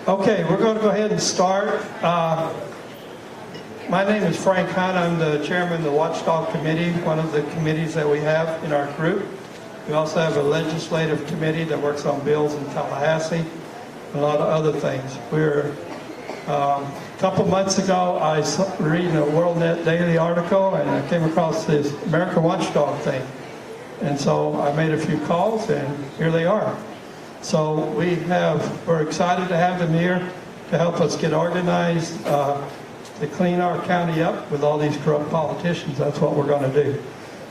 Okay, we're going to go ahead and start. My name is Frank Hunt. I'm the chairman of the Watchdog Committee, one of the committees that we have in our group. We also have a legislative committee that works on bills in Tallahassee, and a lot of other things. A couple months ago, I was reading a WorldNet Daily article, and I came across this American Watchdog thing. And so I made a few calls, and here they are. So we're excited to have them here to help us get organized, to clean our county up with all these corrupt politicians. That's what we're going to do.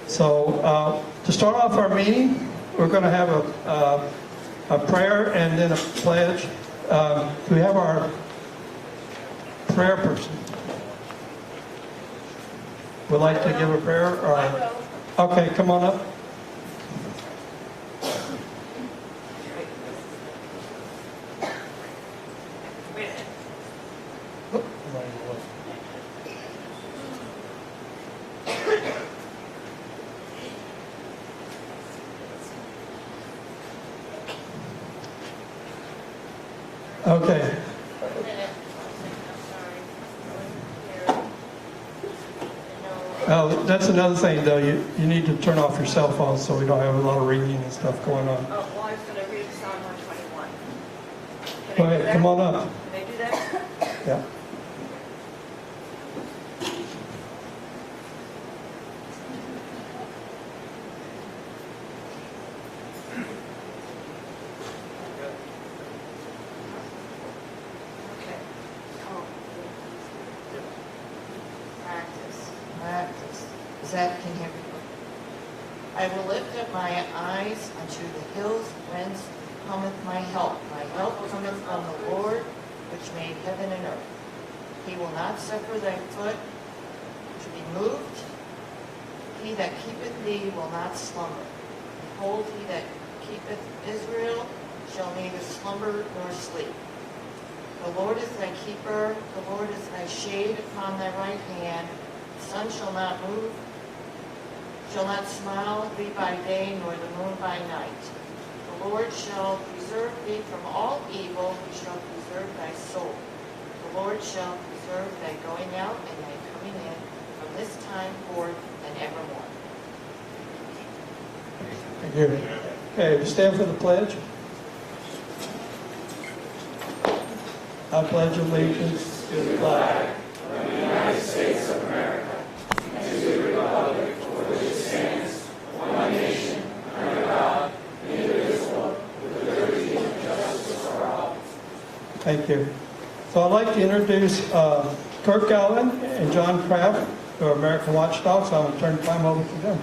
So to start off our meeting, we're going to have a prayer and then a pledge. Do we have our prayer person? Would like to give a prayer? Or, okay, come on up. Okay. Oh, that's another thing, though. You need to turn off your cell phone so we don't have a lot of ringing and stuff going on. Oh, well, I was going to read Psalm 121. Go ahead, come on up. Can I do that? Yeah. Okay. Oh. Practice. Zach can hear me. I will lift up my eyes unto the hills whence cometh my help. My help cometh from the Lord, which made heaven and earth. He will not suffer thy foot to be moved. He that keepeth thee will not slumber. Behold, he that keepeth Israel shall neither slumber nor sleep. The Lord is thy keeper, the Lord is thy shade upon thy right hand. The sun shall not move, shall not smile thee by day, nor the moon by night. The Lord shall preserve thee from all evil, he shall preserve thy soul. The Lord shall preserve thy going out and thy coming in from this time forth and evermore. Thank you. Okay, stand for the pledge. I pledge allegiance to the flag of the United States of America and to the republic for which it stands, one nation, under God, indivisible, with liberty and justice for all. Thank you. So I'd like to introduce Kirk Allen and John Kraft, who are American Watchdogs. I'm going to turn the time over to them.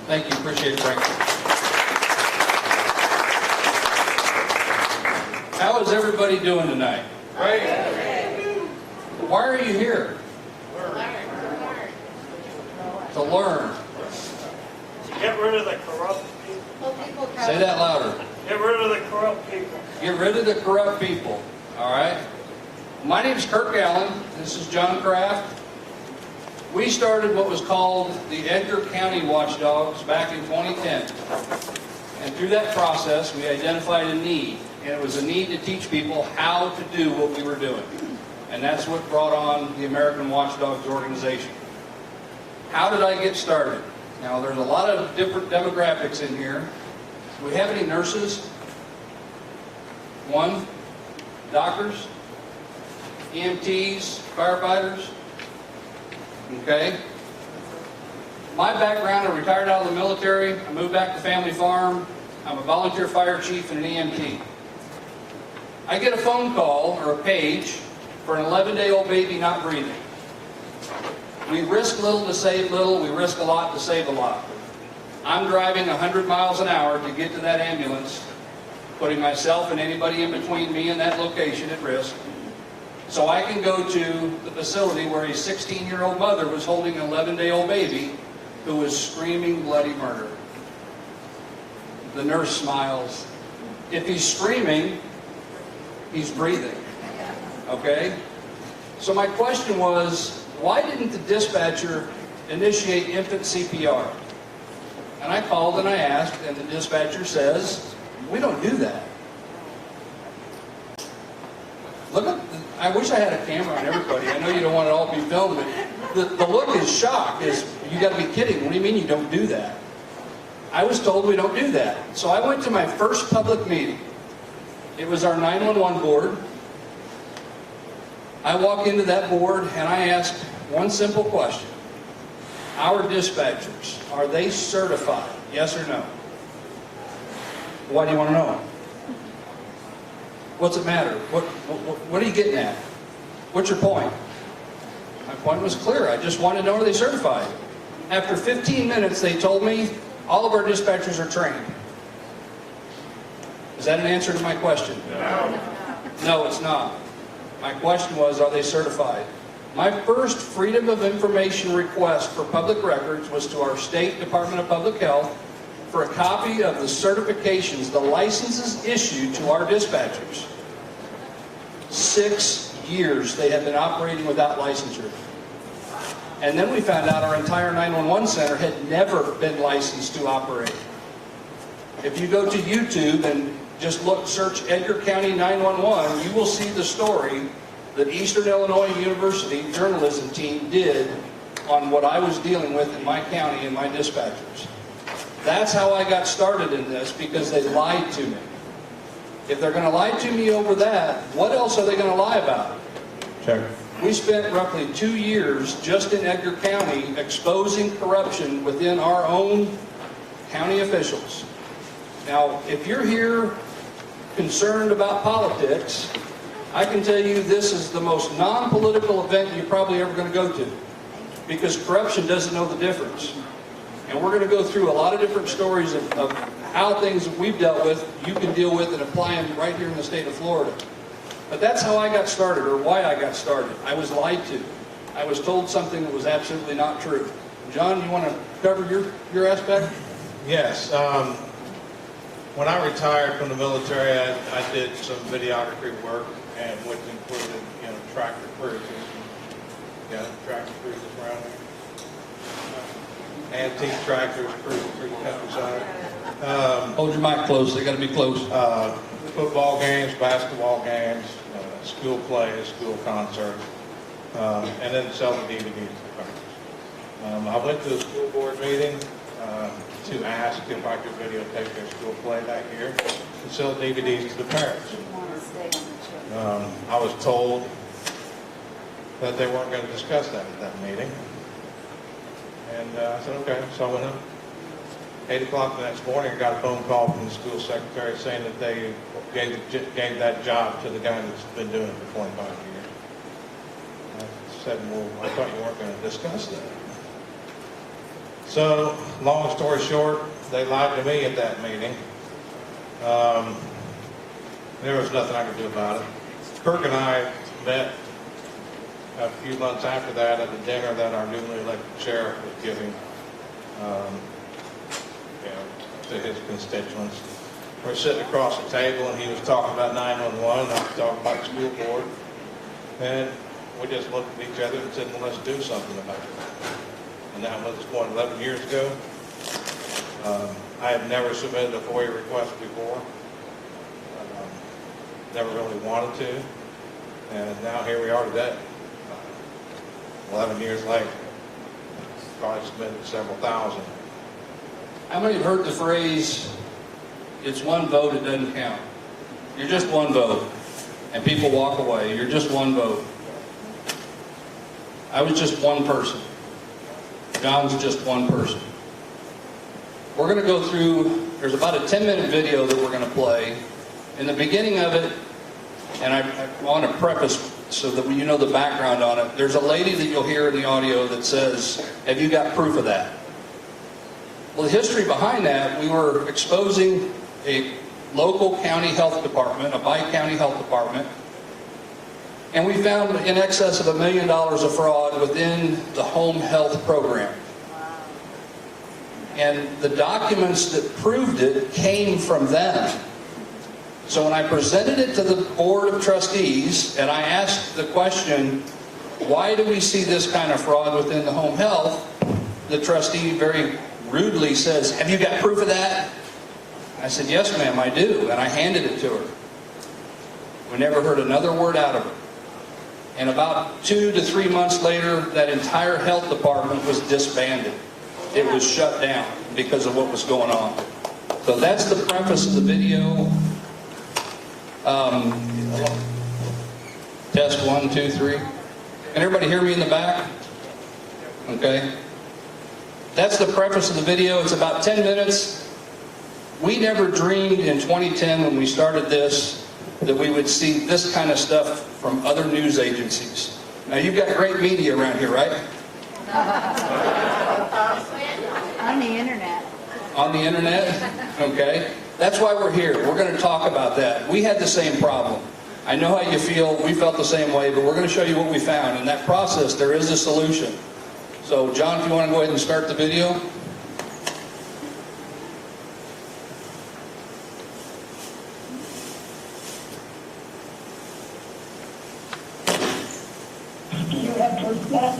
Thank you. Appreciate it, Frank. How is everybody doing tonight? Great. Why are you here? To learn. Get rid of the corrupt people. Say that louder. Get rid of the corrupt people. Get rid of the corrupt people. All right? My name is Kirk Allen. This is John Kraft. We started what was called the Edgar County Watchdogs back in 2010. And through that process, we identified a need. And it was a need to teach people how to do what we were doing. And that's what brought on the American Watchdogs organization. How did I get started? Now, there's a lot of different demographics in here. Do we have any nurses? One. Doctors? EMTs? Firefighters? Okay. My background, I retired out of the military. I moved back to family farm. I'm a volunteer fire chief and an EMT. I get a phone call or a page for an 11-day-old baby not breathing. We risk little to save little. We risk a lot to save a lot. I'm driving 100 miles an hour to get to that ambulance, putting myself and anybody in between me and that location at risk, so I can go to the facility where a 16-year-old mother was holding an 11-day-old baby who was screaming bloody murder. The nurse smiles. If he's screaming, he's breathing. Okay? So my question was, why didn't the dispatcher initiate infant CPR? And I called and I asked, and the dispatcher says, we don't do that. I wish I had a camera on everybody. I know you don't want it all to be filmed, but the look is shock. Is you got to be kidding. What do you mean you don't do that? I was told we don't do that. So I went to my first public meeting. It was our 911 board. I walk into that board and I ask one simple question. Our dispatchers, are they certified? Yes or no? Why do you want to know? What's it matter? What are you getting at? What's your point? My point was clear. I just wanted to know, are they certified? After 15 minutes, they told me all of our dispatchers are trained. Is that an answer to my question? No. No, it's not. My question was, are they certified? My first Freedom of Information request for public records was to our State Department of Public Health for a copy of the certifications, the licenses issued to our dispatchers. 6 years they have been operating without licensure. And then we found out our entire 911 center had never been licensed to operate. If you go to YouTube and just search Edgar County 911, you will see the story that Eastern Illinois University journalism team did on what I was dealing with in my county and my dispatchers. That's how I got started in this, because they lied to me. If they're going to lie to me over that, what else are they going to lie about? Check. We spent roughly 2 years just in Edgar County exposing corruption within our own county officials. Now, if you're here concerned about politics, I can tell you this is the most non-political event you're probably ever going to go to, because corruption doesn't know the difference. And we're going to go through a lot of different stories of how things that we've dealt with, you can deal with and apply them right here in the state of Florida. But that's how I got started, or why I got started. I was lied to. I was told something that was absolutely not true. John, you want to cover your aspect? Yes. When I retired from the military, I did some videography work, and which included, tractor cruises. Tractor cruises around here. Antique tractors cruising through the countryside. Hold your mic close. They got to be close. Football games, basketball games, school plays, school concerts, and then selling DVDs to parents. I went to a school board meeting to ask if I could videotape their school play that year and sell DVDs to the parents. I was told that they weren't going to discuss that at that meeting. And I said, okay. So I went up. 8 o'clock the next morning, I got a phone call from the school secretary saying that they gave that job to the guy that's been doing it for 25 years. I said, well, I thought you weren't going to discuss that. So, long story short, they lied to me at that meeting. There was nothing I could do about it. Kirk and I met a few months after that at the dinner that our newly elected sheriff was giving to his constituents. We're sitting across the table and he was talking about 911 and I was talking about the school board. And we just looked at each other and said, well, let's do something about it. And that was 11 years ago. I had never submitted a FOIA request before. Never really wanted to. And now here we are today. 11 years later. Probably submitted several thousand. How many have heard the phrase, it's one vote, it doesn't count? You're just one vote. And people walk away. You're just one vote. I was just one person. John's just one person. We're going to go through, there's about a 10-minute video that we're going to play. In the beginning of it, and I want to preface so that you know the background on it, there's a lady that you'll hear in the audio that says, have you got proof of that? Well, the history behind that, we were exposing a local county health department, a bi-county health department, and we found in excess of $1 million of fraud within the home health program. And the documents that proved it came from them. So when I presented it to the Board of Trustees, and I asked the question, why do we see this kind of fraud within the home health? The trustee very rudely says, have you got proof of that? I said, yes, ma'am, I do. And I handed it to her. We never heard another word out of her. And about 2 to 3 months later, that entire health department was disbanded. It was shut down because of what was going on. So that's the preface of the video. Test 1, 2, 3. Can everybody hear me in the back? Okay. That's the preface of the video. It's about 10 minutes. We never dreamed in 2010 when we started this that we would see this kind of stuff from other news agencies. Now, you've got great media around here, right? On the internet. On the internet? Okay. That's why we're here. We're going to talk about that. We had the same problem. I know how you feel. We felt the same way, but we're going to show you what we found. In that process, there is a solution. So, John, if you want to go ahead and start the video. You have to accept.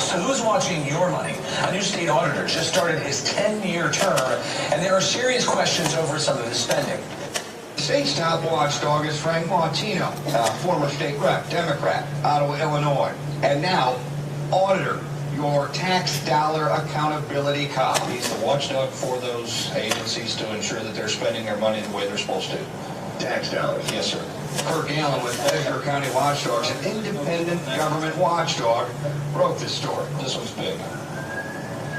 So who's watching your money? A new state auditor just started his 10-year term, and there are serious questions over some of his spending. State's top watchdog is Frank Martino, former state rep, Democrat, Ottawa, Illinois, and now auditor, your tax dollar accountability cop. He's the watchdog for those agencies to ensure that they're spending their money the way they're supposed to. Tax dollars. Yes, sir. Kirk Allen with Edgar County Watchdogs, an independent government watchdog, wrote this story. This one's big.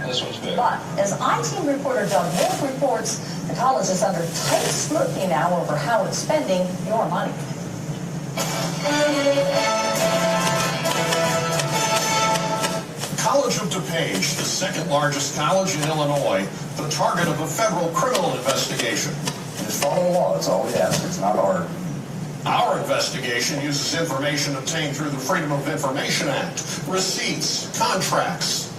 This one's big. But as IT reporter Doug Wolf reports, the college is under tight scrutiny now over how it's spending your money. College of DuPage, the second largest college in Illinois, the target of a federal criminal investigation. Just follow the law. That's all we ask. It's not hard. Our investigation uses information obtained through the Freedom of Information Act, receipts, contracts,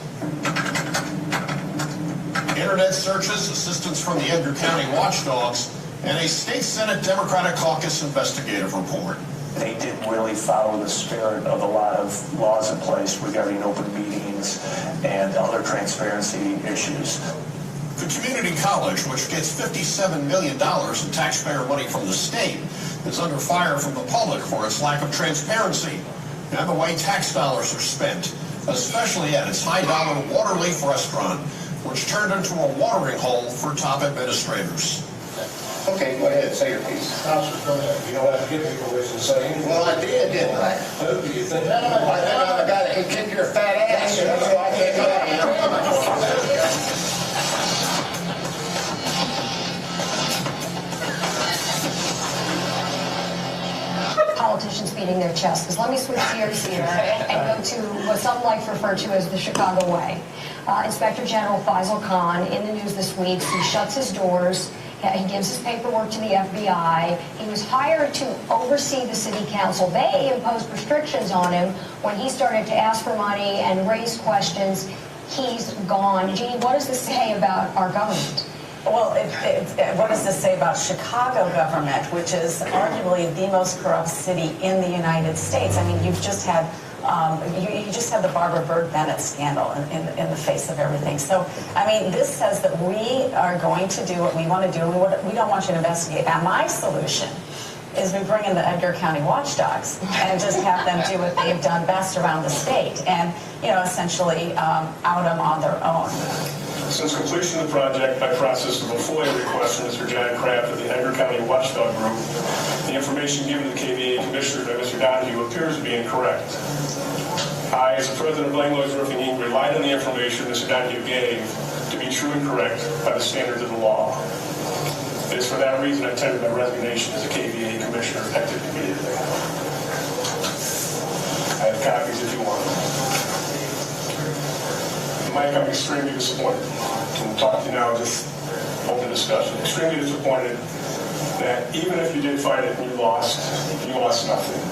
internet searches, assistance from the Edgar County Watchdogs, and a state Senate Democratic Caucus investigative report. They didn't really follow the spirit of a lot of laws in place regarding open meetings and other transparency issues. The community college, which gets $57 million in taxpayer money from the state, is under fire from the public for its lack of transparency and the way tax dollars are spent, especially at its high-dollar Waterleaf restaurant, which turned into a watering hole for top administrators. Okay, go ahead, say your piece. Officer, go ahead. You don't have to give me permission to say anything. Well, I did, didn't I? Who do you think? I think I'm the guy that can kick your fat ass, you know, so I can't do that, you know. Politicians beating their chests. Because let me switch gears here and go to what some like to refer to as the Chicago way. Inspector General Faisal Khan in the news this week. He shuts his doors. He gives his paperwork to the FBI. He was hired to oversee the city council. They imposed restrictions on him when he started to ask for money and raise questions. He's gone. Jeannie, what does this say about our government? Well, what does this say about Chicago government, which is arguably the most corrupt city in the United States? I mean, you've just had you just had the Barbara Bird Bennett scandal in the face of everything. So, I mean, this says that we are going to do what we want to do. We don't want you to investigate. Now, my solution is we bring in the Edgar County Watchdogs and just have them do what they've done best around the state and, you know, essentially out them on their own. Since completion of the project, I processed a FOIA request from Mr. John Kraft of the Edgar County Watchdog Group. The information given to the KVA Commissioner by Mr. Donahue appears to be incorrect. I, as the president of Langlois Roofing Inc., relied on the information Mr. Donahue gave to be true and correct by the standards of the law. It is for that reason I tendered my resignation as a KVA Commissioner effective immediately. I have copies if you want them. Mike, I'm extremely disappointed. I'm talking to you now, just open discussion. Extremely disappointed that even if you did fight it and you lost nothing.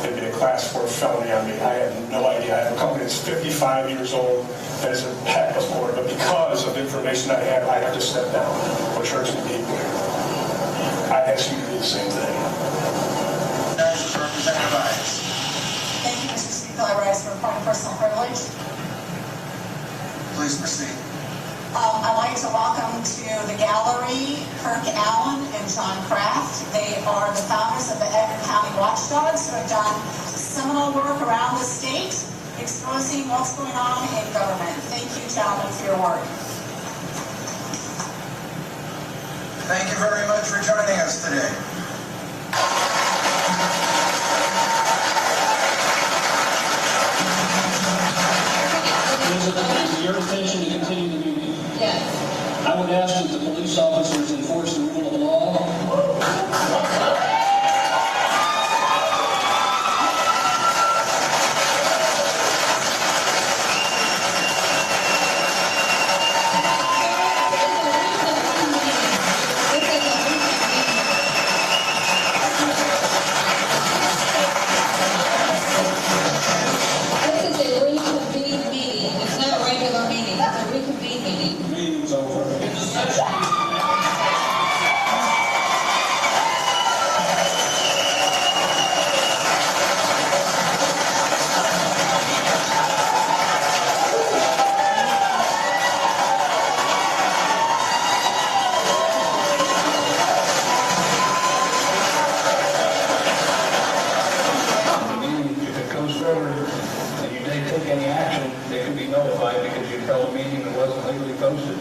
It'd be a class 4 felony on me. I have no idea. I have a company that's 55 years old that is impeccable for it, but because of the information I have to step down, which hurts me deeply. I ask you to do the same thing. Representative Ives. Thank you, Mr. Speaker. I rise for a point of personal privilege. Please proceed. I'd like to welcome to the gallery Kirk Allen and John Kraft. They are the founders of the Edgar County Watchdogs, who have done seminal work around the state, exposing what's going on in government. Thank you, gentlemen, for your work. Thank you very much for joining us today. Is it your intention to continue the meeting? Yes. I would ask that the police officers enforce the rule of law. Meeting's over. If it comes forward and you didn't take any action, they can be notified because you held a meeting that wasn't legally posted.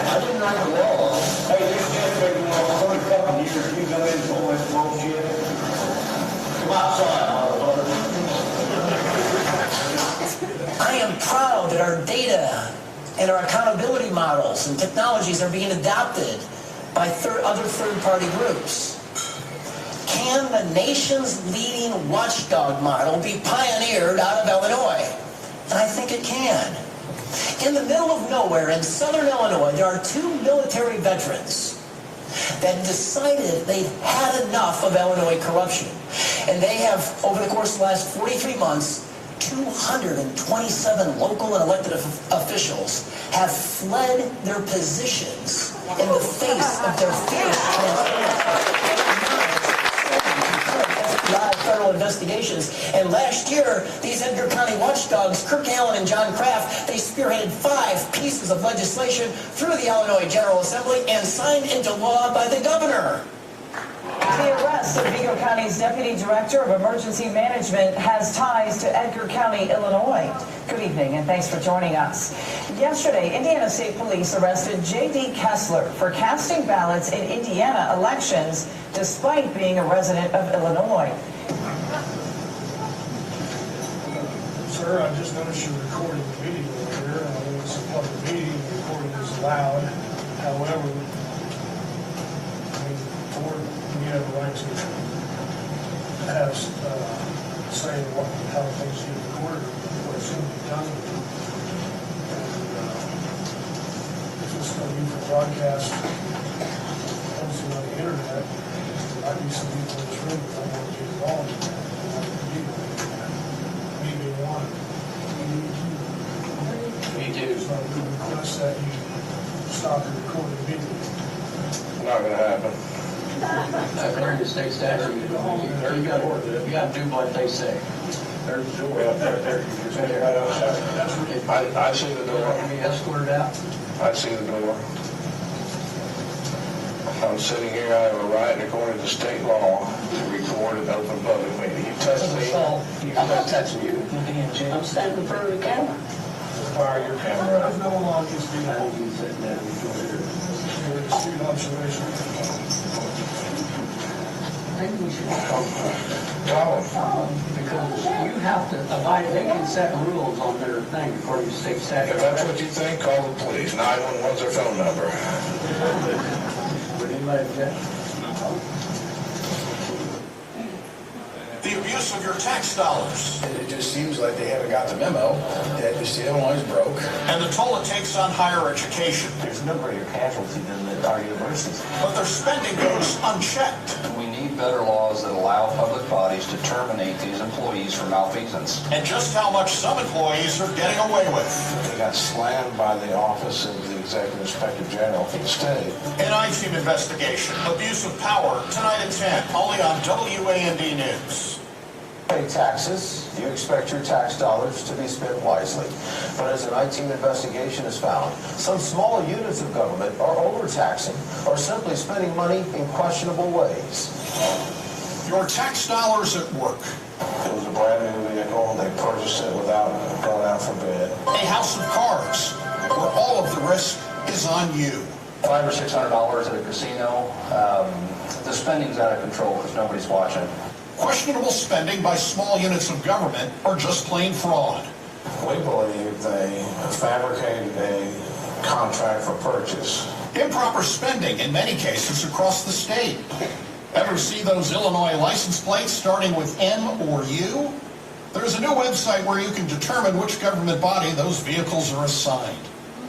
I didn't write the law. Hey, this just been 40 fucking years. You come in and all this bullshit. Come outside, motherfucker. I am proud that our data and our accountability models and technologies are being adopted by other third-party groups. Can the nation's leading watchdog model be pioneered out of Illinois? And I think it can. In the middle of nowhere in southern Illinois, there are two military veterans that decided they've had enough of Illinois corruption. And they have, over the course of the last 43 months, 227 local and elected officials have fled their positions in the face of their fear. Federal investigations. And last year, these Edgar County watchdogs, Kirk Allen and John Kraft, they spearheaded 5 pieces of legislation through the Illinois General Assembly and signed into law by the governor. The arrest of Vigo County's Deputy Director of Emergency Management has ties to Edgar County, Illinois. Good evening, and thanks for joining us. Yesterday, Indiana State Police arrested J.D. Kessler for casting ballots in Indiana elections despite being a resident of Illinois. Sir, I just noticed you're recording the meeting over here. I know it's a public meeting, recording is allowed. However, you have a right to have say how things you recorded, what should be done. And if it's going to be for broadcast, posting on the internet, there might be some people in this room that don't want to get involved in that. Me being one. Me too. So I would request that you stop the recording immediately. Not going to happen. According to state statute, you got to do what they say. There's a door out there. I see the door. Can be escorted out? I see the door. I'm sitting here, I have a right according to state law to record an open public meeting. You touch me. I'm not touching you. I'm standing in front of the camera. Fire your camera. There's no law against being able to sit down and do a street observation. Maybe we should because you have to abide, they can set rules on their thing according to state statute. If that's what you think, call the police. 911's their phone number. Would anybody object? The abuse use of your tax dollars. It just seems like they haven't got the memo that the state of Illinois is broke. And the toll it takes on higher education. There's no greater casualty than our universities. But their spending goes unchecked. We need better laws that allow public bodies to terminate these employees for malfeasance. And just how much some employees are getting away with. They got slammed by the Office of the Executive Inspector General for the state. An I-Team investigation. Abuse of power. Tonight at 10. Only on WAND News. Pay taxes, you expect your tax dollars to be spent wisely. But as an I-Team investigation has found, some small units of government are overtaxing or simply spending money in questionable ways. Your tax dollars at work. It was a brand new vehicle. They purchased it without going out for bid. A house of cards, where all of the risk is on you. $500 or $600 at a casino. The spending's out of control because nobody's watching. Questionable spending by small units of government or just plain fraud. We believe they fabricated a contract for purchase. Improper spending in many cases across the state. Ever see those Illinois license plates starting with M or U? There's a new website where you can determine which government body those vehicles are assigned.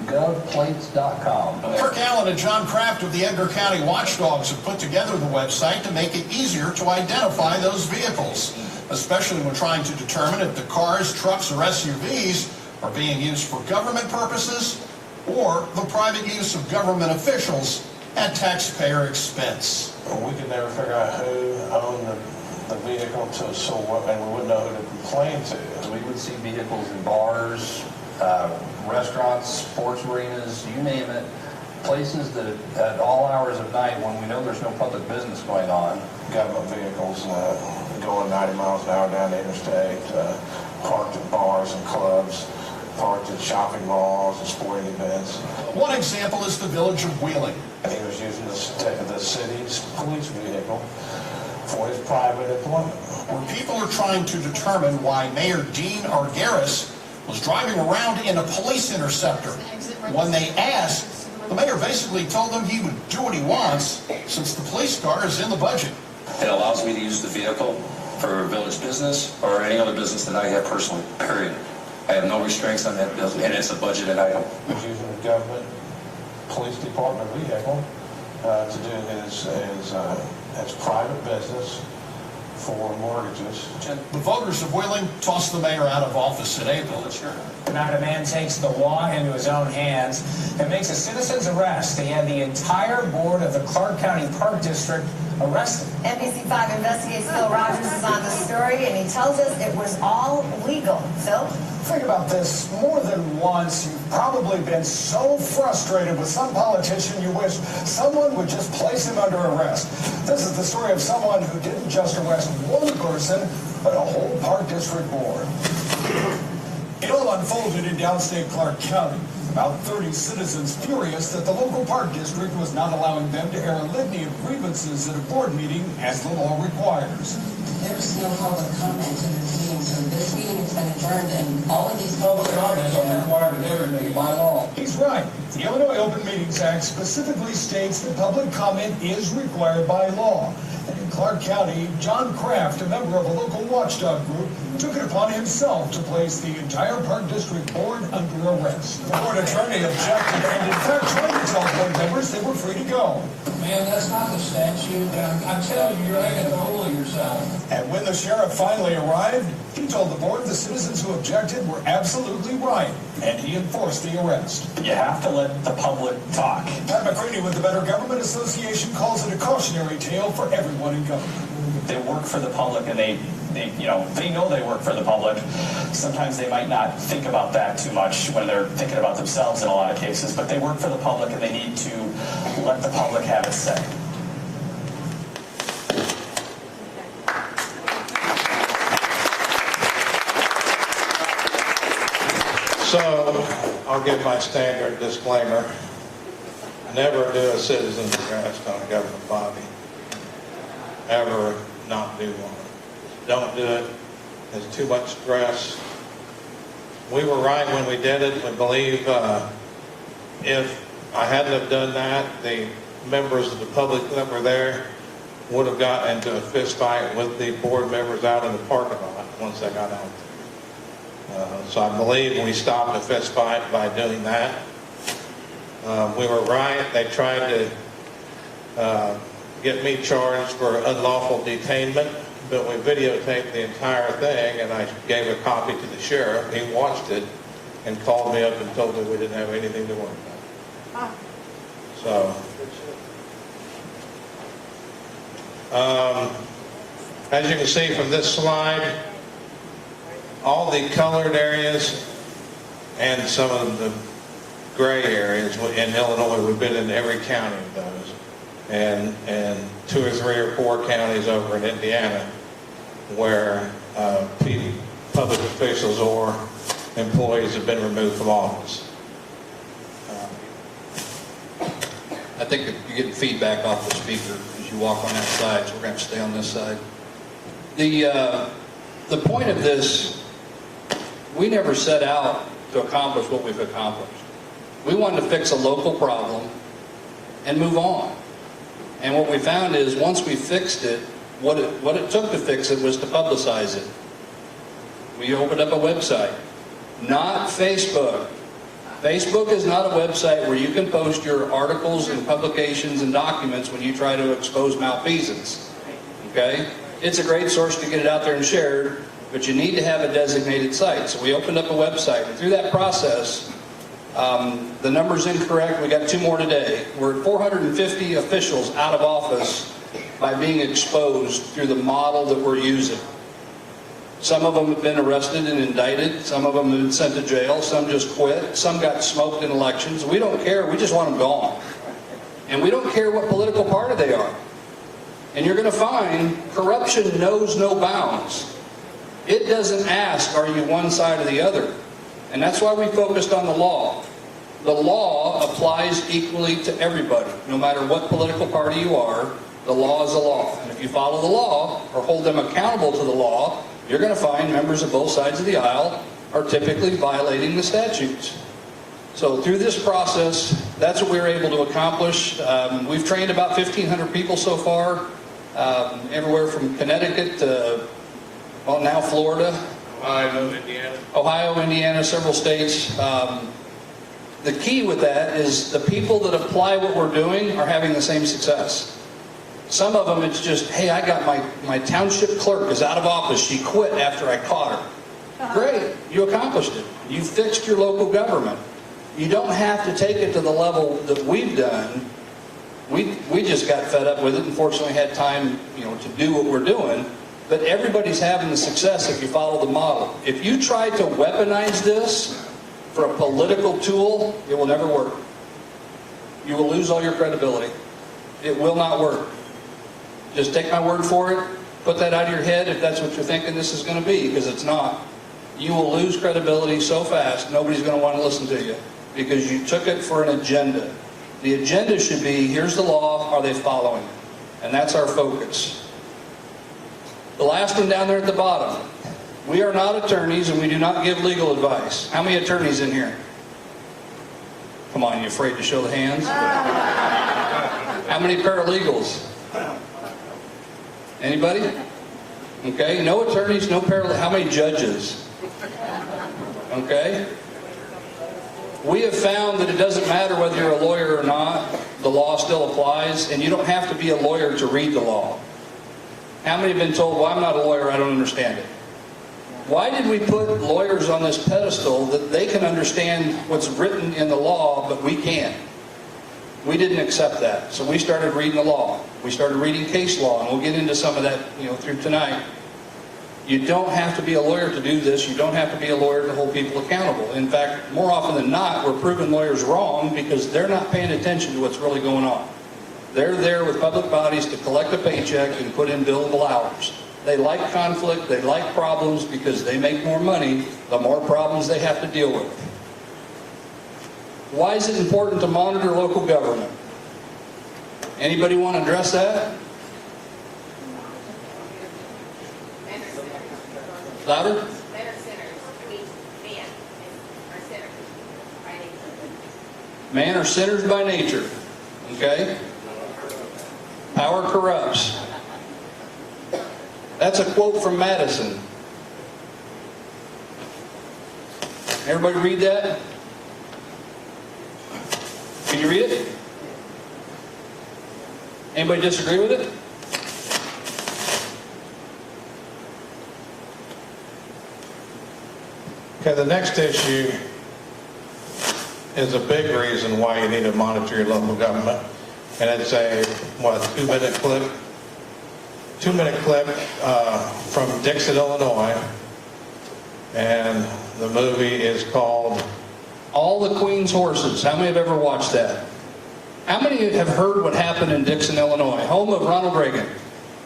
GovPlates.com. Kirk Allen and John Kraft of the Edgar County Watchdogs have put together the website to make it easier to identify those vehicles, especially when trying to determine if the cars, trucks, or SUVs are being used for government purposes or the private use of government officials at taxpayer expense. We could never figure out who owned the vehicle, and we wouldn't know who to complain to. We would see vehicles in bars, restaurants, sports arenas, you name it, places that at all hours of night when we know there's no public business going on. Government vehicles going 90 miles an hour down the interstate, parked at bars and clubs, parked at shopping malls and sporting events. One example is the village of Wheeling. He was using the city's police vehicle for his private employment. Where people are trying to determine why Mayor Dean Argaris was driving around in a police interceptor. When they asked, the mayor basically told them he would do what he wants since the police car is in the budget. It allows me to use the vehicle for village business or any other business that I have personally, period. I have no restraints on that building, and it's a budgeted item. He was using the government police department vehicle to do his private business for mortgages. The voters of Wheeling tossed the mayor out of office in April. Now the man takes the law into his own hands and makes a citizen's arrest. He had the entire board of the Clark County Park District arrested. NBC5 investigates Phil Rogers is on the story, and he tells us it was all legal. Phil? Think about this. More than once, you've probably been so frustrated with some politician you wish someone would just place him under arrest. This is the story of someone who didn't just arrest one person, but a whole Park District board. It all unfolded in downstate Clark County. About 30 citizens furious that the local park district was not allowing them to air a litany of grievances at a board meeting as the law requires. There's no public comment to this meeting, so this meeting has been adjourned, and all of these public comments are required to everything by law. He's right. The Illinois Open Meetings Act specifically states that public comment is required by law. And in Clark County, John Kraft, a member of a local watchdog group, took it upon himself to place the entire Park District Board under arrest. The board attorney objected and in fact tried to tell board members they were free to go. Man, that's not the statute. I'm telling you, you're making a fool of yourself. And when the sheriff finally arrived, he told the board the citizens who objected were absolutely right, and he enforced the arrest. You have to let the public talk. Pat McCready with the Better Government Association calls it a cautionary tale for everyone in government. They work for the public, and they know they work for the public. Sometimes they might not think about that too much when they're thinking about themselves in a lot of cases, but they work for the public, and they need to let the public have its say. So, I'll give my standard disclaimer. Never do a citizen's arrest on a government body. Ever not do one. Don't do it. It's too much stress. We were right when we did it. We believe if I hadn't have done that, the members of the public that were there would have gotten into a fist fight with the board members out in the parking lot once they got out. So I believe we stopped the fist fight by doing that. We were right. They tried to get me charged for unlawful detainment, but we videotaped the entire thing, and I gave a copy to the sheriff. He watched it and called me up and told me we didn't have anything to worry about. So, as you can see from this slide, all the colored areas and some of the gray areas in Illinois, we've been in every county of those, and 2 or 3 or 4 counties over in Indiana where public officials or employees have been removed from office. I think that you're getting feedback off the speaker as you walk on that side, so we're going to stay on this side. The point of this, we never set out to accomplish what we've accomplished. We wanted to fix a local problem and move on. And what we found is once we fixed it, what it took to fix it was to publicize it. We opened up a website, not Facebook. Facebook is not a website where you can post your articles and publications and documents when you try to expose malfeasance. Okay? It's a great source to get it out there and shared, but you need to have a designated site. So we opened up a website, and through that process, the number's incorrect. We got 2 more today. We're at 450 officials out of office by being exposed through the model that we're using. Some of them have been arrested and indicted. Some of them have been sent to jail. Some just quit. Some got smoked in elections. We don't care. We just want them gone. And we don't care what political party they are. And you're going to find corruption knows no bounds. It doesn't ask, are you one side or the other? And that's why we focused on the law. The law applies equally to everybody. No matter what political party you are, the law is a law. And if you follow the law or hold them accountable to the law, you're going to find members of both sides of the aisle are typically violating the statutes. So through this process, that's what we were able to accomplish. We've trained about 1,500 people so far, everywhere from Connecticut to, well, now Florida. Ohio, Indiana, several states. The key with that is the people that apply what we're doing are having the same success. Some of them, it's just, hey, I got my township clerk is out of office. She quit after I caught her. Great, you accomplished it. You fixed your local government. You don't have to take it to the level that we've done. We just got fed up with it and fortunately had time, to do what we're doing. But everybody's having the success if you follow the model. If you try to weaponize this for a political tool, it will never work. You will lose all your credibility. It will not work. Just take my word for it. Put that out of your head if that's what you're thinking this is going to be, because it's not. You will lose credibility so fast, nobody's going to want to listen to you because you took it for an agenda. The agenda should be, here's the law, are they following it? And that's our focus. The last one down there at the bottom. We are not attorneys and we do not give legal advice. How many attorneys in here? Come on, you afraid to show the hands? How many paralegals? Anybody? Okay, no attorneys, no paralegals. How many judges? Okay? We have found that it doesn't matter whether you're a lawyer or not, the law still applies, and you don't have to be a lawyer to read the law. How many have been told, well, I'm not a lawyer, I don't understand it? Why did we put lawyers on this pedestal that they can understand what's written in the law, but we can't? We didn't accept that, so we started reading the law. We started reading case law, and we'll get into some of that through tonight. You don't have to be a lawyer to do this. You don't have to be a lawyer to hold people accountable. In fact, more often than not, we're proving lawyers wrong because they're not paying attention to what's really going on. They're there with public bodies to collect a paycheck and put in billable hours. They like conflict, they like problems because they make more money, the more problems they have to deal with. Why is it important to monitor local government? Anybody want to address that? Louder? Men are sinners. Men are sinners by nature. Man are sinners by nature. Okay? Power corrupts. That's a quote from Madison. Everybody read that? Can you read it? Anybody disagree with it? Okay, the next issue is a big reason why you need to monitor your local government. And it's a, what, 2-minute clip? 2-minute clip from Dixon, Illinois. And the movie is called All the Queen's Horses. How many have ever watched that? How many have heard what happened in Dixon, Illinois, home of Ronald Reagan?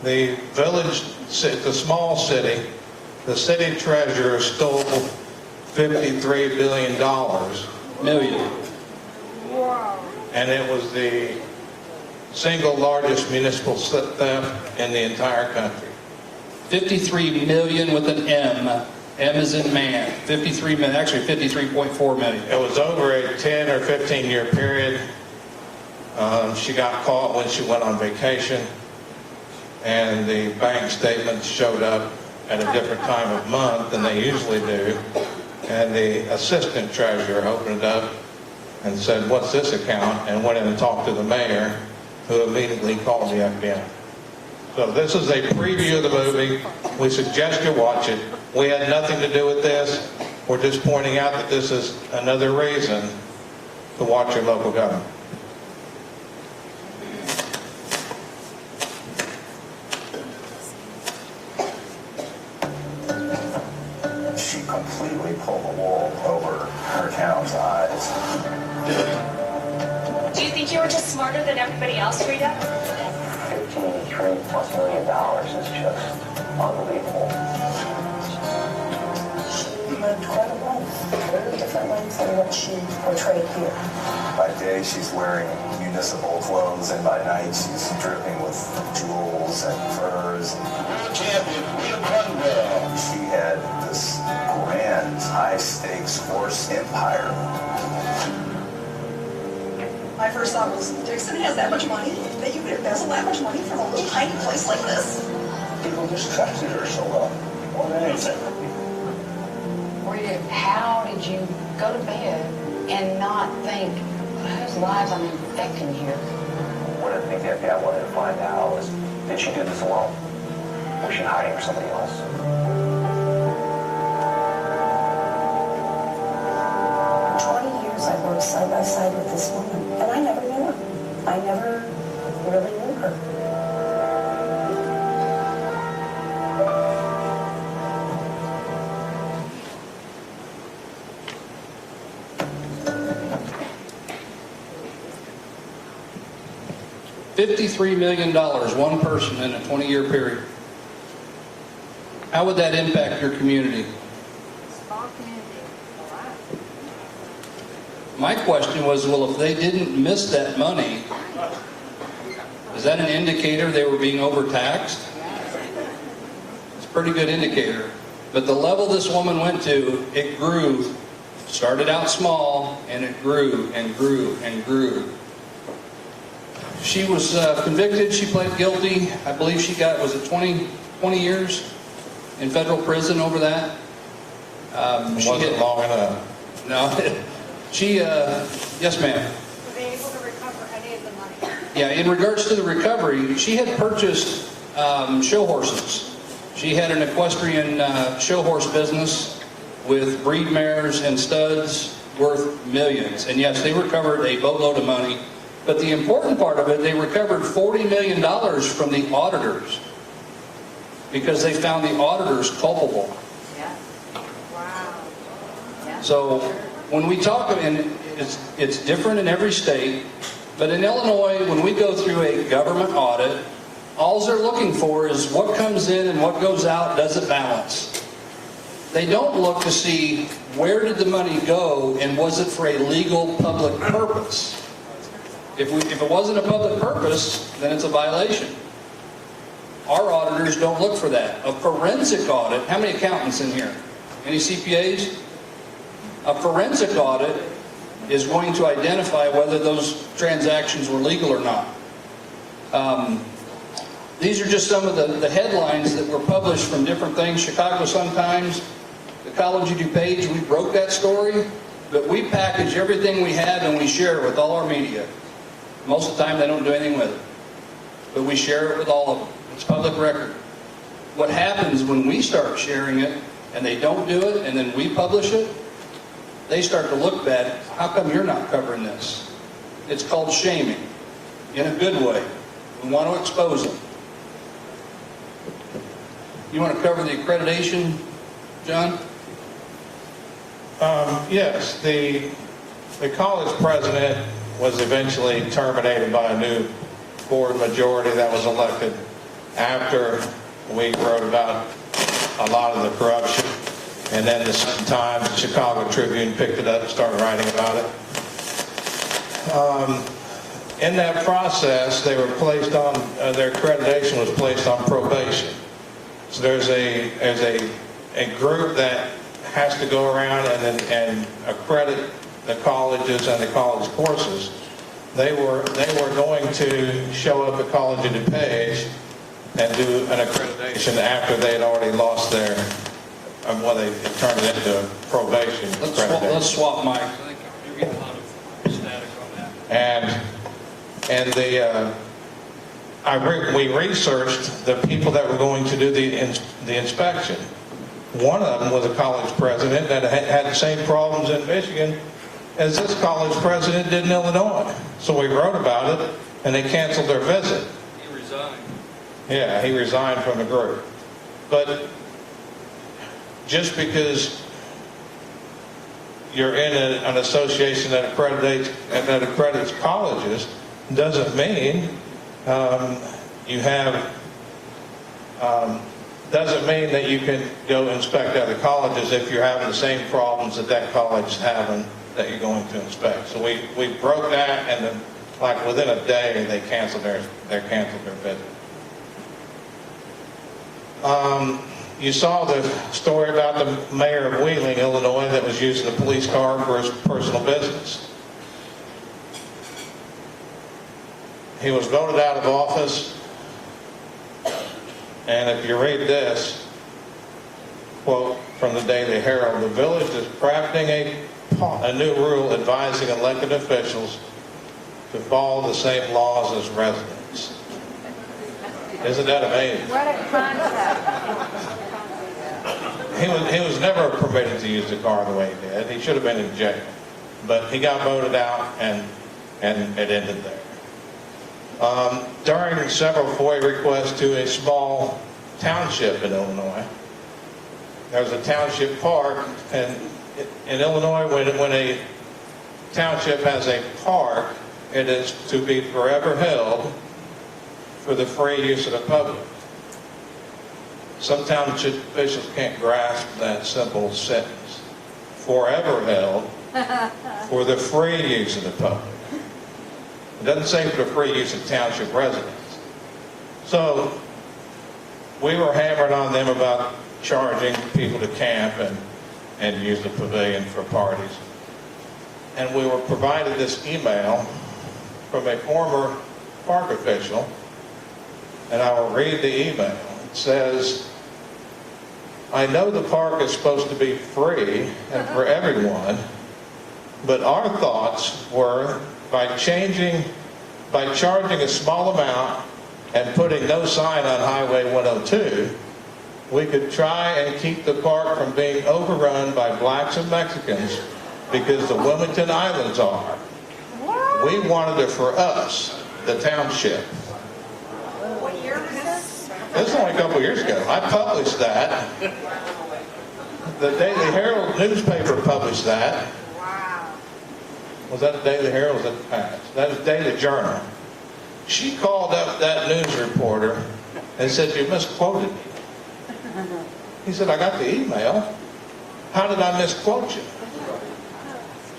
The village, the small city, the city treasurer stole $53 billion. Million. Wow. And it was the single largest municipal theft in the entire country. 53 million with an M. M is in man. 53 million, actually 53.4 million. It was over a 10 or 15 year period. She got caught when she went on vacation, and the bank statements showed up at a different time of month than they usually do. And the assistant treasurer opened it up and said, "What's this account?" and went in and talked to the mayor, who immediately called the FBI. So this is a preview of the movie. We suggest you watch it. We had nothing to do with this. We're just pointing out that this is another reason to watch your local government. She completely pulled the wool over her town's eyes. Do you think you were just smarter than everybody else, Rita? $53+ million is just unbelievable. She lived quite a life, very different life than what she portrayed here. By day, she's wearing municipal clothes, and by night, she's dripping with jewels and furs. She had this grand, high-stakes horse empire. My first thought was, Dixon has that much money that you could embezzle that much money from a little tiny place like this. People just trusted her so well, more than anything. Rita, how did you go to bed and not think, whose lives I'm infecting here? One of the things the FBI wanted to find out was, did she do this alone? Was she hiding for somebody else? 20 years I worked side by side with this woman, and I never knew her. I never really knew her. $53 million, one person in a 20-year period. How would that impact your community? Small community. My question was, well, if they didn't miss that money, is that an indicator they were being overtaxed? It's a pretty good indicator. But the level this woman went to, it grew. Started out small, and it grew and grew and grew. She was convicted. She pled guilty. I believe she got, was it 20 years in federal prison over that? Wasn't long enough. No. She, yes ma'am. Were they able to recover any of the money? Yeah, in regards to the recovery, she had purchased show horses. She had an equestrian show horse business with breed mares and studs worth millions. And yes, they recovered a boatload of money. But the important part of it, they recovered $40 million from the auditors because they found the auditors culpable. Yeah. Wow. Yeah. So when we talk, and it's different in every state, but in Illinois, when we go through a government audit, all they're looking for is what comes in and what goes out, does it balance? They don't look to see where did the money go and was it for a legal public purpose. If it wasn't a public purpose, then it's a violation. Our auditors don't look for that. A forensic audit, how many accountants in here? Any CPAs? A forensic audit is going to identify whether those transactions were legal or not. These are just some of the headlines that were published from different things. Chicago Sun-Times, the College of DuPage, we broke that story, but we package everything we have and we share it with all our media. Most of the time they don't do anything with it, but we share it with all of them. It's public record. What happens when we start sharing it and they don't do it and then we publish it, they start to look bad. How come you're not covering this? It's called shaming, in a good way. We want to expose them. You want to cover the accreditation, John? Yes, the college president was eventually terminated by a new board majority that was elected after we wrote about a lot of the corruption. And then the Sun-Times, the Chicago Tribune picked it up and started writing about it. In that process, they were placed on, their accreditation was placed on probation. So there's a group that has to go around and accredit the colleges and the college courses. They were going to show up at College of DuPage and do an accreditation after they had already lost their, well, they turned it into a probation accreditation. Let's swap mics. I think you're getting a lot of static on that. We researched the people that were going to do the inspection. One of them was a college president that had the same problems in Michigan as this college president did in Illinois. So we wrote about it, and they canceled their visit. He resigned. Yeah, he resigned from the group. But just because you're in an association that accredits colleges doesn't mean doesn't mean that you can go inspect other colleges if you're having the same problems that college is having that you're going to inspect. So we broke that, and then, like, within a day they canceled their visit. You saw the story about the mayor of Wheeling, Illinois, that was using a police car for his personal business. He was voted out of office, and if you read this quote from the Daily Herald, the village is crafting a new rule advising elected officials to follow the same laws as residents. Isn't that amazing? What a concept. He was never permitted to use the car the way he did. He should have been in jail. But he got voted out, and it ended there. During several FOIA requests to a small township in Illinois, there was a township park, and in Illinois, when a township has a park, it is to be forever held for the free use of the public. Some township officials can't grasp that simple sentence. Forever held for the free use of the public. It doesn't say for the free use of township residents. So we were hammered on them about charging people to camp and use the pavilion for parties. And we were provided this email from a former park official, and I will read the email. It says, I know the park is supposed to be free and for everyone, but our thoughts were by charging a small amount and putting no sign on Highway 102, we could try and keep the park from being overrun by blacks and Mexicans because the Wilmington Islands are. We wanted it for us, the township. What year was this? This was only a couple years ago. I published that. The Daily Herald newspaper published that. Wow. Was that the Daily Herald or was that the Past? That was Daily Journal. She called up that news reporter and said, you misquoted me. He said, I got the email. How did I misquote you?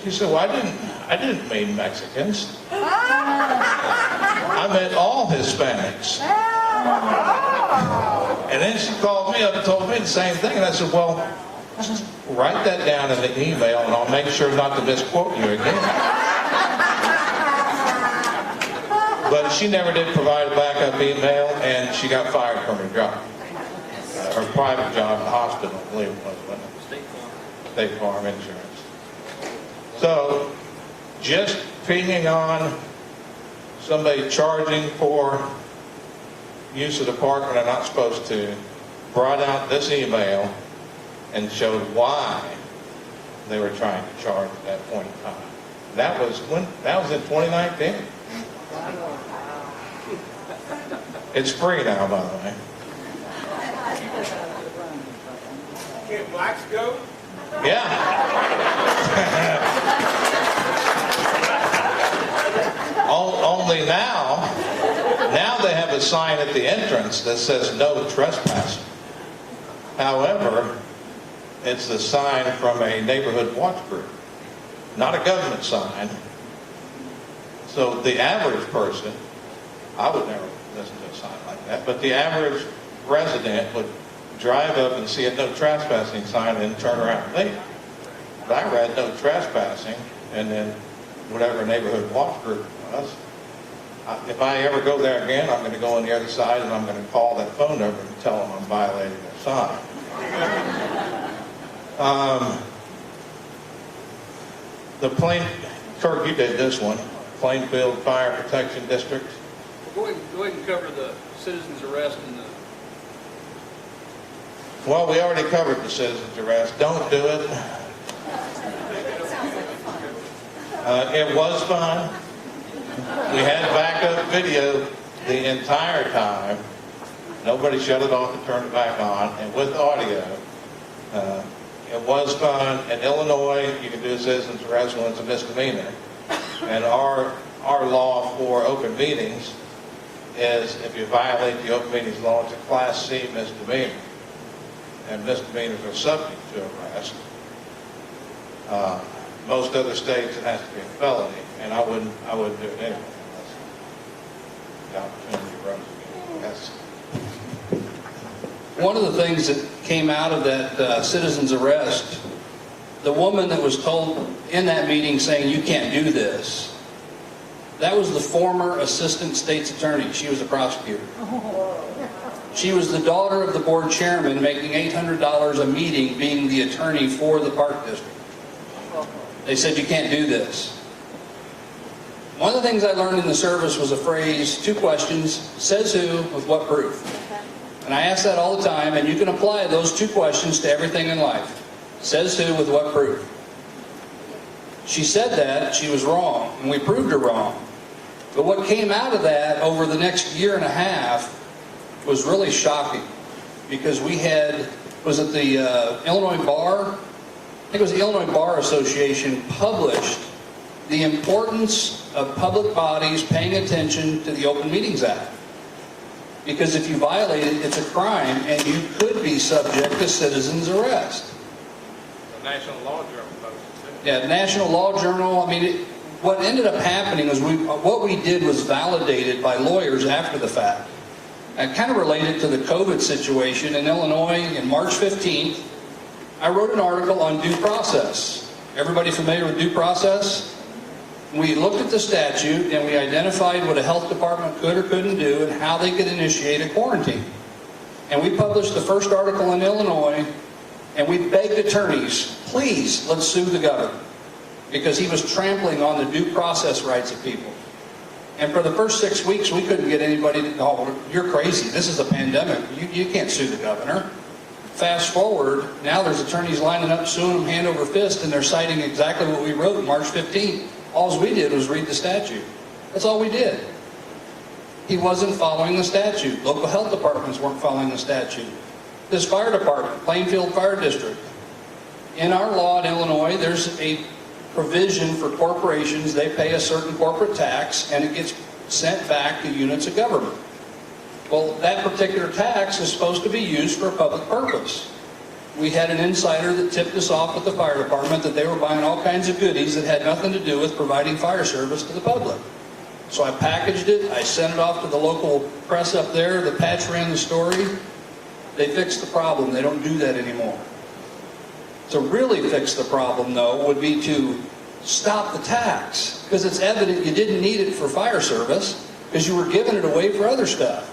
She said, well, I didn't mean Mexicans. I meant all Hispanics. And then she called me up and told me the same thing. And I said, well, just write that down in the email and I'll make sure not to misquote you again. But she never did provide a backup email, and she got fired from her job. Her private job in the hospital, I believe it was, wasn't it? State Farm Insurance. So, just pinging on somebody charging for use of the park when they're not supposed to, brought out this email and showed why they were trying to charge at that point in time. That was in 2019. It's free now, by the way. Can blacks go? Yeah. Only now they have a sign at the entrance that says no trespassing. However, it's the sign from a neighborhood watch group, not a government sign. So the average person, I would never listen to a sign like that, but the average resident would drive up and see a no trespassing sign and then turn around and leave. But I read no trespassing, and then whatever neighborhood watch group it was, if I ever go there again, I'm going to go on the other side and I'm going to call that phone number and tell them I'm violating their sign. Kirk, you did this one, Plainfield Fire Protection District. Go ahead and cover the citizen's arrest and the... Well, we already covered the citizen's arrest. Don't do it. It was fun. We had backup video the entire time. Nobody shut it off and turned it back on, and with audio. It was fun. In Illinois, you can do a citizen's arrest when it's a misdemeanor. And our law for open meetings is if you violate the open meetings law, it's a Class C misdemeanor. And misdemeanors are subject to arrest. Most other states, it has to be a felony, and I wouldn't do it anyway unless the opportunity arose again. Yes. One of the things that came out of that citizen's arrest, the woman that was told in that meeting saying, you can't do this, that was the former assistant state's attorney. She was a prosecutor. She was the daughter of the board chairman, making $800 a meeting, being the attorney for the park district. They said, you can't do this. One of the things I learned in the service was a phrase, 2 questions, says who, with what proof. And I ask that all the time, and you can apply those 2 questions to everything in life. Says who, with what proof. She said that, she was wrong, and we proved her wrong. But what came out of that over the next year and a half was really shocking, because we had, was it the Illinois Bar? I think it was the Illinois Bar Association published the importance of public bodies paying attention to the Open Meetings Act. Because if you violate it, it's a crime, and you could be subject to citizen's arrest. The National Law Journal posted it. Yeah, National Law Journal. I mean, what ended up happening was what we did was validated by lawyers after the fact. And kind of related to the COVID situation in Illinois in March 15th, I wrote an article on due process. Everybody familiar with due process? We looked at the statute and we identified what a health department could or couldn't do and how they could initiate a quarantine. And we published the first article in Illinois, and we begged attorneys, please, let's sue the governor, because he was trampling on the due process rights of people. And for the first 6 weeks, we couldn't get anybody to, oh, you're crazy, this is a pandemic, you can't sue the governor. Fast forward, now there's attorneys lining up suing them hand over fist, and they're citing exactly what we wrote March 15th. All we did was read the statute. That's all we did. He wasn't following the statute. Local health departments weren't following the statute. This fire department, Plainfield Fire District, in our law in Illinois, there's a provision for corporations. They pay a certain corporate tax, and it gets sent back to units of government. Well, that particular tax is supposed to be used for a public purpose. We had an insider that tipped us off with the fire department that they were buying all kinds of goodies that had nothing to do with providing fire service to the public. So I packaged it, I sent it off to the local press up there, the Patch ran the story. They fixed the problem. They don't do that anymore. To really fix the problem, though, would be to stop the tax, because it's evident you didn't need it for fire service. because you were giving it away for other stuff.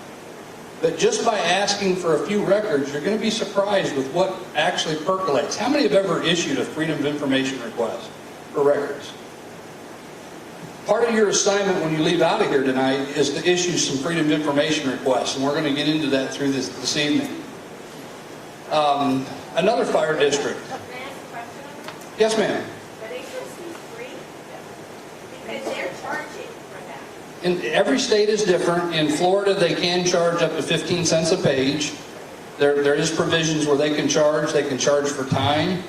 But just by asking for a few records, you're going to be surprised with what actually percolates. How many have ever issued a Freedom of Information request for records? Part of your assignment when you leave out of here tonight is to issue some Freedom of Information requests, and we're going to get into that through this evening. Another fire district. Yes, ma'am. But they should be free because they're charging for that. And every state is different. In Florida, they can charge up to 15 cents a page. There is provisions where they can charge. They can charge for time.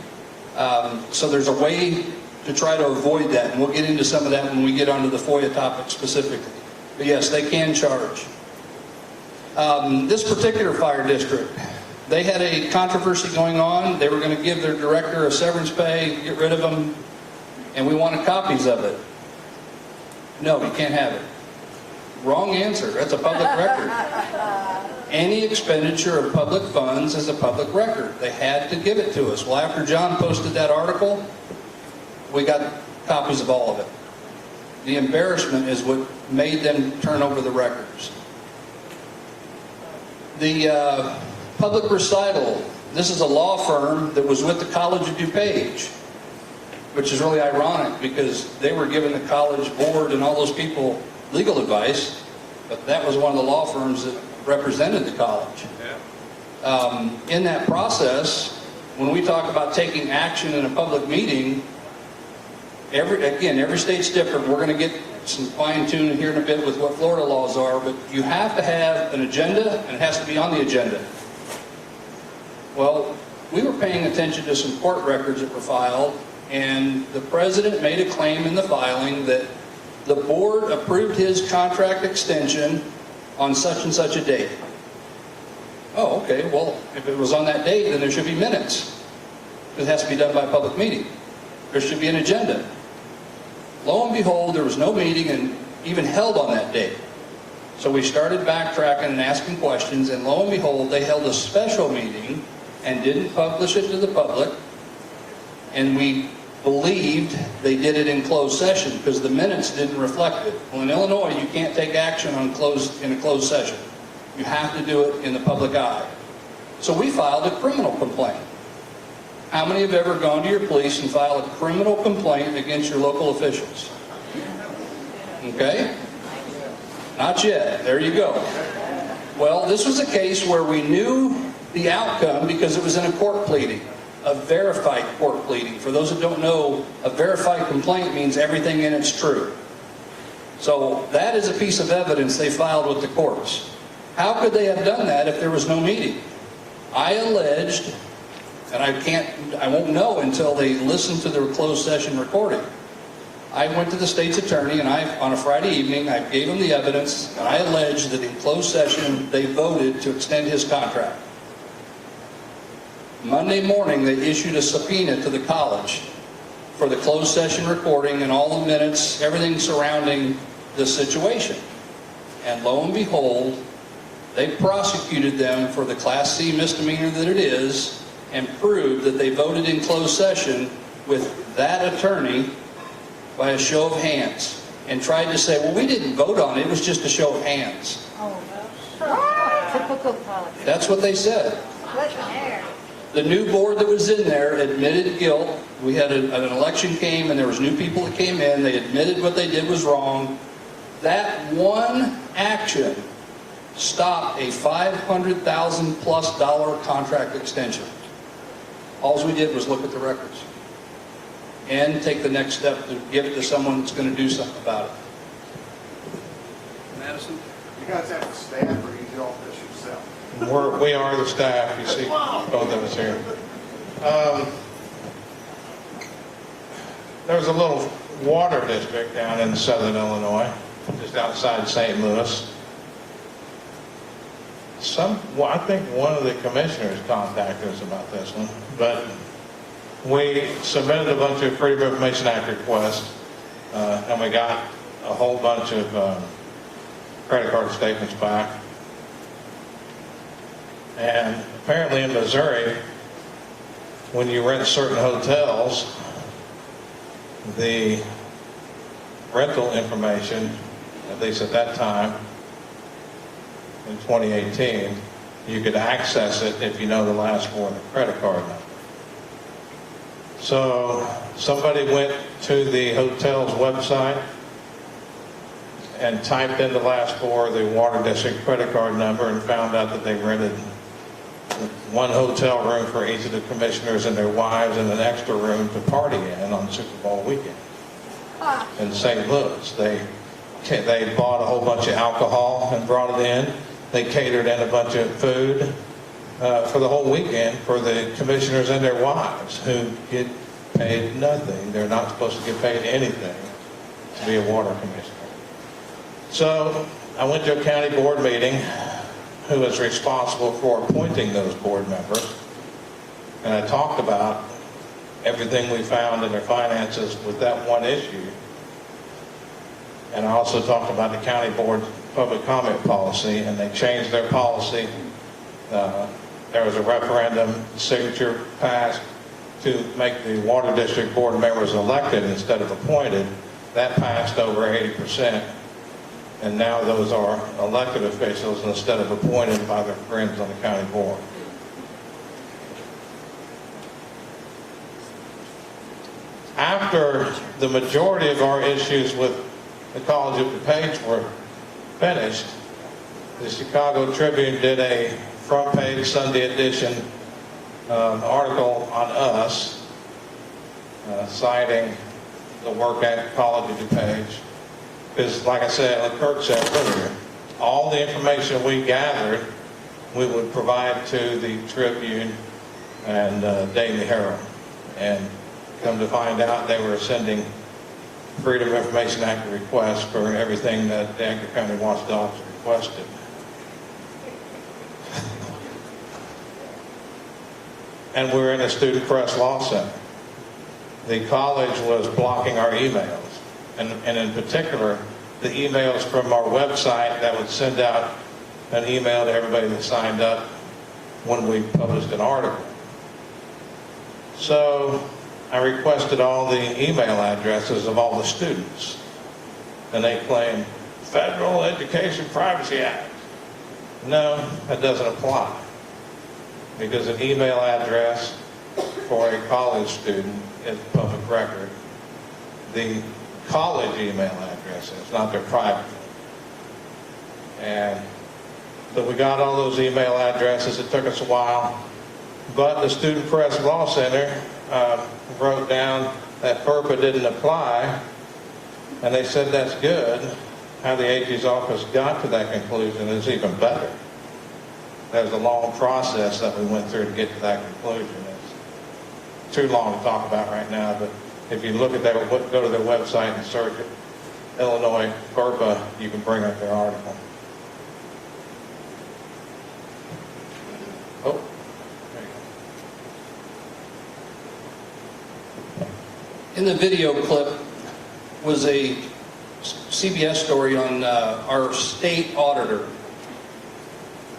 So there's a way to try to avoid that, and we'll get into some of that when we get onto the FOIA topic specifically. But yes, they can charge. This particular fire district, they had a controversy going on. They were going to give their director a severance pay, get rid of him, and we wanted copies of it. No, you can't have it. Wrong answer. That's a public record. Any expenditure of public funds is a public record. They had to give it to us. Well, after John posted that article, we got copies of all of it. The embarrassment is what made them turn over the records. The public recital, this is a law firm that was with the College of DuPage, which is really ironic because they were giving the college board and all those people legal advice, but that was one of the law firms that represented the college. In that process, when we talk about taking action in a public meeting, every state's different. We're going to get some fine-tuning here in a bit with what Florida laws are, but you have to have an agenda, and it has to be on the agenda. Well, we were paying attention to some court records that were filed, and the president made a claim in the filing that the board approved his contract extension on such and such a date. Oh, okay, well, if it was on that date, then there should be minutes. It has to be done by a public meeting. There should be an agenda. Lo and behold, there was no meeting and even held on that date. So we started backtracking and asking questions, and lo and behold, they held a special meeting and didn't publish it to the public, and we believed they did it in closed session because the minutes didn't reflect it. Well, in Illinois, you can't take action in a closed session. You have to do it in the public eye. So we filed a criminal complaint. How many have ever gone to your police and filed a criminal complaint against your local officials? Okay? Not yet. There you go. Well, this was a case where we knew the outcome because it was in a court pleading, a verified court pleading. For those that don't know, a verified complaint means everything in it's true. So that is a piece of evidence they filed with the courts. How could they have done that if there was no meeting? I alleged, and I won't know until they listen to the closed session recording. I went to the state's attorney, and on a Friday evening, I gave him the evidence, and I alleged that in closed session, they voted to extend his contract. Monday morning, they issued a subpoena to the college for the closed session recording and all the minutes, everything surrounding this situation. And lo and behold, they prosecuted them for the Class C misdemeanor that it is and proved that they voted in closed session with that attorney by a show of hands and tried to say, well, we didn't vote on it, it was just a show of hands. Typical politics. That's what they said. What there? The new board that was in there admitted guilt. We had an election came and there was new people that came in. They admitted what they did was wrong. That one action stopped a $500,000 plus contract extension. All we did was look at the records and take the next step to give it to someone that's going to do something about it. Madison? You guys have the staff, or you do all this yourself? We are the staff. You see both of us here. There's a little water district down in southern Illinois, just outside St. Louis. I think one of the commissioners contacted us about this one, but we submitted a bunch of Freedom of Information Act requests, and we got a whole bunch of credit card statements back. And apparently in Missouri, when you rent certain hotels, the rental information at least at that time, in 2018, you could access it if you know the last four of the credit card number. So somebody went to the hotel's website and typed in the last four of the Water District credit card number and found out that they rented one hotel room for each of the commissioners and their wives and an extra room to party in on Super Bowl weekend in St. Louis. They bought a whole bunch of alcohol and brought it in. They catered in a bunch of food for the whole weekend for the commissioners and their wives, who get paid nothing. They're not supposed to get paid anything to be a water commissioner. So I went to a county board meeting who was responsible for appointing those board members, and I talked about everything we found in their finances with that one issue. And I also talked about the county board public comment policy, and they changed their policy. There was a referendum signature passed to make the water district board members elected instead of appointed. That passed over 80%. And now those are elected officials instead of appointed by their friends on the county board. After the majority of our issues with the College of DuPage were finished, the Chicago Tribune did a front page Sunday edition article on us, citing the work at College of DuPage. Because, like I said, like Kirk said earlier, all the information we gathered, we would provide to the Tribune and Daily Herald. And come to find out, they were sending Freedom of Information Act requests for everything that the Edgar County Watchdogs requested. And we're in a student press law center. The college was blocking our emails. And in particular, the emails from our website that would send out an email to everybody that signed up when we published an article. So I requested all the email addresses of all the students. And they claimed, Federal Education Privacy Act. No, that doesn't apply. Because an email address for a college student is public record. The college email addresses, not their private. And so we got all those email addresses. It took us a while, but the Student Press Law Center wrote down that FERPA didn't apply, and they said that's good. How the AG's office got to that conclusion is even better. There's a long process that we went through to get to that conclusion. It's too long to talk about right now, but if you look at their, go to their website and search it, Illinois FERPA, you can bring up their article. Oh, there you go. In the video clip was a CBS story on our state auditor.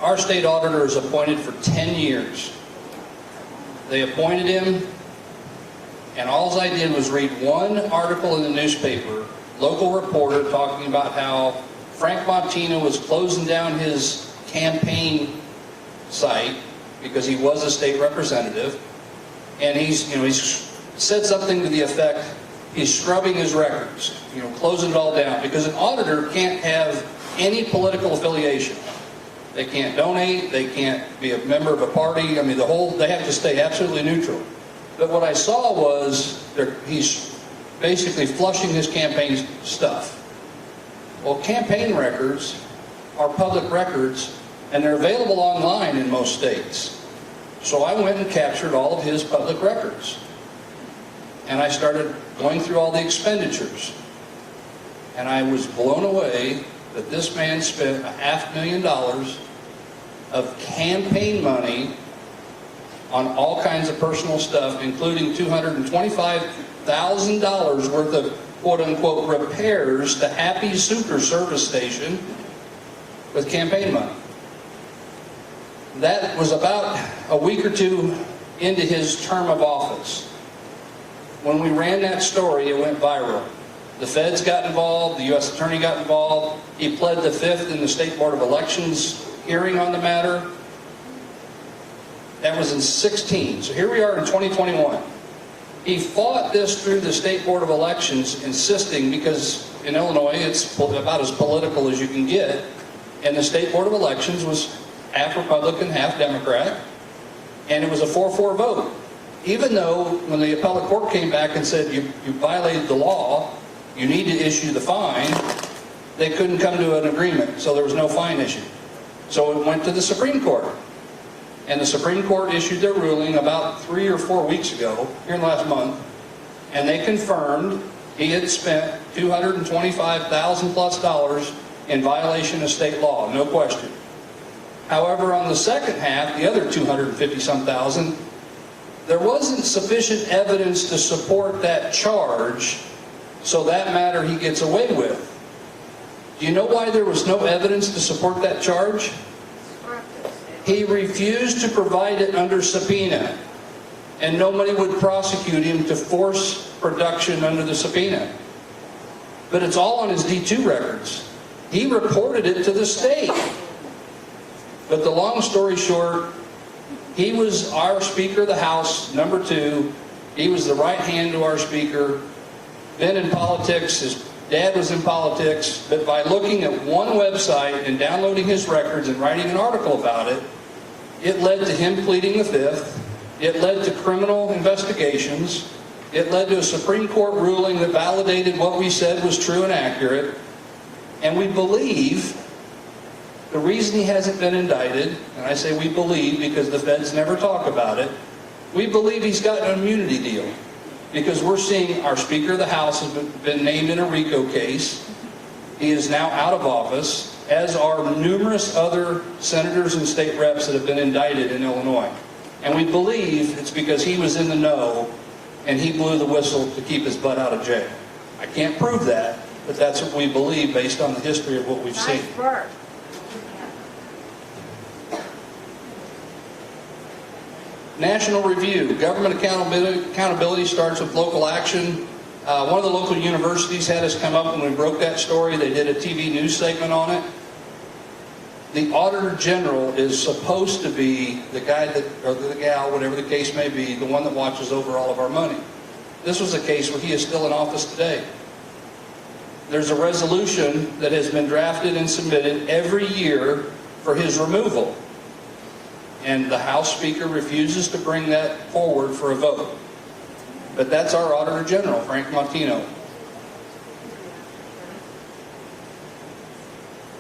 Our state auditor is appointed for 10 years. They appointed him, and all I did was read one article in the newspaper, local reporter talking about how Frank Montina was closing down his campaign site because he was a state representative, and he's said something to the effect, he's scrubbing his records, closing it all down, because an auditor can't have any political affiliation. They can't donate, they can't be a member of a party, they have to stay absolutely neutral. But what I saw was he's basically flushing his campaign stuff. Well, campaign records are public records, and they're available online in most states. So I went and captured all of his public records. And I started going through all the expenditures. And I was blown away that this man spent $500,000 of campaign money on all kinds of personal stuff, including $225,000 worth of quote-unquote repairs to Happy Super Service Station with campaign money. That was about a week or two into his term of office. When we ran that story, it went viral. The feds got involved, the U.S. Attorney got involved. He pled the fifth in the State Board of Elections hearing on the matter. That was in 16. So here we are in 2021. He fought this through the State Board of Elections, insisting, because in Illinois it's about as political as you can get, and the State Board of Elections was half Republican, half Democrat, and it was a 4-4 vote. Even though when the appellate court came back and said you violated the law, you need to issue the fine, they couldn't come to an agreement, so there was no fine issued. So it went to the Supreme Court. And the Supreme Court issued their ruling about 3 or 4 weeks ago, here in the last month, and they confirmed he had spent $225,000 plus in violation of state law, no question. However, on the second half, the other 250-some thousand, there wasn't sufficient evidence to support that charge, so that matter he gets away with. Do you know why there was no evidence to support that charge? He refused to provide it under subpoena, and nobody would prosecute him to force production under the subpoena. But it's all on his D2 records. He reported it to the state. But the long story short, he was our Speaker of the House, number 2. He was the right hand to our Speaker. Been in politics, his dad was in politics, but by looking at one website and downloading his records and writing an article about it, it led to him pleading the fifth. It led to criminal investigations. It led to a Supreme Court ruling that validated what we said was true and accurate. And we believe the reason he hasn't been indicted, and I say we believe because the feds never talk about it, we believe he's got an immunity deal. Because we're seeing our Speaker of the House has been named in a RICO case. He is now out of office, as are numerous other senators and state reps that have been indicted in Illinois. And we believe it's because he was in the know and he blew the whistle to keep his butt out of jail. I can't prove that, but that's what we believe based on the history of what we've seen. National review. Government accountability starts with local action. One of the local universities had us come up when we broke that story. They did a TV news segment on it. The Auditor General is supposed to be the guy that, or the gal, whatever the case may be, the one that watches over all of our money. This was a case where he is still in office today. There's a resolution that has been drafted and submitted every year for his removal. And the House Speaker refuses to bring that forward for a vote. But that's our Auditor General, Frank Montino.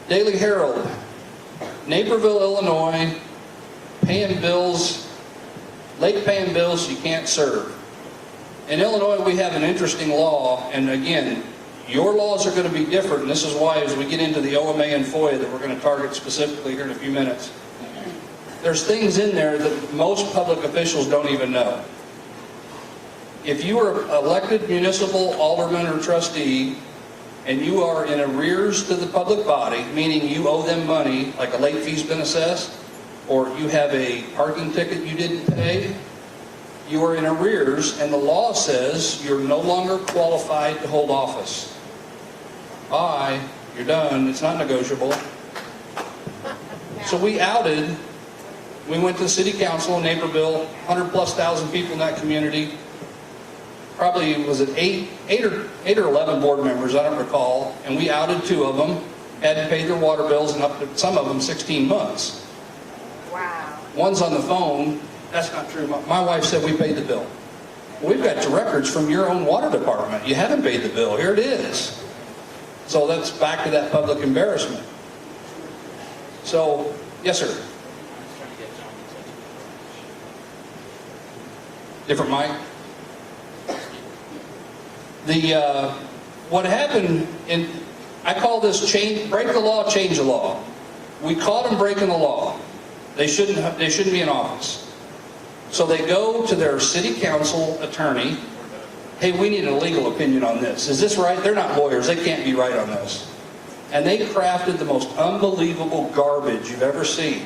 Daily Herald. Naperville, Illinois, paying bills, late paying bills you can't serve. In Illinois, we have an interesting law, and again, your laws are going to be different, and this is why as we get into the OMA and FOIA that we're going to target specifically here in a few minutes. There's things in there that most public officials don't even know. If you are elected municipal alderman or trustee and you are in arrears to the public body, meaning you owe them money, like a late fee's been assessed, or you have a parking ticket you didn't pay, you are in arrears, and the law says you're no longer qualified to hold office. Bye, you're done, it's not negotiable. So we went to the city council in Naperville, 100,000+ people in that community. Probably was it eight or 11 board members, I don't recall, and we outed 2 of them, hadn't paid their water bills, and up to some of them 16 months. Wow. One's on the phone. That's not true. My wife said we paid the bill. We've got records from your own water department. You haven't paid the bill. Here it is. So that's back to that public embarrassment. So, yes, sir. Different mic. What happened, I call this break the law, change the law. We caught them breaking the law. They shouldn't be in office. So they go to their city council attorney. Hey, we need a legal opinion on this. Is this right? They're not lawyers. They can't be right on this. And they crafted the most unbelievable garbage you've ever seen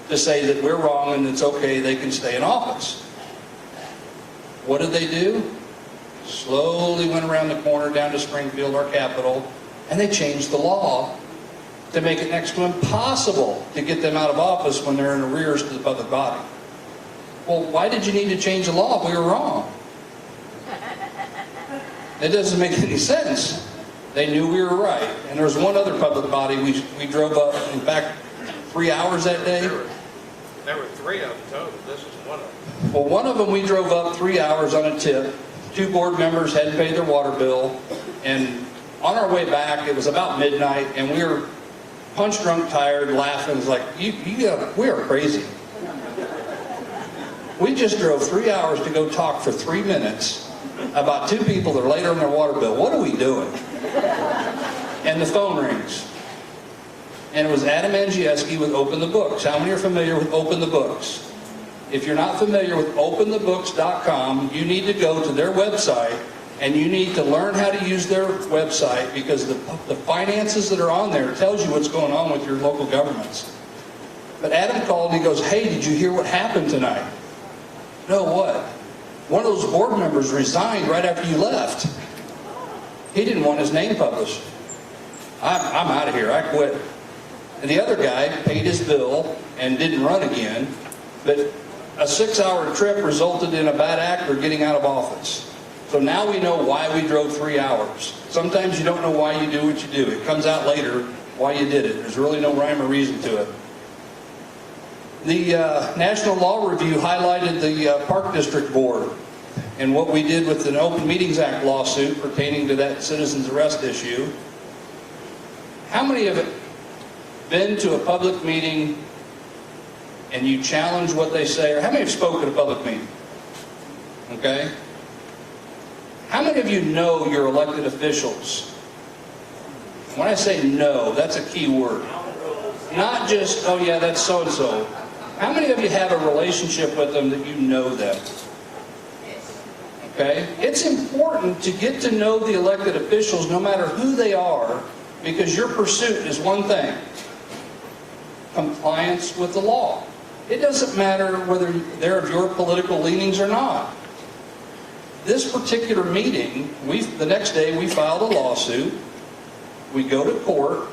to say that we're wrong and it's okay, they can stay in office. What did they do? slowly went around the corner down to Springfield, our capital, and they changed the law to make it next to impossible to get them out of office when they're in arrears to the public body. Well, why did you need to change the law if we were wrong? It doesn't make any sense. They knew we were right. And there was one other public body we drove up, in fact, 3 hours that day. There were 3 of them total. This is one of them. Well, one of them we drove up 3 hours on a tip. 2 board members hadn't paid their water bill. And on our way back, it was about midnight, and we were punch drunk, tired, laughing. It was like, we are crazy. We just drove 3 hours to go talk for 3 minutes about 2 people that are late on their water bill. What are we doing? And the phone rings. And it was Adam Angieski with Open the Books. How many are familiar with Open the Books? If you're not familiar with openthebooks.com, you need to go to their website and you need to learn how to use their website, because the finances that are on there tells you what's going on with your local governments. But Adam called and he goes, "Hey, did you hear what happened tonight?" "No, what?" "One of those board members resigned right after you left. He didn't want his name published." I'm out of here. I quit. And the other guy paid his bill and didn't run again, but a 6-hour trip resulted in a bad actor getting out of office. So now we know why we drove 3 hours. Sometimes you don't know why you do what you do. It comes out later why you did it. There's really no rhyme or reason to it. The National Law Review highlighted the Park District Board and what we did with an Open Meetings Act lawsuit pertaining to that citizen's arrest issue. How many have been to a public meeting and you challenge what they say? Or how many have spoken at a public meeting? Okay? How many of you know your elected officials? When I say know, that's a key word. Not just, oh yeah, that's so-and-so. How many of you have a relationship with them that you know them? Okay? It's important to get to know the elected officials no matter who they are, because your pursuit is one thing: compliance with the law. It doesn't matter whether they're of your political leanings or not. This particular meeting, the next day we filed a lawsuit. We go to court,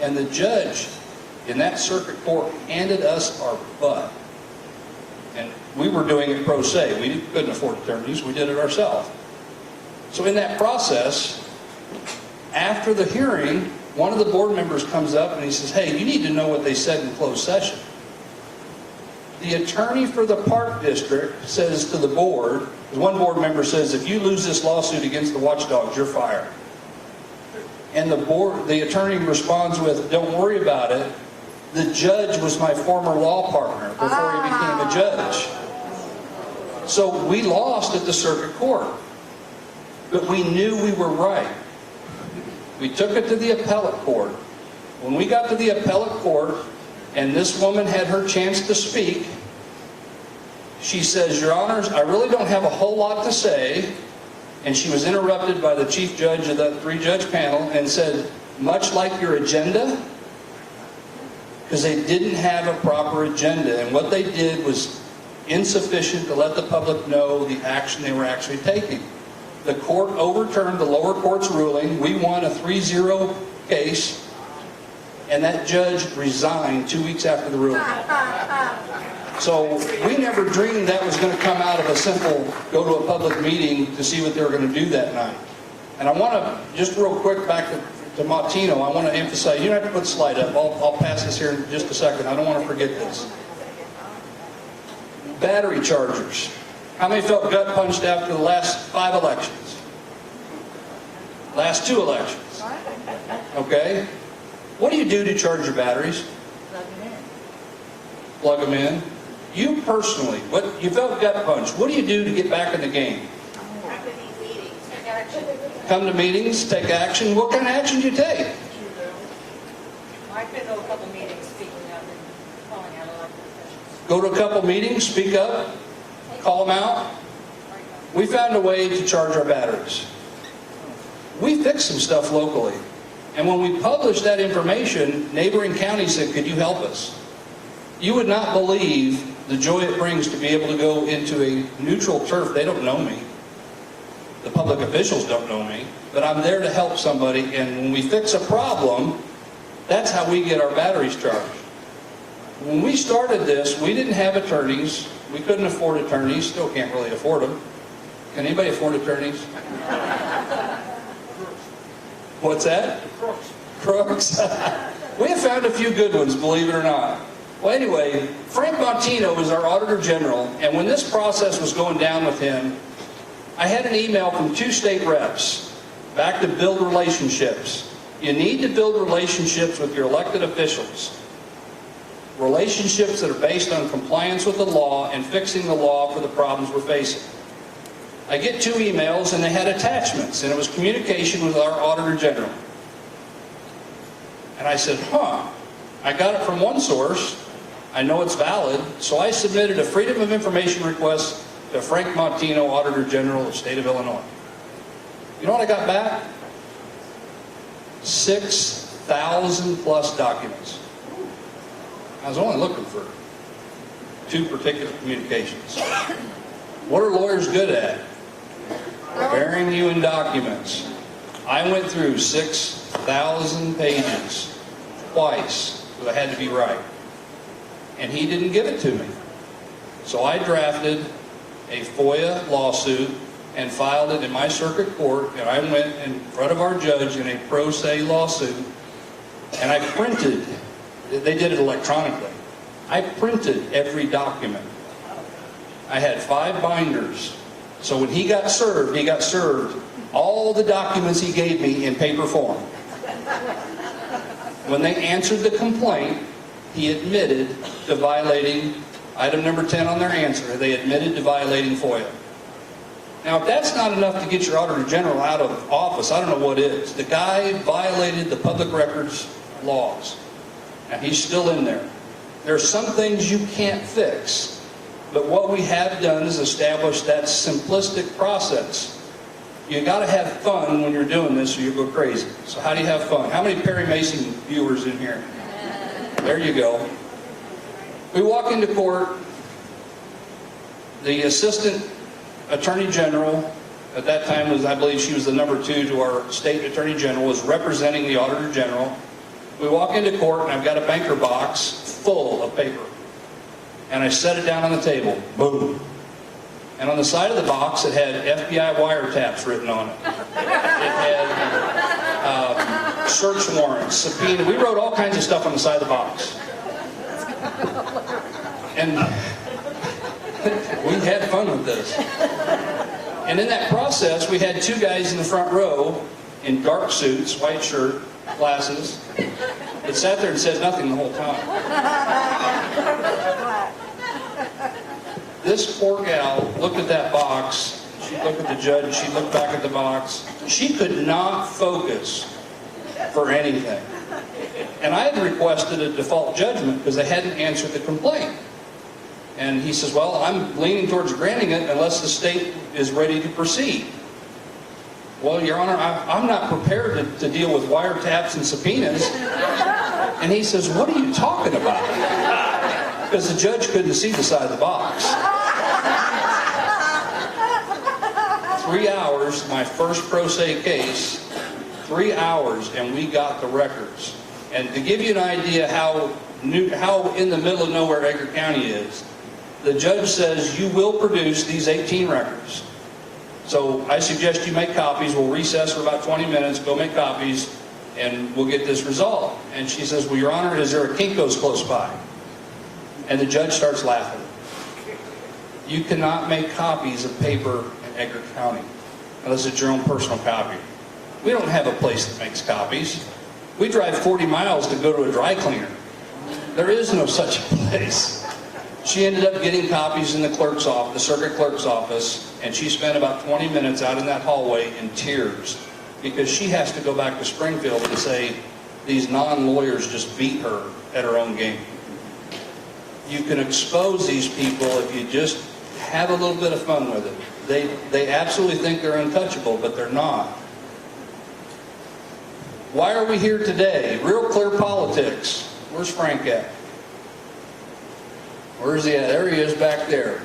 and the judge in that circuit court handed us our butt. And we were doing it pro se. We couldn't afford attorneys. We did it ourselves. So in that process, after the hearing, one of the board members comes up and he says, "Hey, you need to know what they said in closed session." The attorney for the Park District says to the board, one board member says, "If you lose this lawsuit against the Watchdogs, you're fired." And the attorney responds with, "Don't worry about it. The judge was my former law partner before he became a judge." So we lost at the circuit court, but we knew we were right. We took it to the appellate court. When we got to the appellate court and this woman had her chance to speak, she says, "Your Honors, I really don't have a whole lot to say." And she was interrupted by the chief judge of that 3-judge panel and said, "Much like your agenda?" Because they didn't have a proper agenda, and what they did was insufficient to let the public know the action they were actually taking. The court overturned the lower court's ruling. We won a 3-0 case, and that judge resigned 2 weeks after the ruling. So we never dreamed that was going to come out of a simple go to a public meeting to see what they were going to do that night. And I want to, just real quick, back to Martino, I want to emphasize, you don't have to put the slide up. I'll pass this here in just a second. I don't want to forget this. Battery chargers. How many felt gut punched after the last 5 elections? Last 2 elections. Okay? What do you do to charge your batteries? Plug them in. You personally, you felt gut punched. What do you do to get back in the game? Come to meetings, take action. What kind of action do you take? I've been to a couple meetings speaking up and calling out elected officials. Go to a couple meetings, speak up, call them out. We found a way to charge our batteries. We fixed some stuff locally. And when we published that information, neighboring counties said, "Could you help us?" You would not believe the joy it brings to be able to go into a neutral turf. They don't know me. The public officials don't know me, but I'm there to help somebody, and when we fix a problem, that's how we get our batteries charged. When we started this, we didn't have attorneys. We couldn't afford attorneys. Still can't really afford them. Can anybody afford attorneys? What's that? Crooks. We have found a few good ones, believe it or not. Well, anyway, Frank Montino is our Auditor General, and when this process was going down with him, I had an email from 2 state reps back to build relationships. You need to build relationships with your elected officials. Relationships that are based on compliance with the law and fixing the law for the problems we're facing. I get 2 emails and they had attachments, and it was communication with our Auditor General. And I said, I got it from one source. I know it's valid, so I submitted a Freedom of Information request to Frank Montino, Auditor General of the state of Illinois. You know what I got back? 6,000 plus documents. I was only looking for 2 particular communications. What are lawyers good at? Burying you in documents. I went through 6,000 pages twice, because I had to be right. And he didn't give it to me. So I drafted a FOIA lawsuit and filed it in my circuit court, and I went in front of our judge in a pro se lawsuit, and I printed, they did it electronically, I printed every document. I had 5 binders, so when he got served all the documents he gave me in paper form. When they answered the complaint, he admitted to violating item number 10 on their answer. They admitted to violating FOIA. Now, if that's not enough to get your Auditor General out of office, I don't know what is. The guy violated the public records laws, and he's still in there. There are some things you can't fix, but what we have done is establish that simplistic process. You got to have fun when you're doing this or you go crazy. So how do you have fun? How many Perry Mason viewers in here? There you go. We walk into court. The Assistant Attorney General, at that time was, I believe she was the number 2 to our State Attorney General, was representing the Auditor General. We walk into court and I've got a banker box full of paper. And I set it down on the table. Boom. And on the side of the box it had FBI wiretaps written on it. It had search warrants, subpoena. We wrote all kinds of stuff on the side of the box. And we had fun with this. And in that process, we had 2 guys in the front row in dark suits, white shirt, glasses, that sat there and said nothing the whole time. This poor gal looked at that box, she looked at the judge, she looked back at the box. She could not focus for anything. And I had requested a default judgment because they hadn't answered the complaint. And he says, well, I'm leaning towards granting it unless the state is ready to proceed. Well, Your Honor, I'm not prepared to deal with wiretaps and subpoenas. And he says, what are you talking about? Because the judge couldn't see the side of the box. 3 hours, my first pro se case, 3 hours, and we got the records. And to give you an idea how in the middle of nowhere Edgar County is, the judge says you will produce these 18 records. So I suggest you make copies. We'll recess for about 20 minutes, go make copies, and we'll get this resolved. And she says, well, Your Honor, is there a Kinko's close by? And the judge starts laughing. You cannot make copies of paper in Edgar County unless it's your own personal copy. We don't have a place that makes copies. We drive 40 miles to go to a dry cleaner. There is no such place. She ended up getting copies in the clerk's office, the circuit clerk's office, and she spent about 20 minutes out in that hallway in tears because she has to go back to Springfield and say these non-lawyers just beat her at her own game. You can expose these people if you just have a little bit of fun with it. They absolutely think they're untouchable, but they're not. Why are we here today? Real clear politics. Where's Frank at? Where's he at? There he is back there.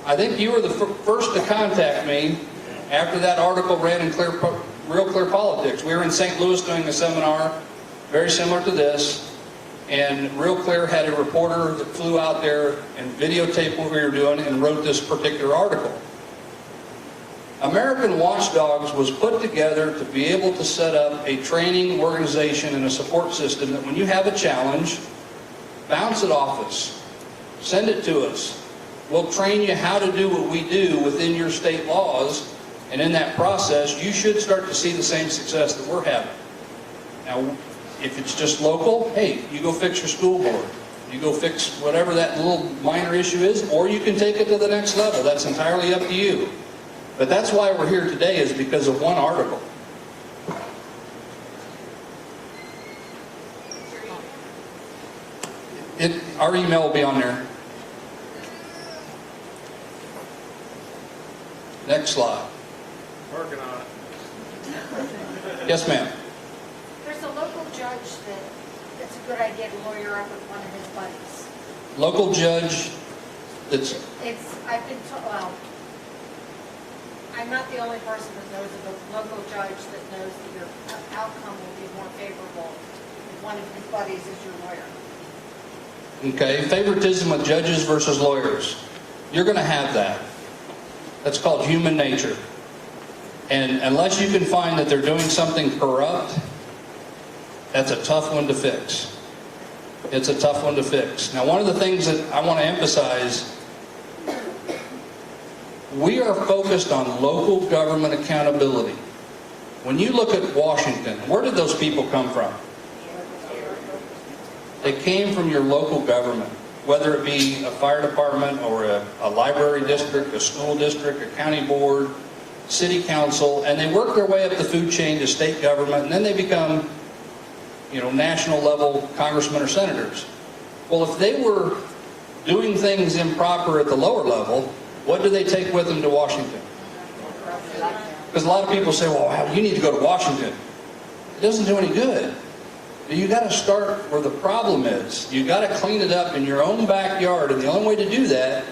I think you were the first to contact me after that article ran in Real Clear Politics. We were in St. Louis doing a seminar very similar to this, and Real Clear had a reporter that flew out there and videotaped what we were doing and wrote this particular article. American Watchdogs was put together to be able to set up a training organization and a support system that when you have a challenge, bounce it off us, send it to us. We'll train you how to do what we do within your state laws, and in that process, you should start to see the same success that we're having. Now, if it's just local, hey, you go fix your school board. You go fix whatever that little minor issue is, or you can take it to the next level. That's entirely up to you. But that's why we're here today, is because of one article. Our email will be on there. Next slide. Working on it. Yes, ma'am. There's a local judge that's a good idea to lawyer up with one of his buddies. Local judge that's... I've been told, well, I'm not the only person that knows of a local judge that knows that your outcome will be more favorable if one of his buddies is your lawyer. Okay, favoritism with judges versus lawyers. You're going to have that. That's called human nature. And unless you can find that they're doing something corrupt, that's a tough one to fix. It's a tough one to fix. Now, one of the things that I want to emphasize, we are focused on local government accountability. When you look at Washington, where did those people come from? They came from your local government, whether it be a fire department or a library district, a school district, a county board, city council, and they work their way up the food chain to state government, and then they become, national level congressmen or senators. Well, if they were doing things improper at the lower level, what do they take with them to Washington? Because a lot of people say, well, you need to go to Washington. It doesn't do any good. You got to start where the problem is. You got to clean it up in your own backyard, and the only way to do that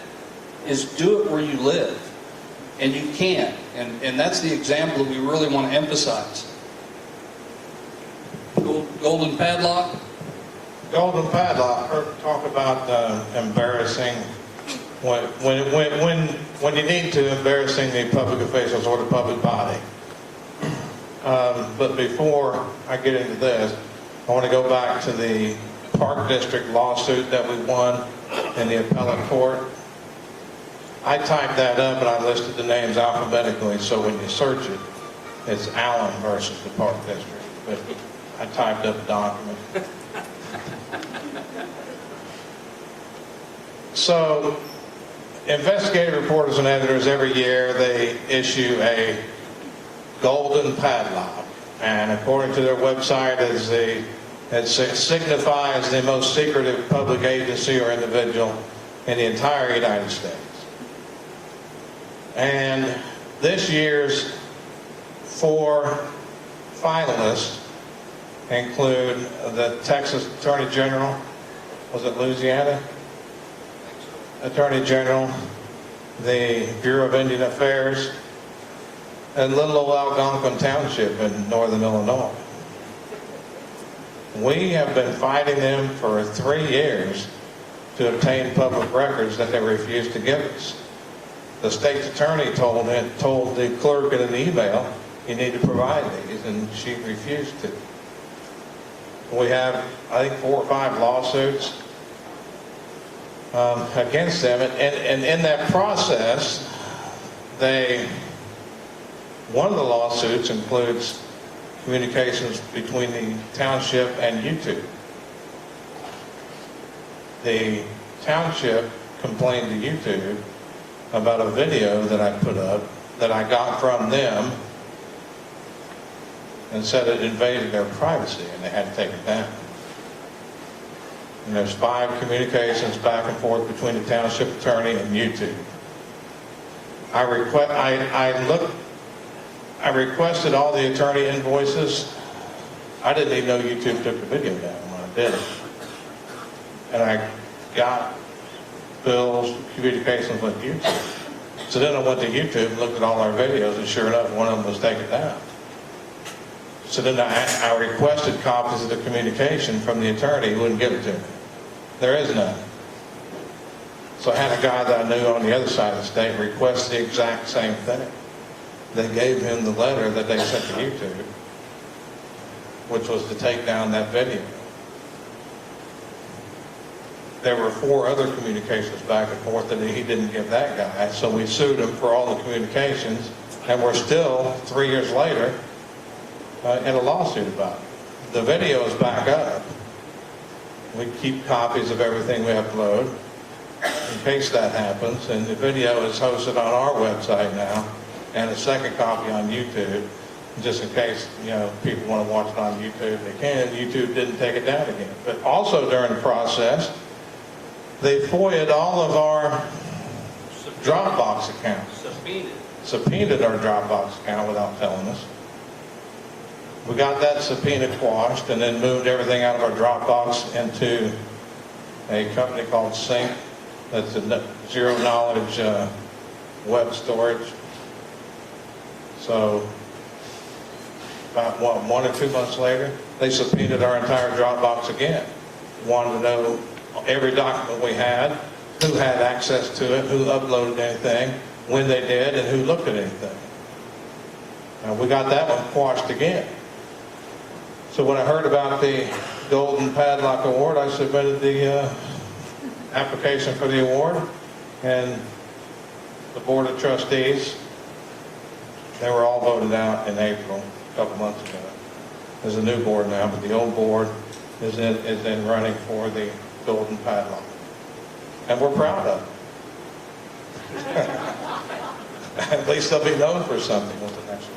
is do it where you live. And you can. And that's the example that we really want to emphasize. Golden padlock. Golden padlock. Talk about embarrassing. When you need to, embarrassing the public officials or the public body. But before I get into this, I want to go back to the Park District lawsuit that we won in the appellate court. I typed that up and I listed the names alphabetically, so when you search it, it's Allen versus the Park District. But I typed up a document. So, investigative reporters and editors, every year they issue a golden padlock. And according to their website, it signifies the most secretive public agency or individual in the entire United States. And this year's 4 finalists include the Texas Attorney General, was it Louisiana? Attorney General, the Bureau of Indian Affairs, and little old Algonquin Township in northern Illinois. We have been fighting them for 3 years to obtain public records that they refused to give us. The state's attorney told the clerk in an email, you need to provide these, and she refused to. We have, I think, 4 or 5 lawsuits against them, and in that process, one of the lawsuits includes communications between the township and YouTube. The township complained to YouTube about a video that I put up that I got from them and said it invaded their privacy and they had to take it down. And there's 5 communications back and forth between the township attorney and YouTube. I requested all the attorney invoices. I didn't even know YouTube took the video down when I did it. And I got bills, communications with YouTube. So then I went to YouTube and looked at all our videos, and sure enough, one of them was taken down. So then I requested copies of the communication from the attorney. He wouldn't give it to me. There is none. So I had a guy that I knew on the other side of the state request the exact same thing. They gave him the letter that they sent to YouTube, which was to take down that video. There were 4 other communications back and forth that he didn't give that guy, so we sued him for all the communications, and we're still, 3 years later, in a lawsuit about it. The video is back up. We keep copies of everything we upload in case that happens, and the video is hosted on our website now, and a second copy on YouTube, just in case, you know, people want to watch it on YouTube, they can. YouTube didn't take it down again. But also during the process, they FOIA'd all of our Dropbox accounts. Subpoenaed our Dropbox account without telling us. We got that subpoena quashed and then moved everything out of our Dropbox into a company called Sync. That's a zero-knowledge web storage. So about 1 or 2 months later, they subpoenaed our entire Dropbox again. Wanted to know every document we had, who had access to it, who uploaded anything, when they did, and who looked at anything. We got that one quashed again. So when I heard about the Golden Padlock Award, I submitted the application for the award, and the Board of Trustees, they were all voted out in April, a couple months ago. There's a new board now, but the old board is in running for the Golden Padlock. And we're proud of it. At least they'll be known for something with the next one.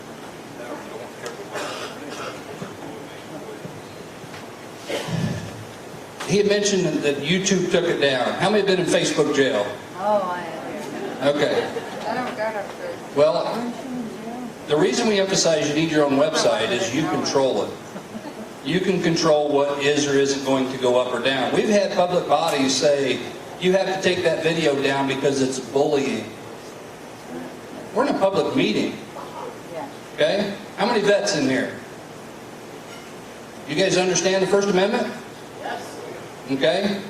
He had mentioned that YouTube took it down. How many have been in Facebook jail? Oh, I have. Okay. I don't got up there. Well, the reason we emphasize you need your own website is you control it. You can control what is or isn't going to go up or down. We've had public bodies say, you have to take that video down because it's bullying. We're in a public meeting. Okay? How many vets in here? You guys understand the First Amendment? Okay?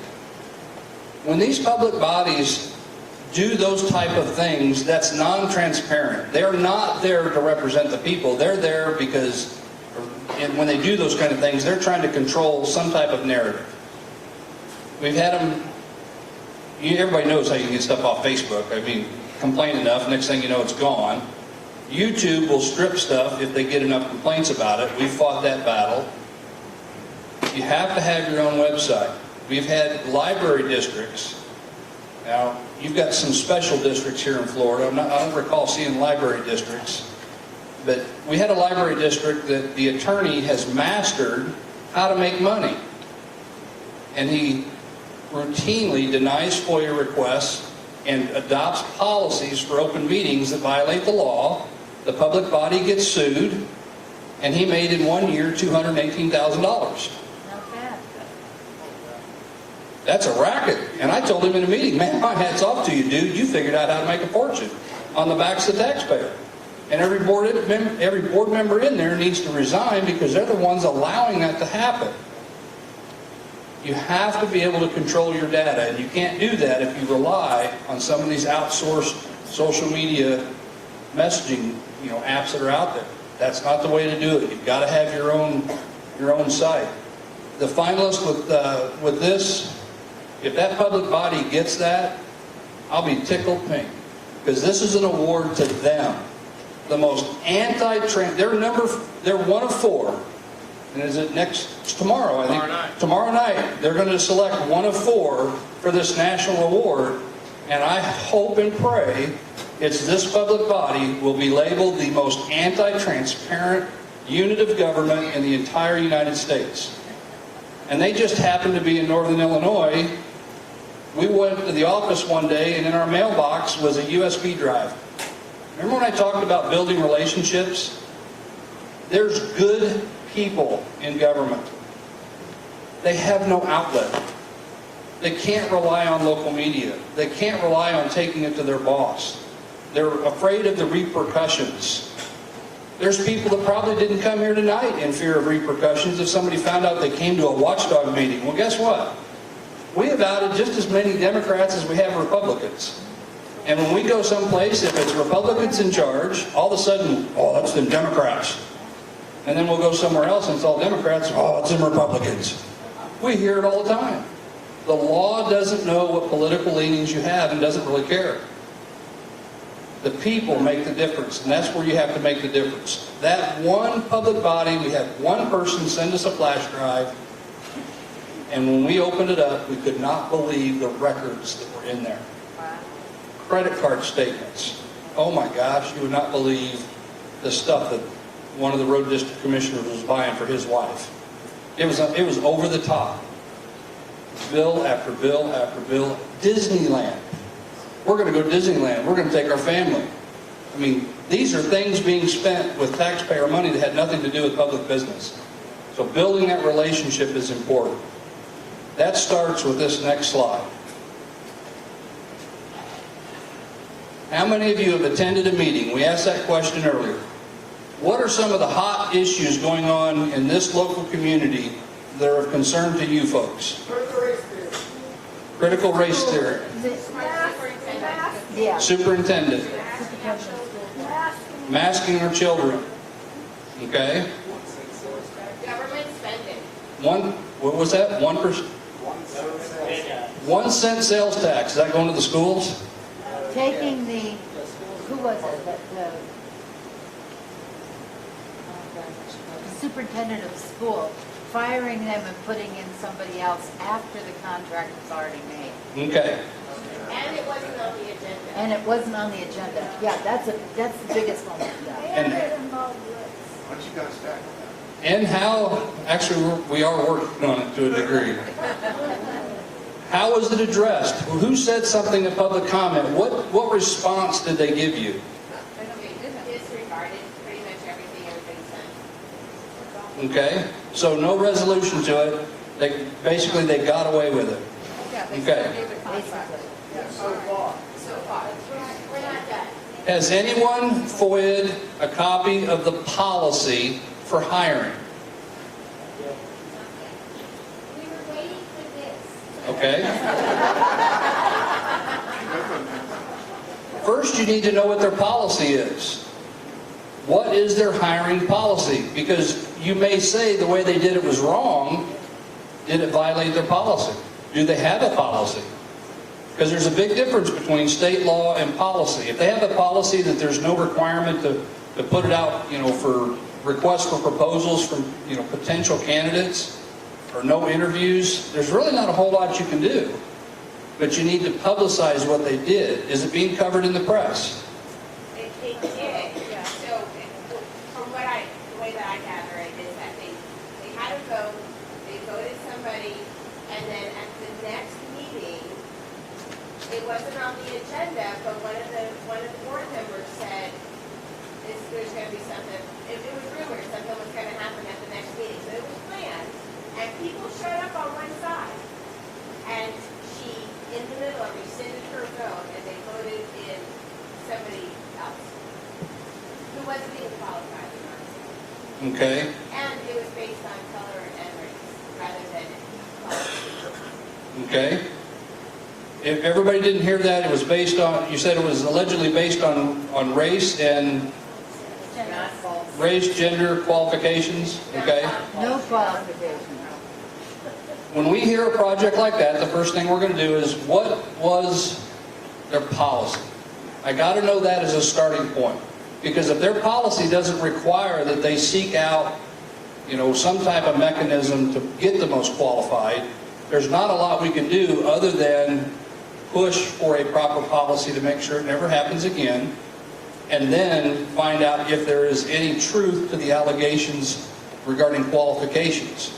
When these public bodies do those type of things, that's non-transparent. They're not there to represent the people. They're there because when they do those kind of things, they're trying to control some type of narrative. We've had them, everybody knows how you can get stuff off Facebook. I mean, complain enough, next thing you know it's gone. YouTube will strip stuff if they get enough complaints about it. We've fought that battle. You have to have your own website. We've had library districts. Now, you've got some special districts here in Florida. I don't recall seeing library districts. But we had a library district that the attorney has mastered how to make money. And he routinely denies FOIA requests and adopts policies for open meetings that violate the law. The public body gets sued, and he made in 1 year $218,000. That's a racket. And I told him in a meeting, man, my hat's off to you, dude. You figured out how to make a fortune on the backs of the taxpayer. And every board member in there needs to resign because they're the ones allowing that to happen. You have to be able to control your data, and you can't do that if you rely on some of these outsourced social media messaging, apps that are out there. That's not the way to do it. You've got to have your own site. The finalist with this, if that public body gets that, I'll be tickled pink, because this is an award to them. The most anti-trans, they're 1 of 4. And is it it's tomorrow, I think. Tomorrow night, they're going to select 1 of 4 for this national award. And I hope and pray it's this public body will be labeled the most anti-transparent unit of government in the entire United States. And they just happened to be in Northern Illinois. We went to the office one day, and in our mailbox was a USB drive. Remember when I talked about building relationships? There's good people in government. They have no outlet. They can't rely on local media. They can't rely on taking it to their boss. They're afraid of the repercussions. There's people that probably didn't come here tonight in fear of repercussions if somebody found out they came to a watchdog meeting. Well, guess what? We have outed just as many Democrats as we have Republicans. And when we go someplace, if it's Republicans in charge, all of a sudden, oh, that's them Democrats. And then we'll go somewhere else and it's all Democrats, oh, it's them Republicans. We hear it all the time. The law doesn't know what political leanings you have and doesn't really care. The people make the difference, and that's where you have to make the difference. That one public body, we had one person send us a flash drive, and when we opened it up, we could not believe the records that were in there. Credit card statements. Oh my gosh, you would not believe the stuff that one of the road district commissioners was buying for his wife. It was over the top. Bill after bill after bill. Disneyland. We're going to go to Disneyland. We're going to take our family. I mean, these are things being spent with taxpayer money that had nothing to do with public business. So building that relationship is important. That starts with this next slide. How many of you have attended a meeting? We asked that question earlier. What are some of the hot issues going on in this local community that are of concern to you folks? Critical race theory. Yeah. Superintendent. Masking our children. Okay. Government spending. What was that? 1%? 1 cent sales tax. Is that going to the schools? Taking the, who was it? The superintendent of school, firing them and putting in somebody else after the contract was already made. Okay. And it wasn't on the agenda. And it wasn't on the agenda. Yeah, that's the biggest one we've done. Why don't you guys tackle that? And how, actually, we are working on it to a degree. How was it addressed? Who said something in public comment? What response did they give you? Disregarded pretty much everything everybody said. Okay, so no resolution to it. They got away with it. Okay. So far. We're not done. Has anyone FOIA'd a copy of the policy for hiring? We were waiting for this. Okay. First, you need to know what their policy is. What is their hiring policy? Because you may say the way they did it was wrong. Did it violate their policy? Do they have a policy? Because there's a big difference between state law and policy. If they have a policy that there's no requirement to put it out, for requests for proposals from, potential candidates, or no interviews, there's really not a whole lot you can do. But you need to publicize what they did. Is it being covered in the press? They did. So from the way that I gather it is that they had a vote, they voted somebody, and then at the next meeting, it wasn't on the agenda, but one of the board members said, there's going to be something, it was rumored something was going to happen at the next meeting. So it was planned, and people showed up on one side. And she, in the middle, rescinded her vote, and they voted in somebody else who wasn't even qualified. Okay. And it was based on color and race rather than qualification. Okay. If everybody didn't hear that, it was based on, you said it was allegedly based on race and race, gender, qualifications, okay? No qualifications. When we hear a project like that, the first thing we're going to do is, what was their policy? I got to know that as a starting point. Because if their policy doesn't require that they seek out, some type of mechanism to get the most qualified, there's not a lot we can do other than push for a proper policy to make sure it never happens again, and then find out if there is any truth to the allegations regarding qualifications.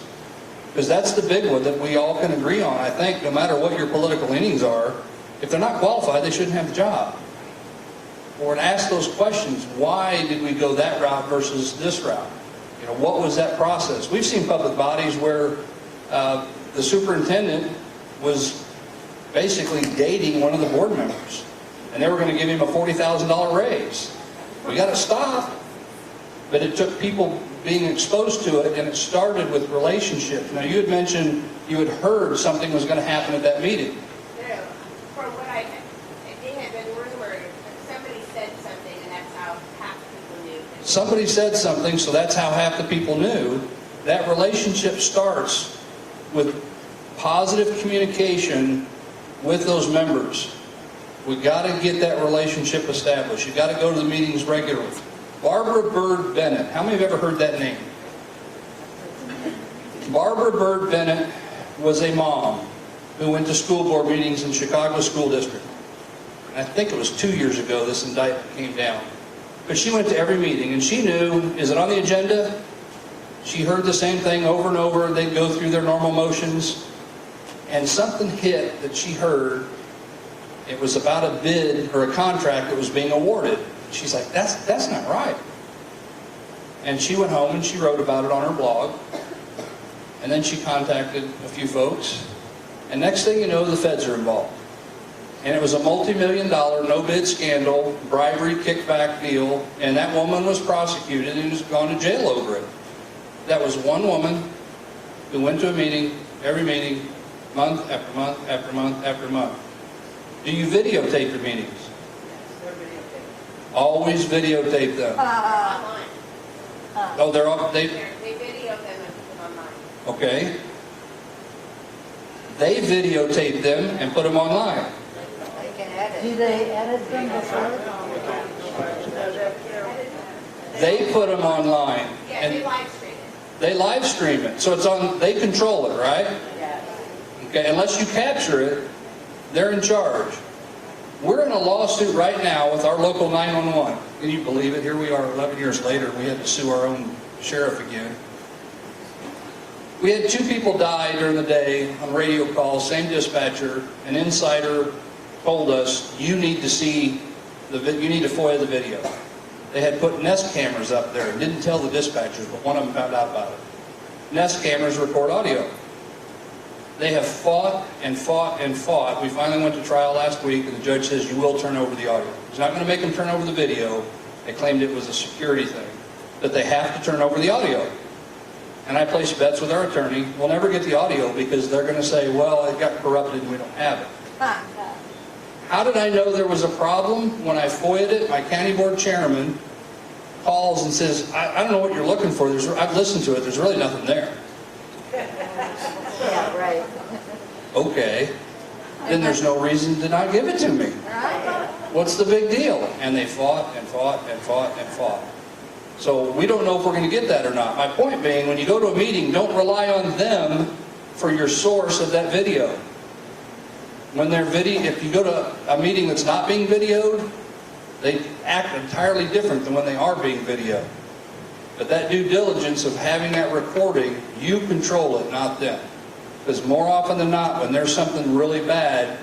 Because that's the big one that we all can agree on, I think, no matter what your political leanings are. If they're not qualified, they shouldn't have the job. Or to ask those questions, why did we go that route versus this route? What was that process? We've seen public bodies where the superintendent was basically dating one of the board members. and they were going to give him a $40,000 raise. We got to stop. But it took people being exposed to it, and it started with relationships. Now, you had mentioned you had heard something was going to happen at that meeting. No, from what I had been rumored, somebody said something, and that's how half the people knew. Somebody said something, so that's how half the people knew. That relationship starts with positive communication with those members. We got to get that relationship established. You got to go to the meetings regularly. Barbara Bird Bennett. How many have ever heard that name? Barbara Bird Bennett was a mom who went to school board meetings in Chicago School District. And I think it was 2 years ago this indictment came down. But she went to every meeting, and she knew, is it on the agenda? She heard the same thing over and over. They'd go through their normal motions. And something hit that she heard. It was about a bid or a contract that was being awarded. She's like, that's not right. And she went home and she wrote about it on her blog. And then she contacted a few folks. And next thing you know, the feds are involved. And it was a multi-million-dollar no-bid scandal, bribery, kickback deal. And that woman was prosecuted and has gone to jail over it. That was one woman who went to a meeting, every meeting, month after month after month after month. Do you videotape your meetings? Always videotape them. Online. Oh, they're all, They video them and put them online. okay. They videotape them and put them online. They can edit. Do they edit them before? They put them online. Yeah, And they live stream it. they live stream it. So it's on, they control it, right? Yeah. Okay, unless you capture it, they're in charge. We're in a lawsuit right now with our local 911. Can you believe it? Here we are 11 years later, we had to sue our own sheriff again. We had 2 people die during the day on radio calls, same dispatcher. An insider told us, you need to see, you need to FOIA the video. They had put Nest cameras up there and didn't tell the dispatchers, but one of them found out about it. Nest cameras record audio. They have fought and fought and fought. We finally went to trial last week, and the judge says you will turn over the audio. He's not going to make them turn over the video. They claimed it was a security thing, that they have to turn over the audio. And I placed bets with our attorney. We'll never get the audio because they're going to say, well, it got corrupted and we don't have it. How did I know there was a problem? When I FOIA'd it, my county board chairman calls and says, I don't know what you're looking for. I've listened to it. There's really nothing there. Yeah, right. Okay. Then there's no reason to not give it to me. What's the big deal? And they fought and fought and fought and fought. So we don't know if we're going to get that or not. My point being, when you go to a meeting, don't rely on them for your source of that video. When they're if you go to a meeting that's not being videoed, they act entirely different than when they are being videoed. But that due diligence of having that recording, you control it, not them. Because more often than not, when there's something really bad,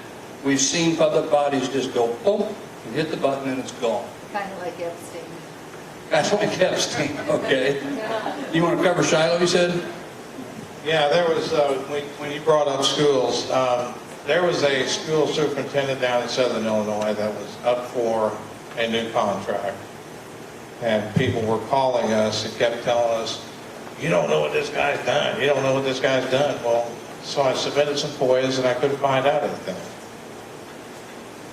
we've seen public bodies just go boom and hit the button and it's gone. Kind of like Epstein. That's like Epstein, okay. You want to cover Shiloh, you said? Yeah, there was, when you brought up schools, there was a school superintendent down in Southern Illinois that was up for a new contract. And people were calling us and kept telling us, you don't know what this guy's done. You don't know what this guy's done. Well, so I submitted some FOIAs and I couldn't find out anything.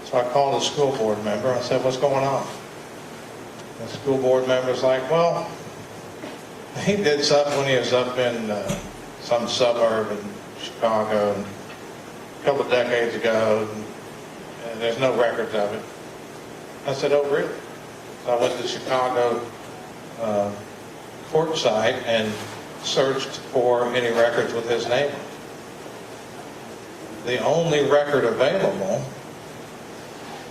So I called a school board member and I said, what's going on? The school board member's like, well, he did something when he was up in some suburb in Chicago a couple of decades ago, and there's no records of it. I said, oh, really? So I went to the Chicago court site and searched for any records with his name on it. The only record available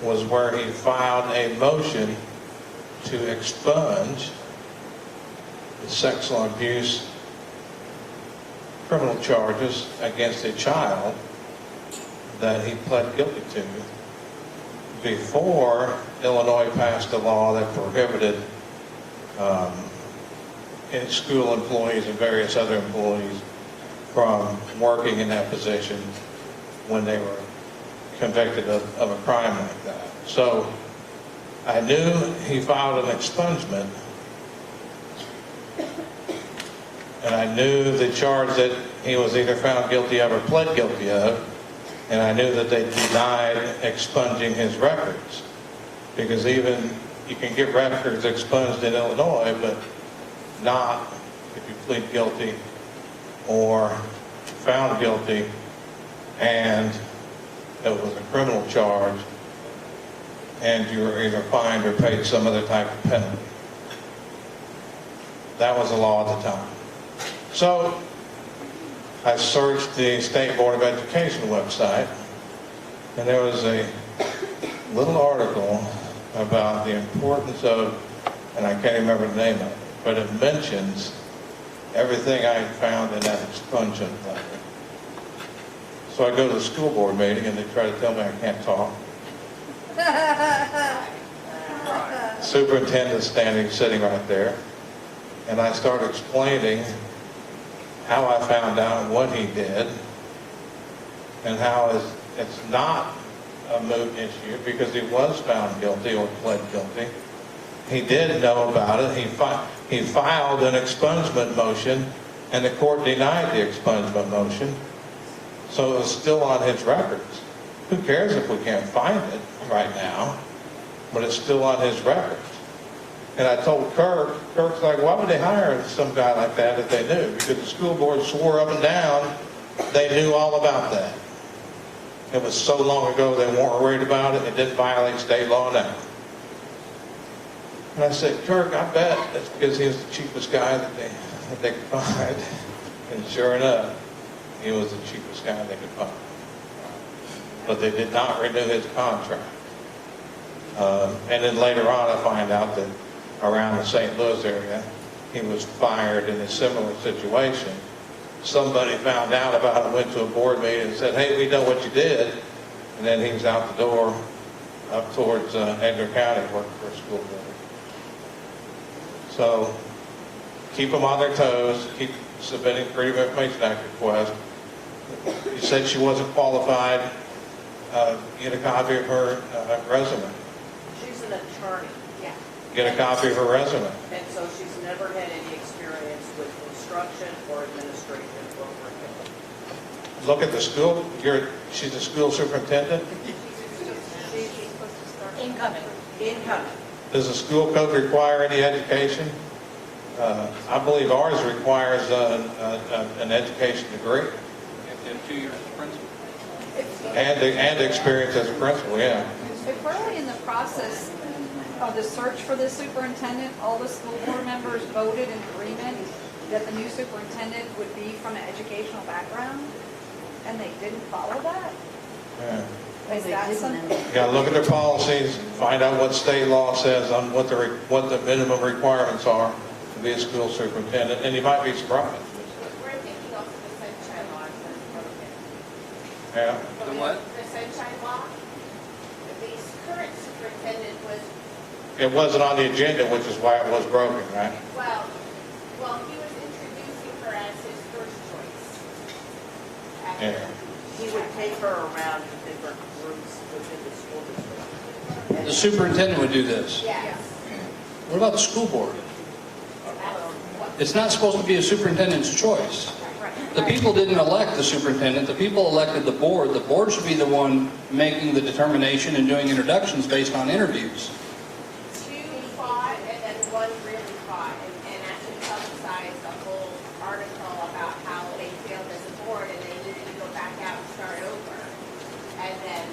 was where he filed a motion to expunge the sexual abuse criminal charges against a child that he pled guilty to before Illinois passed a law that prohibited school employees and various other employees from working in that position when they were convicted of a crime like that. So I knew he filed an expungement, and I knew the charge that he was either found guilty of or pled guilty of, and I knew that they denied expunging his records. Because even you can get records expunged in Illinois, but not if you plead guilty or found guilty and it was a criminal charge and you were either fined or paid some other type of penalty. That was the law at the time. So I searched the State Board of Education website, and there was a little article about the importance of, and I can't remember the name of it, but it mentions everything I found in that expungement letter. So I go to the school board meeting and they try to tell me I can't talk. Superintendent sitting right there, and I start explaining how I found out what he did and how it's not a moot issue because he was found guilty or pled guilty. He did know about it. He filed an expungement motion, and the court denied the expungement motion. So it was still on his records. Who cares if we can't find it right now? But it's still on his records. And I told Kirk's like, why would they hire some guy like that if they knew? Because the school board swore up and down they knew all about that. It was so long ago they weren't worried about it. It didn't violate state law now. And I said, Kirk, I bet that's because he was the cheapest guy that they could find. And sure enough, he was the cheapest guy they could find. But they did not renew his contract. And then later on, I find out that around the St. Louis area, he was fired in a similar situation. Somebody found out about it, went to a board meeting and said, hey, we know what you did. And then he was out the door up towards Edgar County working for a school board. So keep them on their toes, keep submitting Freedom of Information Act requests. You said she wasn't qualified. Get a copy of her resume. She's an attorney. Yeah. Get a copy of her resume. And so she's never had any experience with construction or administration or curriculum. Look at the school. She's a school superintendent. Incoming. Does the school code require any education? I believe ours requires an education degree. And 2 years as principal. And experience as a principal, yeah. If early in the process of the search for the superintendent, all the school board members voted in agreement that the new superintendent would be from an educational background, and they didn't follow that? Yeah. Is that something? You gotta look at their policies, find out what state law says on what the minimum requirements are to be a school superintendent, and you might be surprised. We're thinking also the sunshine law is broken. Yeah. The what? The sunshine law. The current superintendent was, It wasn't on the agenda, which is why it was broken, right? well, he was introducing her as his first choice. Yeah. He would take her around to different groups within the school district. The superintendent would do this. Yes. What about the school board? It's not supposed to be a superintendent's choice. The people didn't elect the superintendent. The people elected the board. The board should be the one making the determination and doing introductions based on interviews. Two fought and then one really fought and actually publicized a whole article about how they failed as a board and they needed to go back out and start over. And then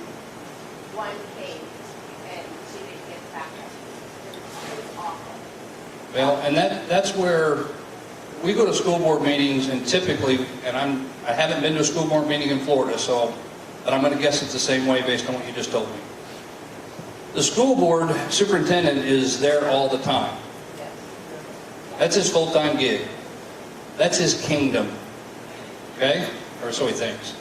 one came and she didn't get back up. It was awful. Well, and that's where we go to school board meetings, and typically, and I haven't been to a school board meeting in Florida, but I'm going to guess it's the same way based on what you just told me. The school board superintendent is there all the time. That's his full-time gig. That's his kingdom. Okay? Or so he thinks.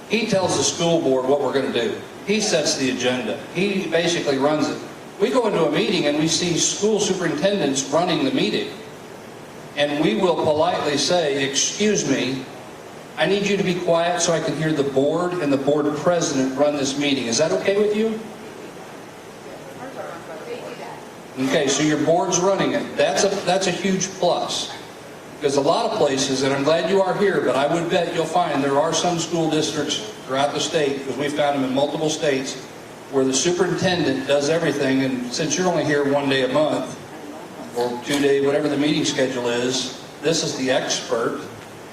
He tells the school board what we're going to do. He sets the agenda. He basically runs it. We go into a meeting and we see school superintendents running the meeting. And we will politely say, excuse me, I need you to be quiet so I can hear the board and the board president run this meeting. Is that okay with you? Okay, so your board's running it. That's a huge plus. Because a lot of places, and I'm glad you are here, but I would bet you'll find there are some school districts throughout the state, because we've found them in multiple states, where the superintendent does everything, and since you're only here 1 day a month, or 2 day, whatever the meeting schedule is, this is the expert,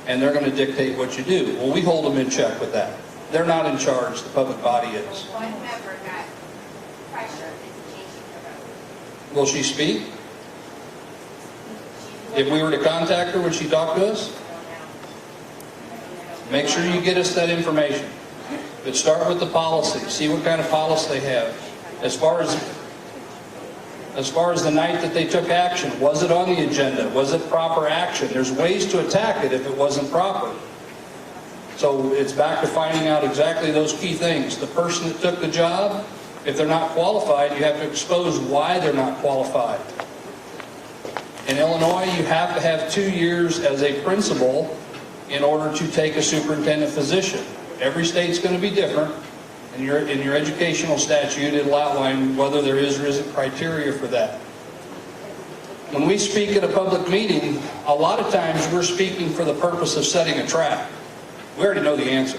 and they're going to dictate what you do. Well, we hold them in check with that. They're not in charge, the public body is. One member got pressure into changing the vote. Will she speak? If we were to contact her, would she talk to us? Make sure you get us that information. But start with the policy. See what kind of policy they have. As far as the night that they took action, was it on the agenda? Was it proper action? There's ways to attack it if it wasn't proper. So it's back to finding out exactly those key things. The person that took the job, if they're not qualified, you have to expose why they're not qualified. In Illinois, you have to have 2 years as a principal in order to take a superintendent position. Every state's going to be different. In your educational statute, it'll outline whether there is or isn't criteria for that. When we speak at a public meeting, a lot of times we're speaking for the purpose of setting a trap. We already know the answer.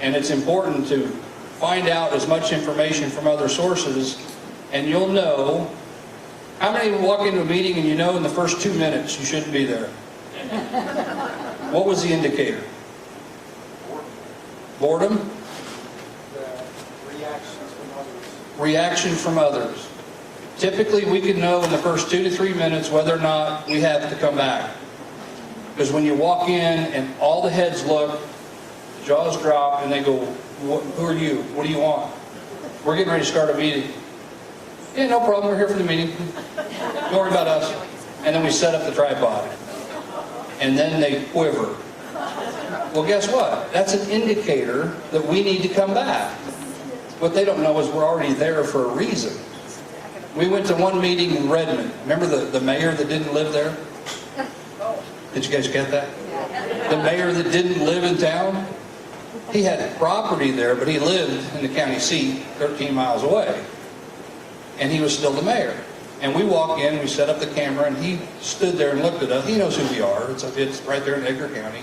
And it's important to find out as much information from other sources, and you'll know. How many walk into a meeting and you know in the first 2 minutes you shouldn't be there? What was the indicator? Boredom? Reactions from others. Reaction from others. Typically, we can know in the first 2 to 3 minutes whether or not we have to come back. Because when you walk in and all the heads look, the jaws drop, and they go, who are you? What do you want? We're getting ready to start a meeting. Yeah, no problem. We're here for the meeting. Don't worry about us. And then we set up the tripod. And then they quiver. Well, guess what? That's an indicator that we need to come back. What they don't know is we're already there for a reason. We went to one meeting in Redmond. Remember the mayor that didn't live there? Did you guys get that? The mayor that didn't live in town? He had property there, but he lived in the county seat 13 miles away. And he was still the mayor. And we walk in, we set up the camera, and he stood there and looked at us. He knows who we are. It's right there in Edgar County.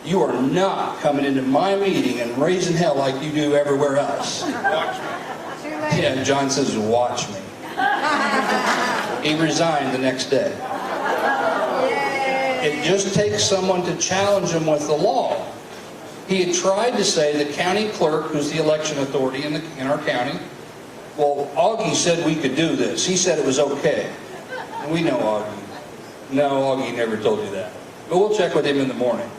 You are not coming into my meeting and raising hell like you do everywhere else. Watch me. Yeah, John says, watch me. He resigned the next day. It just takes someone to challenge him with the law. He had tried to say the county clerk, who's the election authority in our county, well, Augie said we could do this. He said it was okay. And we know Augie. No, Augie never told you that. But we'll check with him in the morning.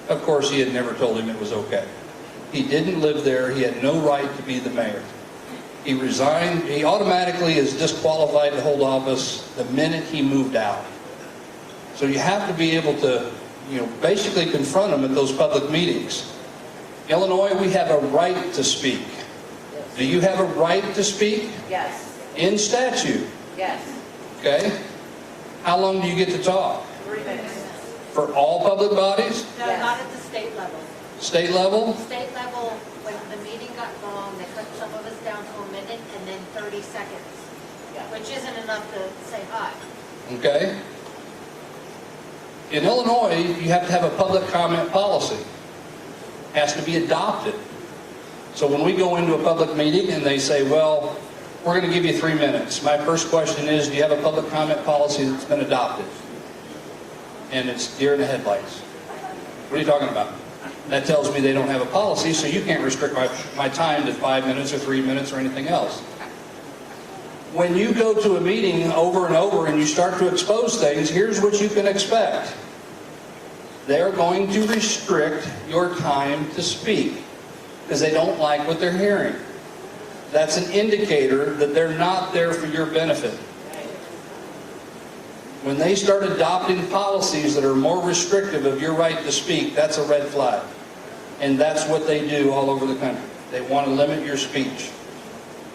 Of course, he had never told him it was okay. He didn't live there. He had no right to be the mayor. He resigned. He automatically is disqualified to hold office the minute he moved out. So you have to be able to, basically confront him at those public meetings. Illinois, we have a right to speak. Do you have a right to speak? Yes. In statute? Yes. Okay. How long do you get to talk? 3 minutes. For all public bodies? No, not at the state level. State level? State level, when the meeting got long, they cut some of us down to a minute and then 30 seconds, which isn't enough to say hi. Okay. In Illinois, you have to have a public comment policy. It has to be adopted. So when we go into a public meeting and they say, well, we're going to give you 3 minutes. My first question is, do you have a public comment policy that's been adopted? And it's deer in the headlights. What are you talking about? That tells me they don't have a policy, so you can't restrict my time to 5 minutes or 3 minutes or anything else. When you go to a meeting over and over and you start to expose things, here's what you can expect. They're going to restrict your time to speak because they don't like what they're hearing. That's an indicator that they're not there for your benefit. When they start adopting policies that are more restrictive of your right to speak, that's a red flag. And that's what they do all over the country. They want to limit your speech.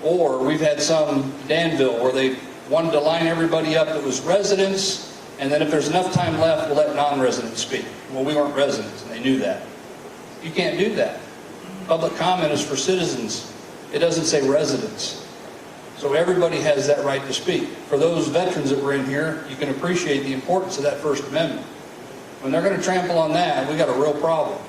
Or we've had some Danville where they wanted to line everybody up that was residents And then if there's enough time left, we'll let non-residents speak. Well, we weren't residents, and they knew that. You can't do that. Public comment is for citizens. It doesn't say residents. So everybody has that right to speak. For those veterans that were in here, you can appreciate the importance of that First Amendment. When they're going to trample on that, we got a real problem.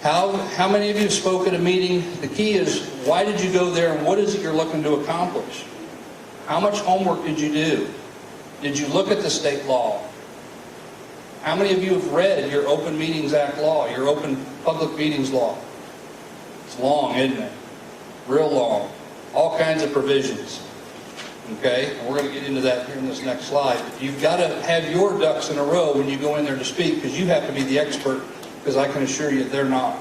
How many of you spoke at a meeting? The key is, why did you go there and what is it you're looking to accomplish? How much homework did you do? Did you look at the state law? How many of you have read your Open Meetings Act law, your Open Public Meetings law? It's long, isn't it? Real long. All kinds of provisions. Okay? And we're going to get into that here in this next slide. You've got to have your ducks in a row when you go in there to speak, because you have to be the expert, because I can assure you they're not.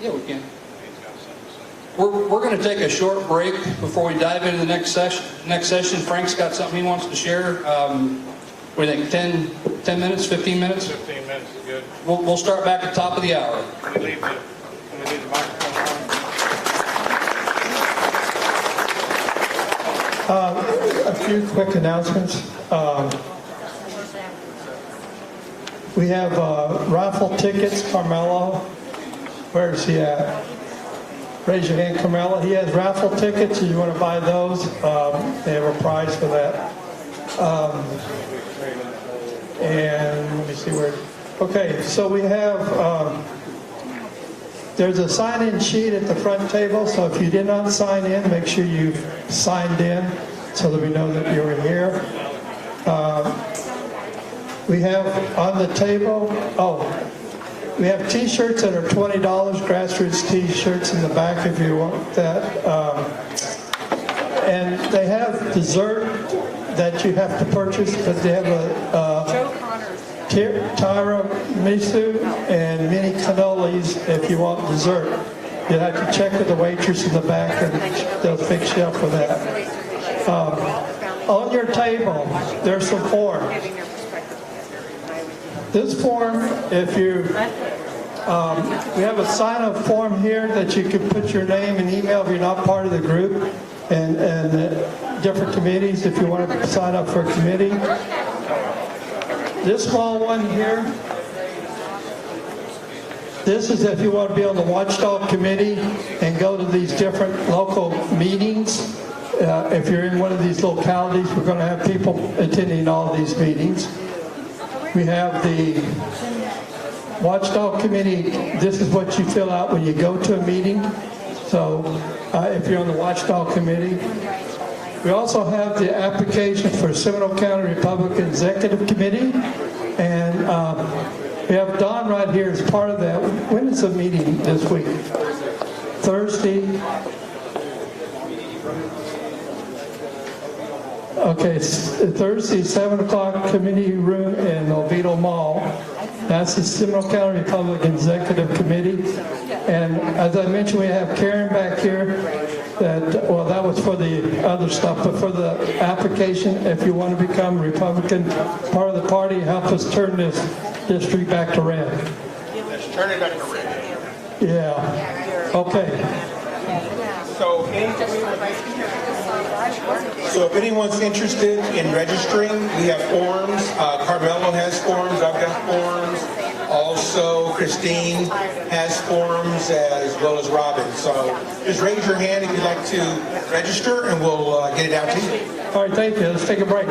Yeah, we can. We're going to take a short break before we dive into the next session. Frank's got something he wants to share. What do you think, 10 minutes, 15 minutes? 15 minutes is good. We'll start back at the top of the hour. Can we leave the microphone on? A few quick announcements. We have raffle tickets. Carmelo, where is he at? Raise your hand, Carmelo. He has raffle tickets. If you want to buy those, they have a prize for that. And let me see where. Okay, so we have. There's a sign-in sheet at the front table. So if you did not sign in, make sure you've signed in so that we know that you're here. We have on the table. We have T-shirts that are $20, grassroots T-shirts in the back if you want that. And they have dessert that you have to purchase, but they have a tiramisu and mini cannolis if you want dessert. You have to check with the waitress in the back and they'll fix you up for that. On your table, there's some forms. This form, if you, we have a sign-up form here that you can put your name and email if you're not part of the group and different committees if you want to sign up for a committee. This small one here, this is if you want to be on the Watchdog Committee and go to these different local meetings. If you're in one of these localities, we're going to have people attending all these meetings. We have the Watchdog Committee. This is what you fill out when you go to a meeting. So if you're on the Watchdog Committee. We also have the application for Seminole County Republican Executive Committee. And we have Don right here as part of that. When is the meeting this week? Thursday. Okay, Thursday, 7 o'clock, committee room in Oviedo Mall. That's the Seminole County Republican Executive Committee. And as I mentioned, we have Karen back here. That was for the other stuff, but for the application, if you want to become a Republican part of the party, help us turn this district back to red. Let's turn it back to red. Yeah. Okay. So if anyone's interested in registering, we have forms. Carmelo has forms. I've got forms. Also, Christine has forms as well as Robin. So just raise your hand if you'd like to register, and we'll get it out to you. All right, thank you. Let's take a break.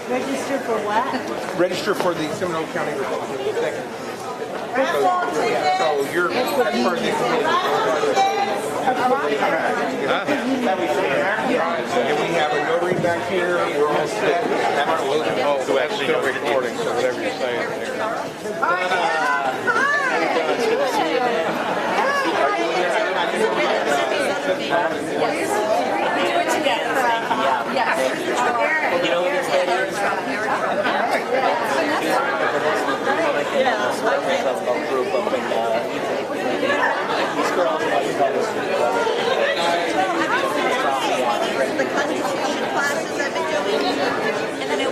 Register for what? Register for the Seminole County Republican Executive. So you're part of the committee. And we have a notary back here. We're all set. So that's still recording, so whatever you're saying there.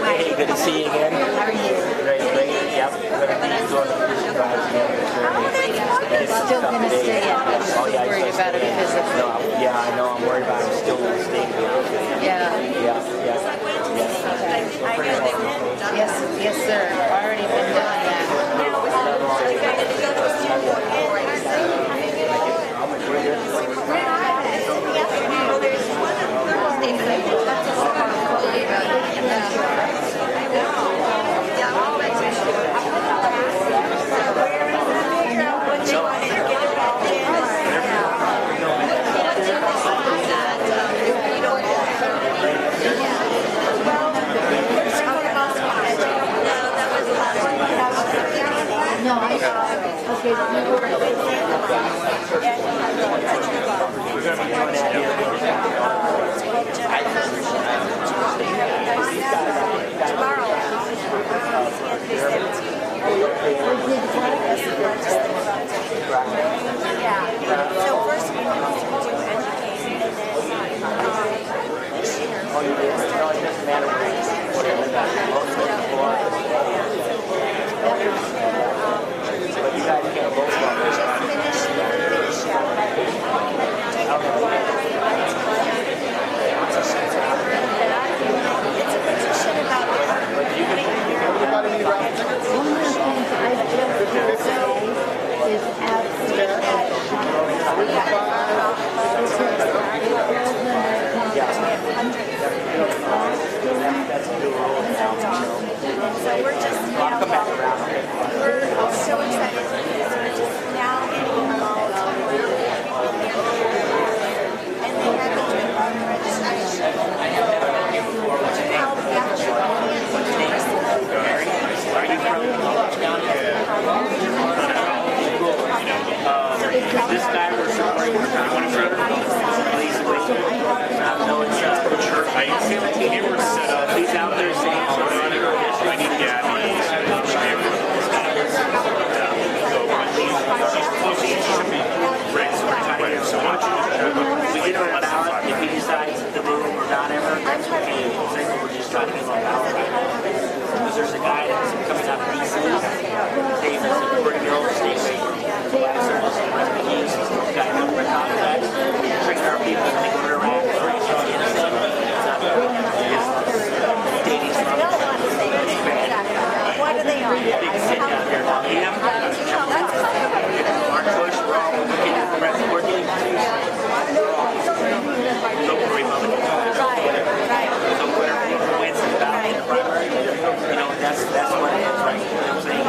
Hey, good to see you again. How are you? Great. Yep. It's still going to stay up. I'm just worried about it because of... Yeah, I know. I'm worried about it. I'm still staying here. Yes, sir. Already been done that. No, I okay. So first we need to do education and then But you guys can't vote on this one. So we're just, we're so excited for this. We're just now getting involved. And they have to do registration. This guy was supporting the town. No, it's church. Cameras set up. He's out there saying, I need to get we didn't let out if he decides to move or not ever. That's okay. We're just talking about because there's a guy that's coming out of DC. Dave is a pretty old station. Refugees, guy from the contract, bring our people to go to Iraq. What are they on? Big sit down here. Our choice, we're all looking at the rest. We're getting don't worry about it. So whatever wins the battle in the primary, that's what it is, right? You know what I'm saying?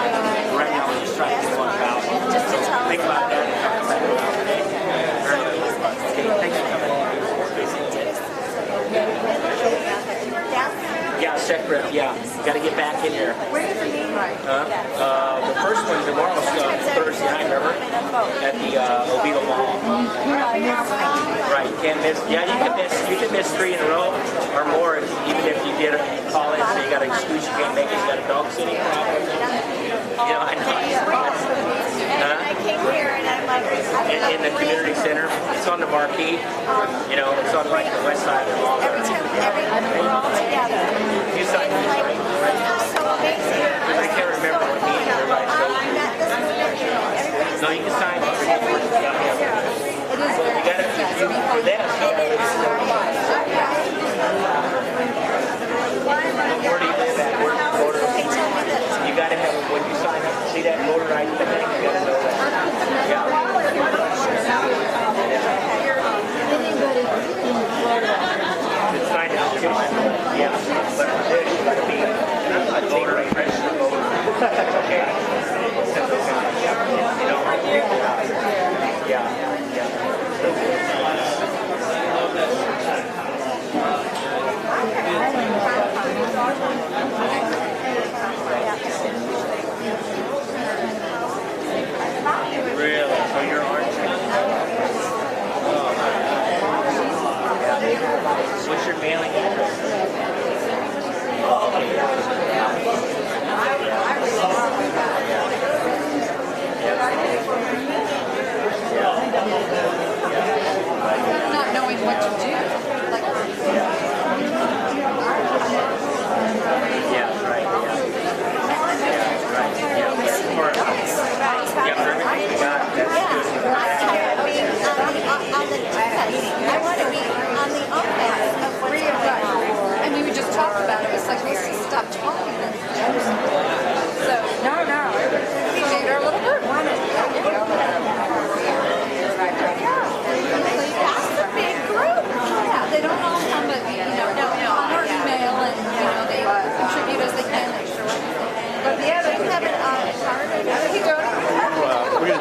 Right now we're just trying to get one out. So think about that. Okay, thanks for coming. Yeah, separate. Yeah, got to get back in here. Where is the meeting? The first one tomorrow's Thursday night, remember? At the Oviedo Mall. Right, can't miss. Yeah, you can miss 3 in a row or more, even if you get a call in, so you got an excuse you can't make it, you got a dog sitting. I know. I came here and I'm like, in the community center, it's on the marquee. It's on like the west side of the mall. every time we're all together. You signed it, right? So amazing. I can't remember what meeting we're like. No, you can sign it. You got to for this. Where do you live at? You got to have when you sign up. See that voter ID thing? You got to know that. Yeah. It's signed up too. Yeah. But you got to be a voter ID registered voter. Okay. Yeah. Really? So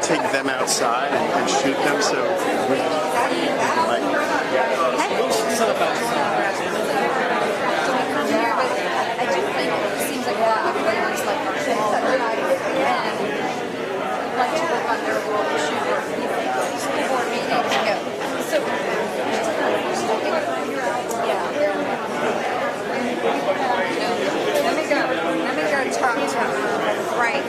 take them outside and shoot them so we like. I do think it seems like a lot of players like to work on their little issue or school board meetings. So, let me go talk to Frank.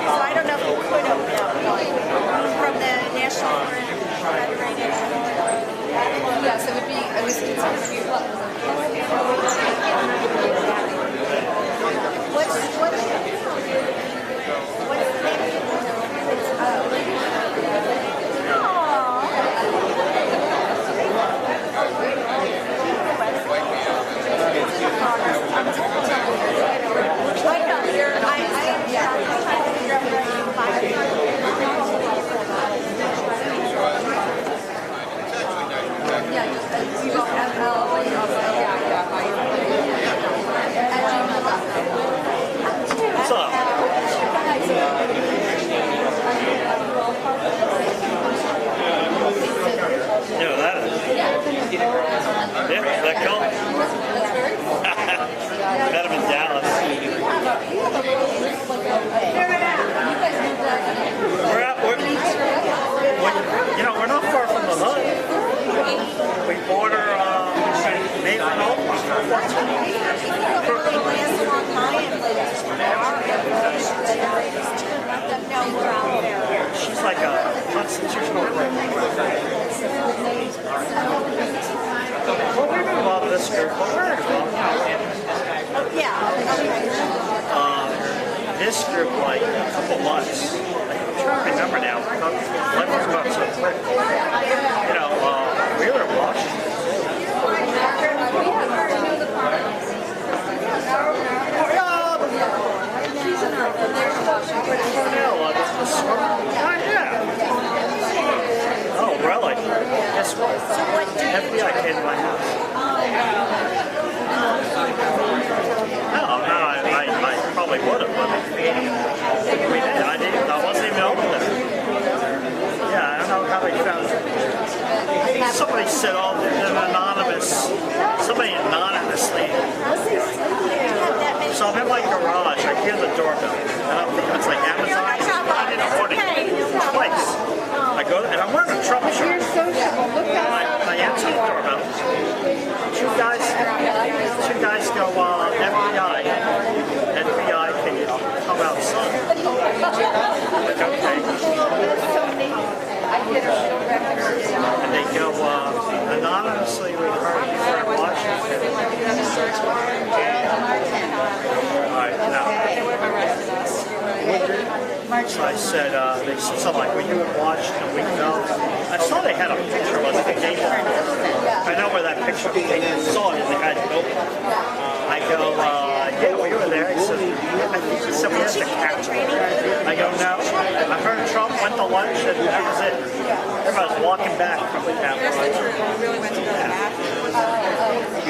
So I don't know if you could open up one from the National Federated. Yes, it would be, I was concerned if you What's the name? What's up? Yeah, that is. Yeah, that cool? Met him in Dallas. We're not far from the hood. We border she's like a constitutional well, we've been involved in this group. We're very involved. This group, like a couple months. I'm trying to remember now. Life was about so quick. We were in Washington. Oh, really? Guess what? FBI came to my house. No, I probably would have, but we did. I wasn't even over there. Yeah, I don't know how they found it. Somebody said, oh, somebody anonymously. So I'm in my garage, I hear the doorbell, and I'm thinking it's like Amazon. I didn't order it twice. I go, and I'm wearing a trouble shirt. I answer the doorbell. Two guys go, FBI, can you come outside? Like, okay. And they go, anonymously referred you for Washington. Alright, now. So I said, they said something like, were you in Washington a week ago? I saw they had a picture of us at the gate. I know where that picture was. I saw it in the guy's building. I go, yeah, well, you were there. He said, I think he said we had the cat. I go, no. I heard Trump went to lunch and that was it. Everybody was walking back from the Capitol.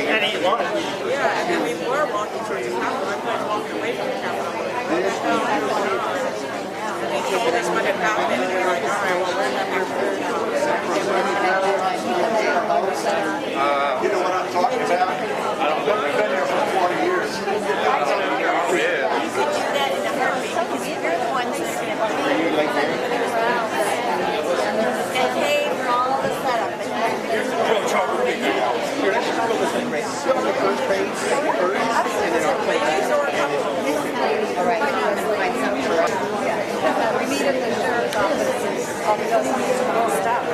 And eat lunch. Yeah, and we were walking towards the Capitol. Everybody's walking away from the Capitol. And they told us what had happened, and we were like, all right, well, we're not here for it. You know what I'm talking about? I don't know. We've been here for 40 years. You could do that in a heartbeat because you're the ones that are going to and pay for all the setup. we meet at the sheriff's office and all the other stuff.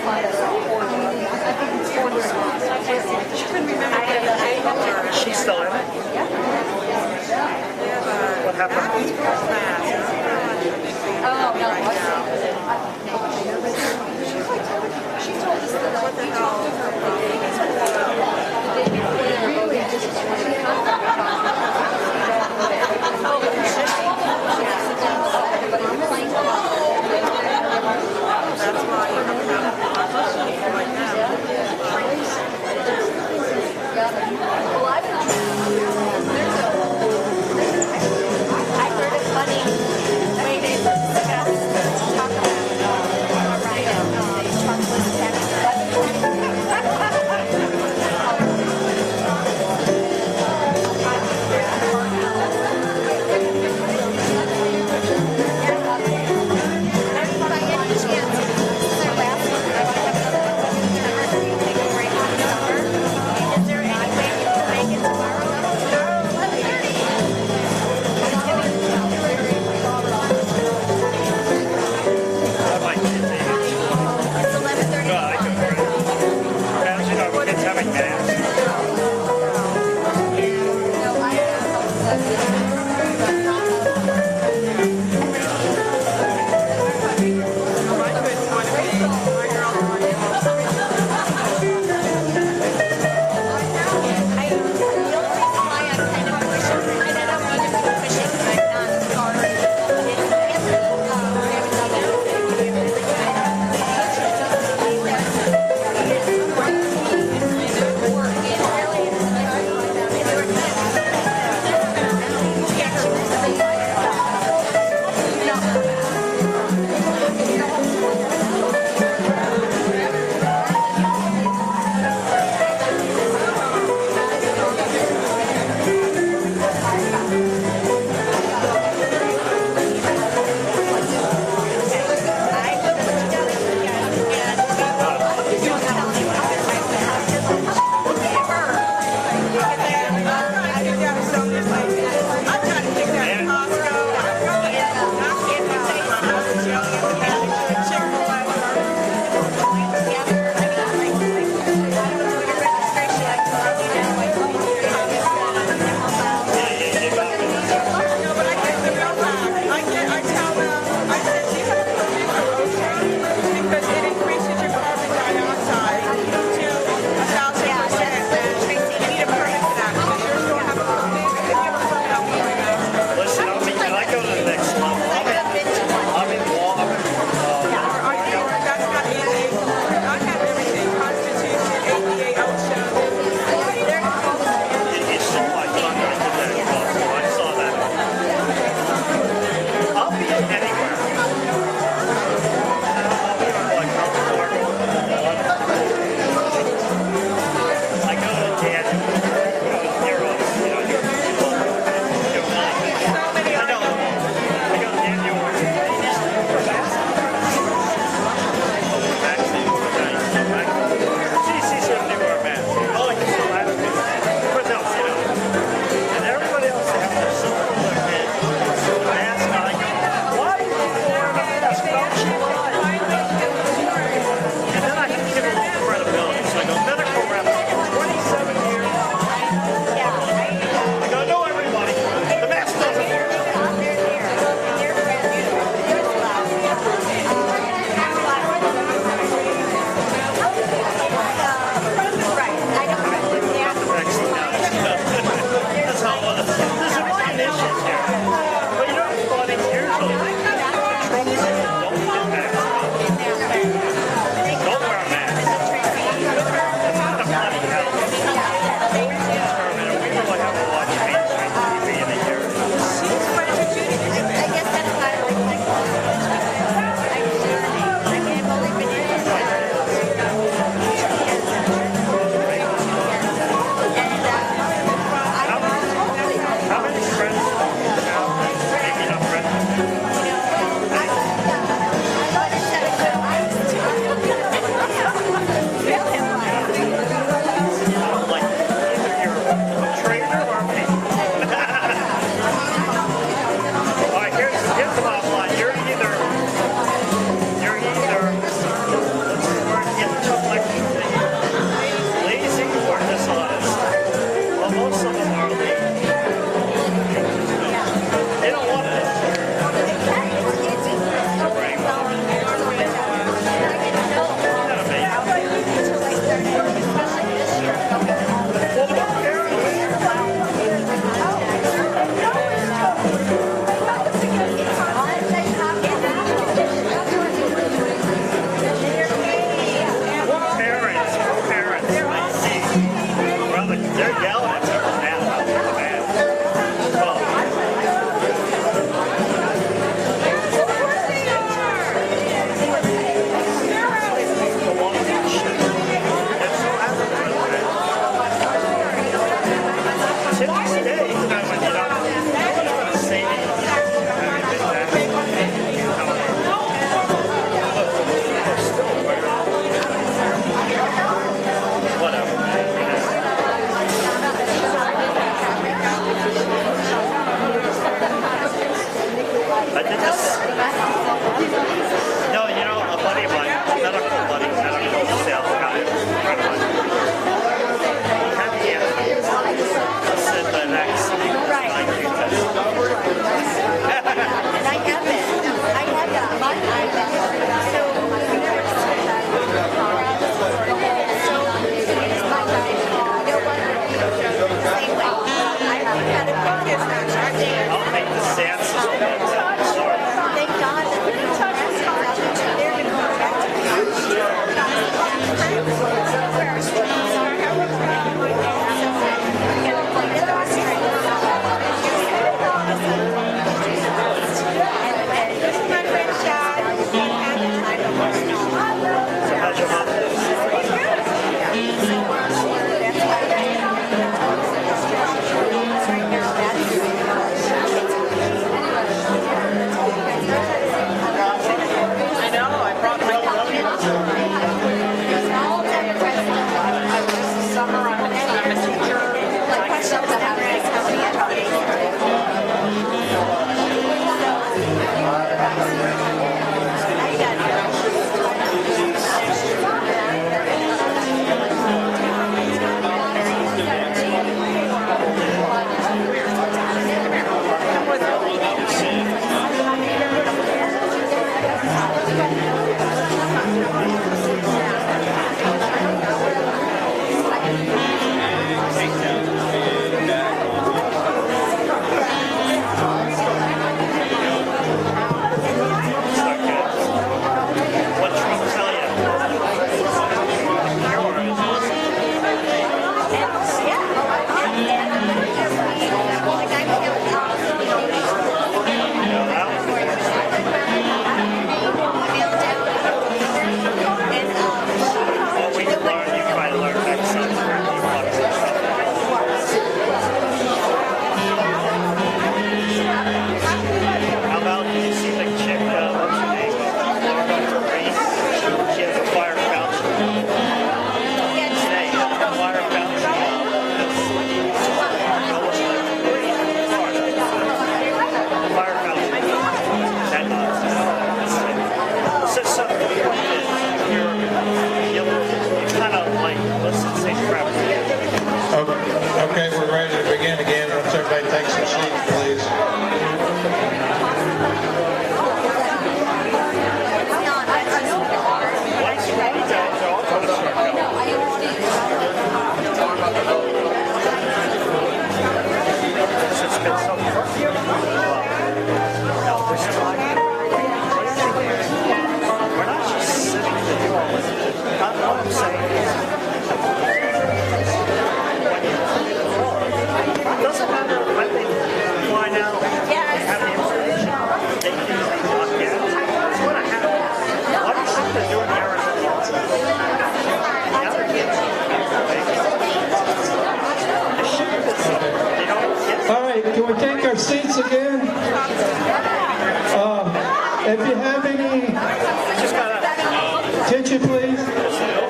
find a support. I think it's for the schools. She couldn't remember. She's still in it? What happened? Oh, no, I see. She told us that what the hell the day before they were voting just before the contract. That's why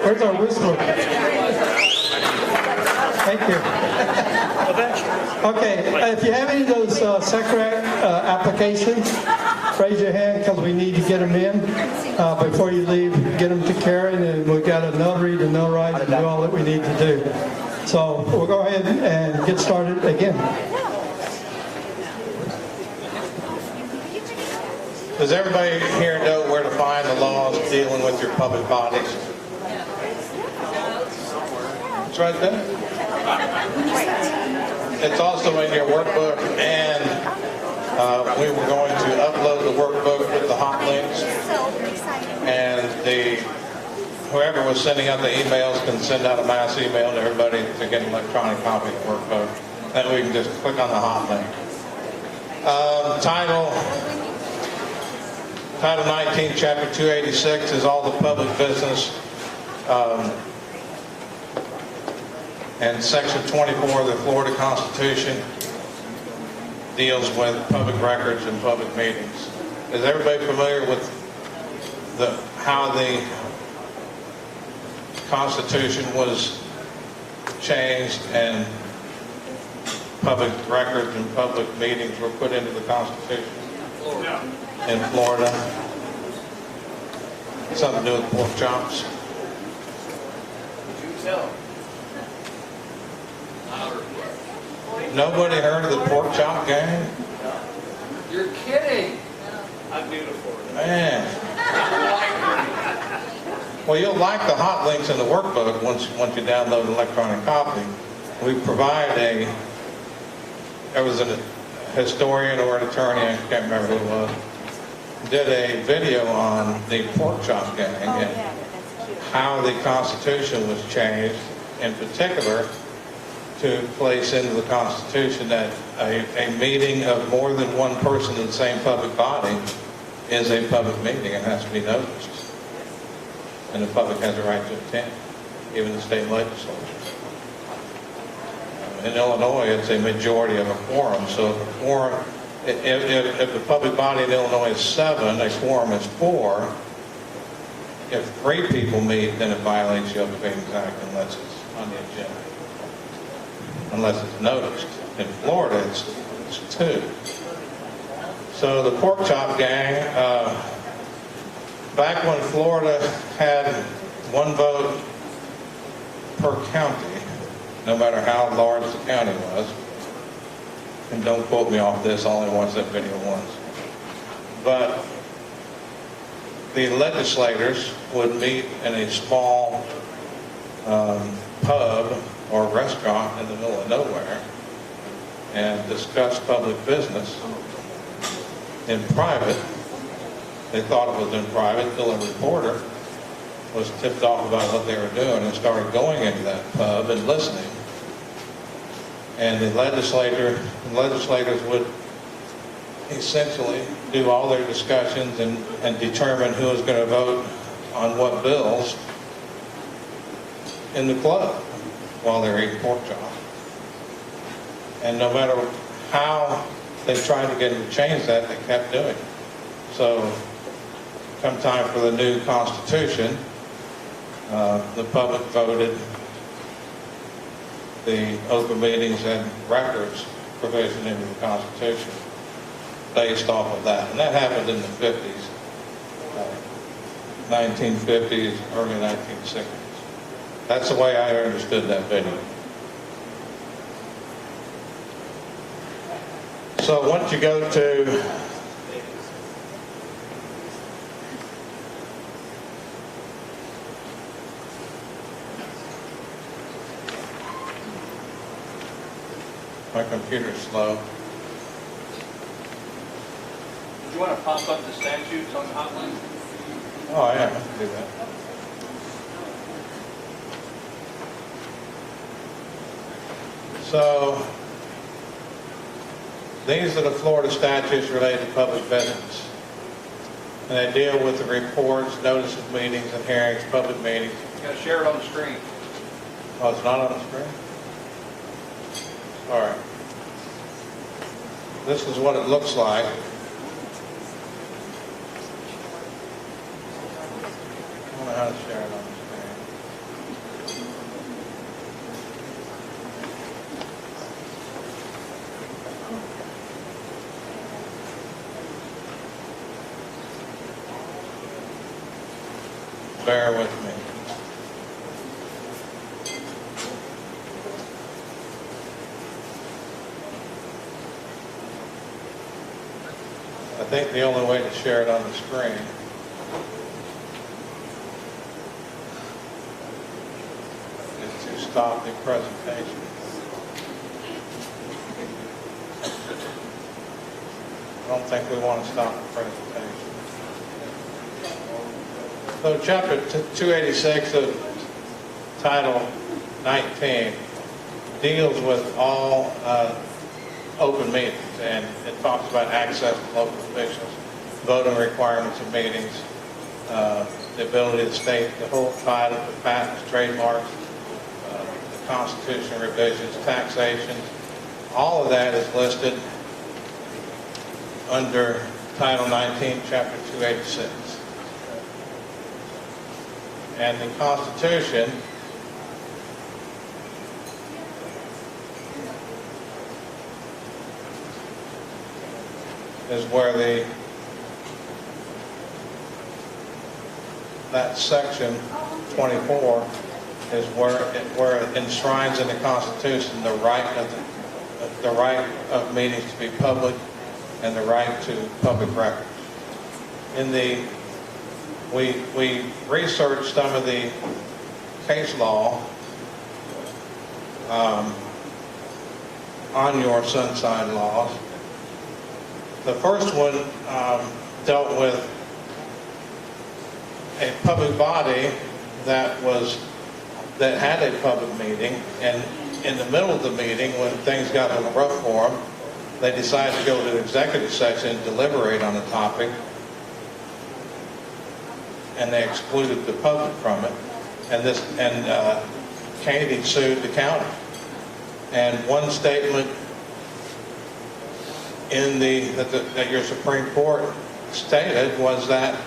Where's our whistler? Thank you. Okay, if you have any of those SECRAC applications, raise your hand because we need to get them in. Before you leave, get them to Karen, and we've got a notary to notarize and do all that we need to do. So we'll go ahead and get started again. Does everybody here know where to find the laws dealing with your public bodies? It's right there. It's also in your workbook, and we were going to upload the workbook with the hot links, and whoever was sending out the emails can send out a mass email to everybody to get an electronic copy of the workbook. Then we can just click on the hot link. Title 19, Chapter 286 is all the public business. And Section 24 of the Florida Constitution deals with public records and public meetings. Is everybody familiar with how the Constitution was changed and public records and public meetings were put into the Constitution? In Florida. Something to do with pork chops. Nobody heard of the pork chop gang? You're kidding. I'm new to Florida. Man. Well, you'll like the hot links in the workbook once you download an electronic copy. We provide there was a historian or an attorney, I can't remember who it was, did a video on the pork chop gang and how the Constitution was changed, in particular to place into the Constitution that a meeting of more than one person in the same public body is a public meeting and has to be noticed. And the public has a right to attend, even the state legislature. In Illinois, it's a majority of a quorum, so if a quorum, if the public body in Illinois is 7, a quorum is 4. If 3 people meet, then it violates the Open Meetings Act unless it's on the agenda, unless it's noticed. In Florida, it's 2. So the pork chop gang, back when Florida had 1 vote per county, no matter how large the county was, and don't quote me off this, I only watched that video once, but the legislators would meet in a small pub or restaurant in the middle of nowhere and discuss public business in private. They thought it was in private until a reporter was tipped off about what they were doing and started going into that pub and listening. And the legislators would essentially do all their discussions and determine who was going to vote on what bills in the club while they were eating pork chop. And no matter how they tried to get them to change that, they kept doing it. So come time for the new Constitution, the public voted the open meetings and records provision into the Constitution based off of that. And that happened in the 50s, 1950s, early 1960s. That's the way I understood that video. So once you go to my computer's slow. Do you want to pop up the statutes on the hotline? Oh, yeah, I can do that. So, these are the Florida statutes related to public business. And they deal with the reports, notice of meetings and hearings, public meetings. You got to share it on the screen. Oh, it's not on the screen? All right. This is what it looks like. I don't know how to share it on the screen. bear with me. I think the only way to share it on the screen is to stop the presentation. I don't think we want to stop the presentation. So chapter 286 of Title 19 deals with all open meetings, and it talks about access to local officials, voting requirements of meetings, the ability of the state to hold title to patents, trademarks, the Constitution revisions, taxation. All of that is listed under Title 19, Chapter 286. And the Constitution is where that section 24 is where it enshrines in the Constitution the right of meetings to be public and the right to public records. We researched some of the case law on your sunshine laws. The first one dealt with a public body that had a public meeting, and in the middle of the meeting, when things got a little rough for them, they decided to go to the executive session and deliberate on the topic, and they excluded the public from it. And Katie sued the county. And one statement that your Supreme Court stated was that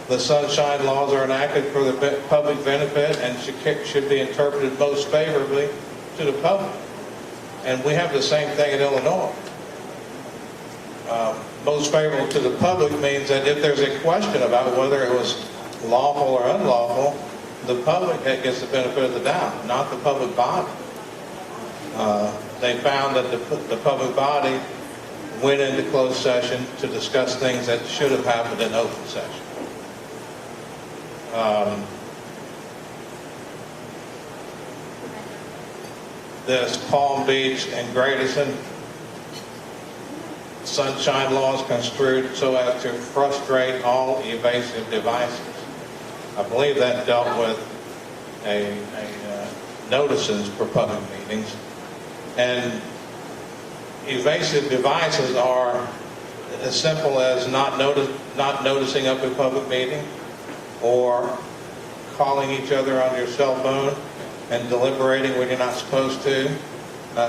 the sunshine laws are enacted for the public benefit and should be interpreted most favorably to the public. And we have the same thing in Illinois. Most favorable to the public means that if there's a question about whether it was lawful or unlawful, the public gets the benefit of the doubt, not the public body. They found that the public body went into closed session to discuss things that should have happened in open session. This Palm Beach and Grayson sunshine laws construed so as to frustrate all evasive devices. I believe that dealt with notices for public meetings. And evasive devices are as simple as not noticing up a public meeting, or calling each other on your cell phone and deliberating when you're not supposed to,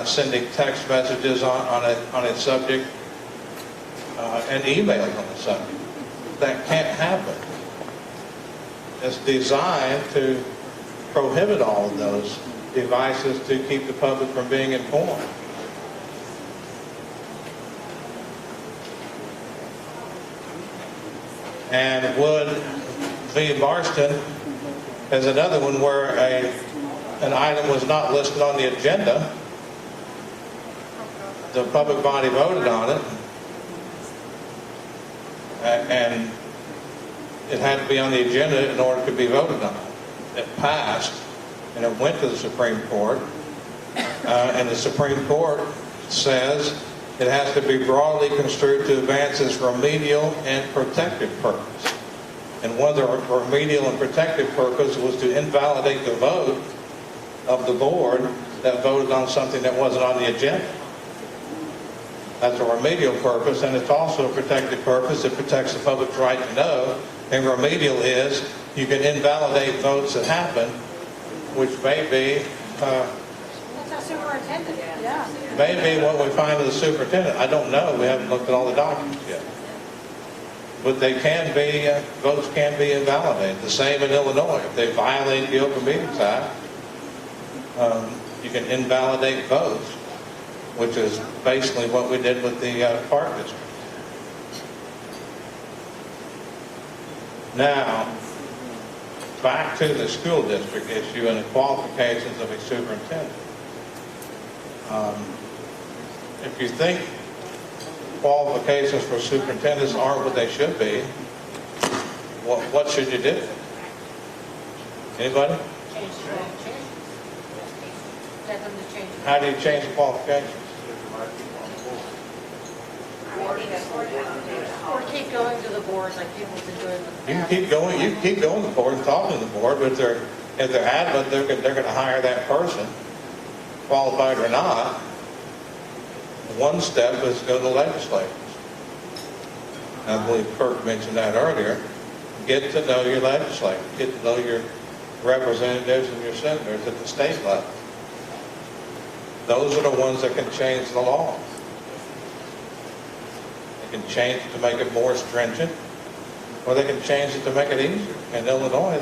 sending text messages on a subject, and emailing on the subject. That can't happen. It's designed to prohibit all of those devices to keep the public from being informed. And Wood v. Marston is another one where an item was not listed on the agenda. The public body voted on it, and it had to be on the agenda in order to be voted on. It passed, and it went to the Supreme Court, and the Supreme Court says it has to be broadly construed to advance its remedial and protective purpose. And one of the remedial and protective purpose was to invalidate the vote of the board that voted on something that wasn't on the agenda. That's a remedial purpose, and it's also a protective purpose. It protects the public's right to know. And remedial is you can invalidate votes that happen, which may be That's our superintendent. Yeah. may be what we find with the superintendent. I don't know. We haven't looked at all the documents yet. But they can be, votes can be invalidated. The same in Illinois. If they violate the Open Meetings Act, you can invalidate votes, which is basically what we did with the Park District. Now, back to the school district issue and the qualifications of a superintendent. If you think qualifications for superintendents aren't what they should be, what should you do? Anybody? Get them to change. How do you change the qualifications? Or keep going to the boards like people have been doing in the past. You can keep going. You can keep going to the board and talking to the board, but if they're adamant, they're going to hire that person, qualified or not. One step is go to the legislators. I believe Kirk mentioned that earlier. Get to know your legislators. Get to know your representatives and your senators at the state level. Those are the ones that can change the law. They can change it to make it more stringent, or they can change it to make it easier. In Illinois,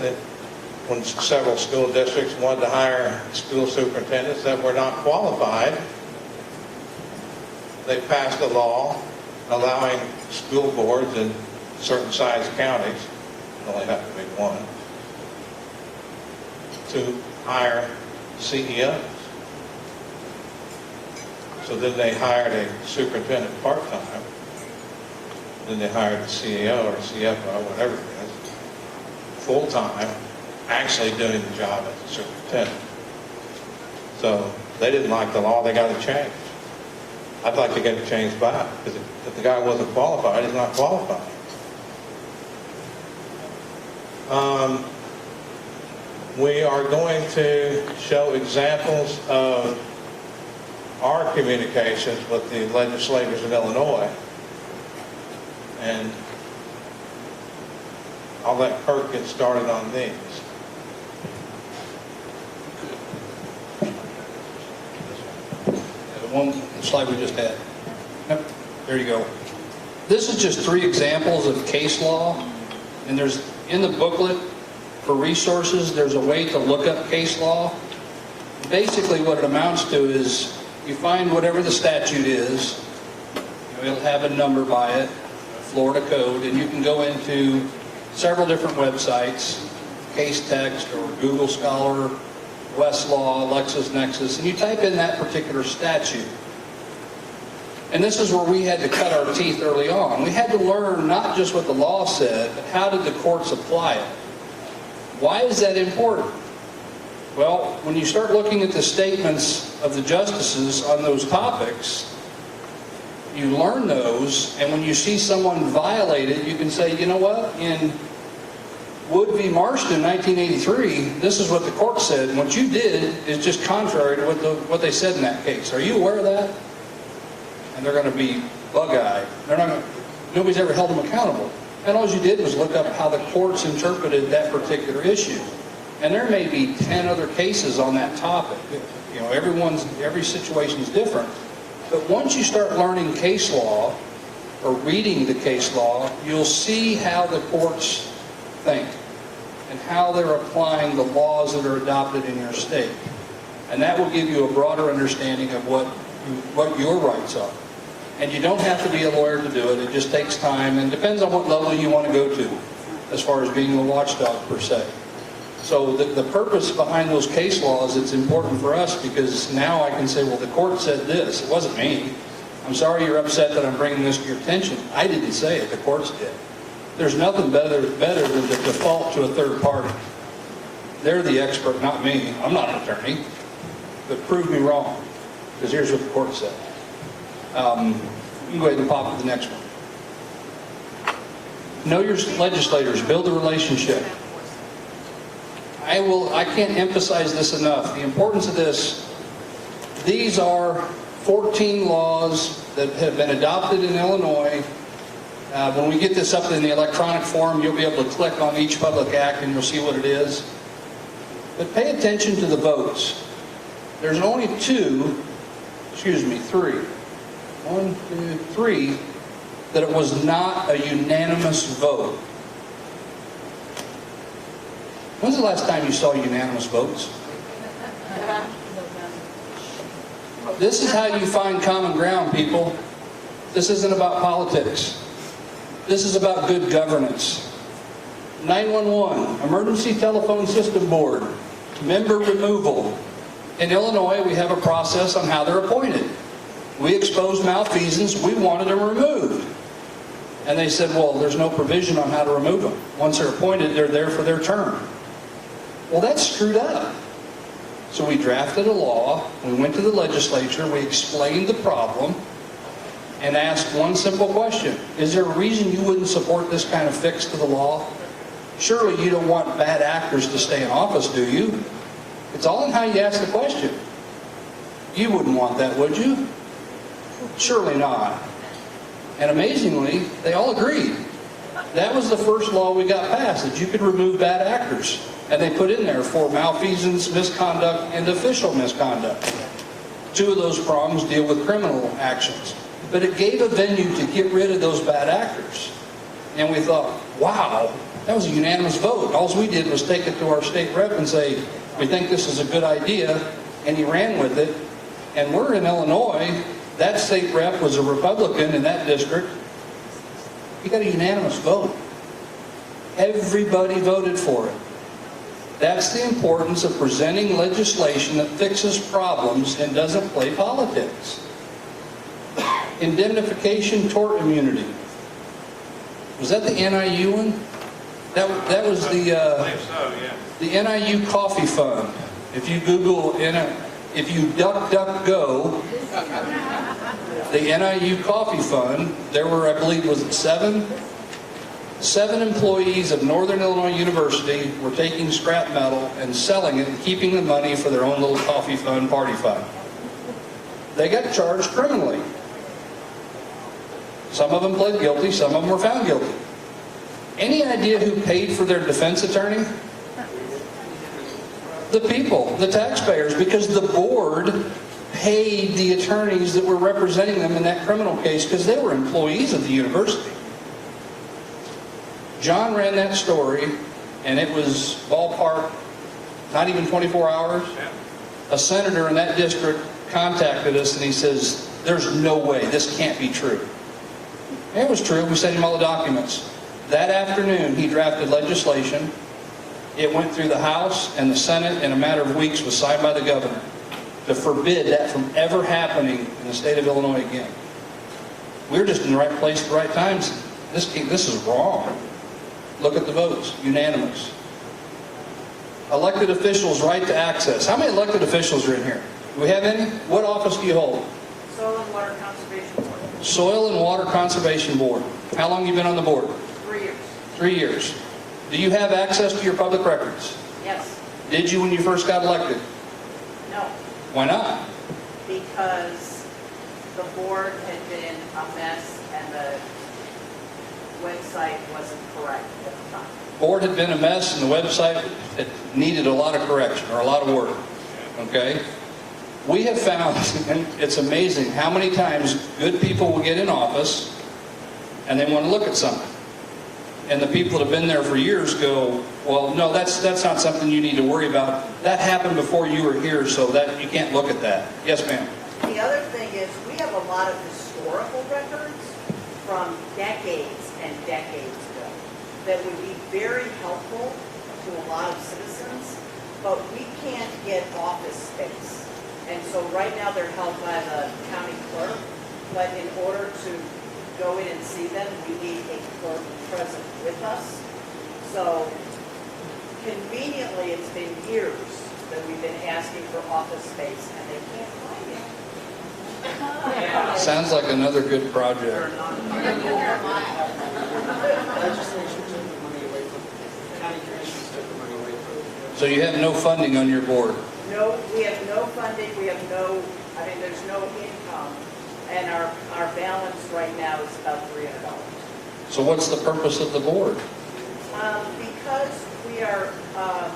when several school districts wanted to hire school superintendents that were not qualified, they passed a law allowing school boards in certain size counties, only have to be one, to hire CEOs. So then they hired a superintendent part-time, then they hired the CEO or CFO, whatever it is, full-time, actually doing the job as a superintendent. So they didn't like the law, they got it changed. I'd like to get it changed back, because if the guy wasn't qualified, he's not qualified. We are going to show examples of our communications with the legislators in Illinois. And I'll let Kirk get started on these. The one slide we just had. Yep, there you go. This is just 3 examples of case law, and there's in the booklet for resources, there's a way to look up case law. Basically what it amounts to is you find whatever the statute is, it'll have a number by it, Florida code, and you can go into several different websites, Case Text or Google Scholar, Westlaw, LexisNexis, and you type in that particular statute. And this is where we had to cut our teeth early on. We had to learn not just what the law said, but how did the courts apply it. Why is that important? Well, when you start looking at the statements of the justices on those topics, you learn those, and when you see someone violate it, you can say, you know what, in Wood v. Marston in 1983, this is what the court said, and what you did is just contrary to what they said in that case. Are you aware of that? And they're going to be bug-eyed. Nobody's ever held them accountable. And all you did was look up how the courts interpreted that particular issue. And there may be 10 other cases on that topic. You know, every situation is different. But once you start learning case law, or reading the case law, you'll see how the courts think and how they're applying the laws that are adopted in your state. And that will give you a broader understanding of what your rights are. And you don't have to be a lawyer to do it. It just takes time, and depends on what level you want to go to as far as being a watchdog per se. So the purpose behind those case laws, it's important for us because now I can say, well, the court said this. It wasn't me. I'm sorry you're upset that I'm bringing this to your attention. I didn't say it. The courts did. There's nothing better than to default to a third party. They're the expert, not me. I'm not an attorney. But prove me wrong, because here's what the court said. You can go ahead and pop up the next one. Know your legislators. Build a relationship. I can't emphasize this enough. The importance of this. These are 14 laws that have been adopted in Illinois. When we get this up in the electronic form, you'll be able to click on each public act and you'll see what it is. But pay attention to the votes. There's only 3, that it was not a unanimous vote. When's the last time you saw unanimous votes? This is how you find common ground, people. This isn't about politics. This is about good governance. 911, Emergency Telephone System Board, member removal. In Illinois, we have a process on how they're appointed. We exposed malfeasance, we wanted them removed. And they said, well, there's no provision on how to remove them. Once they're appointed, they're there for their term. Well, that's screwed up. So we drafted a law, we went to the legislature, we explained the problem, and asked one simple question. Is there a reason you wouldn't support this kind of fix to the law? Surely you don't want bad actors to stay in office, do you? It's all in how you ask the question. You wouldn't want that, would you? Surely not. And amazingly, they all agreed. That was the first law we got passed, that you could remove bad actors. And they put in there for malfeasance, misconduct, and official misconduct. 2 of those prongs deal with criminal actions. But it gave a venue to get rid of those bad actors. And we thought, wow, that was a unanimous vote. All we did was take it to our state rep and say, we think this is a good idea, and he ran with it. And we're in Illinois. That state rep was a Republican in that district. He got a unanimous vote. Everybody voted for it. That's the importance of presenting legislation that fixes problems and doesn't play politics. Indemnification tort immunity. Was that the NIU one? That was the NIU coffee fund. If you Google, if you DuckDuckGo, the NIU coffee fund, there were, I believe, was it 7 employees of Northern Illinois University were taking scrap metal and selling it and keeping the money for their own little coffee fund, party fund. They got charged criminally. Some of them pled guilty, some of them were found guilty. Any idea who paid for their defense attorney? The people, the taxpayers, because the board paid the attorneys that were representing them in that criminal case because they were employees of the university. John ran that story, and it was ballpark, not even 24 hours. A senator in that district contacted us, and he says, there's no way, this can't be true. And it was true. We sent him all the documents. That afternoon, he drafted legislation. It went through the House and the Senate in a matter of weeks, was signed by the governor to forbid that from ever happening in the state of Illinois again. We're just in the right place at the right times. This is wrong. Look at the votes, unanimous. Elected officials' right to access. How many elected officials are in here? Do we have any? What office do you hold? Soil and Water Conservation Board. Soil and Water Conservation Board. How long have you been on the board? 3 years. 3 years. Do you have access to your public records? Yes. Did you when you first got elected? No. Why not? Because the board had been a mess and the website wasn't correct at the time. Board had been a mess and the website it needed a lot of correction or a lot of work. Okay? We have found, and it's amazing how many times good people will get in office and they want to look at something. And the people that have been there for years go, well, no, that's not something you need to worry about. That happened before you were here, so that you can't look at that. Yes, ma'am. The other thing is we have a lot of historical records from decades and decades ago that would be very helpful to a lot of citizens, but we can't get office space. And so right now they're held by the county clerk, but in order to go in and see them, we need a clerk present with us. So conveniently, it's been years that we've been asking for office space and they can't find it. Sounds like another good project. So you have no funding on your board? No, we have no funding, we have no, there's no income, and our balance right now is about $300. So what's the purpose of the board? Because we are a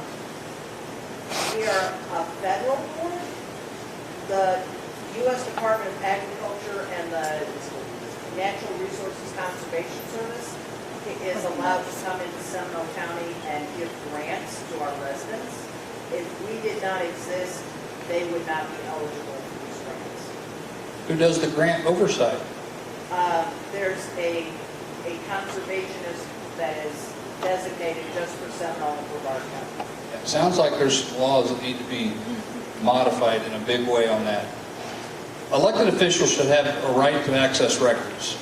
federal board, the U.S. Department of Agriculture and the Natural Resources Conservation Service is allowed to come into Seminole County and give grants to our residents. If we did not exist, they would not be eligible for these grants. Who does the grant oversight? There's a conservationist that is designated just for Seminole and Brevard County. It sounds like there's some laws that need to be modified in a big way on that. Elected officials should have a right to access records.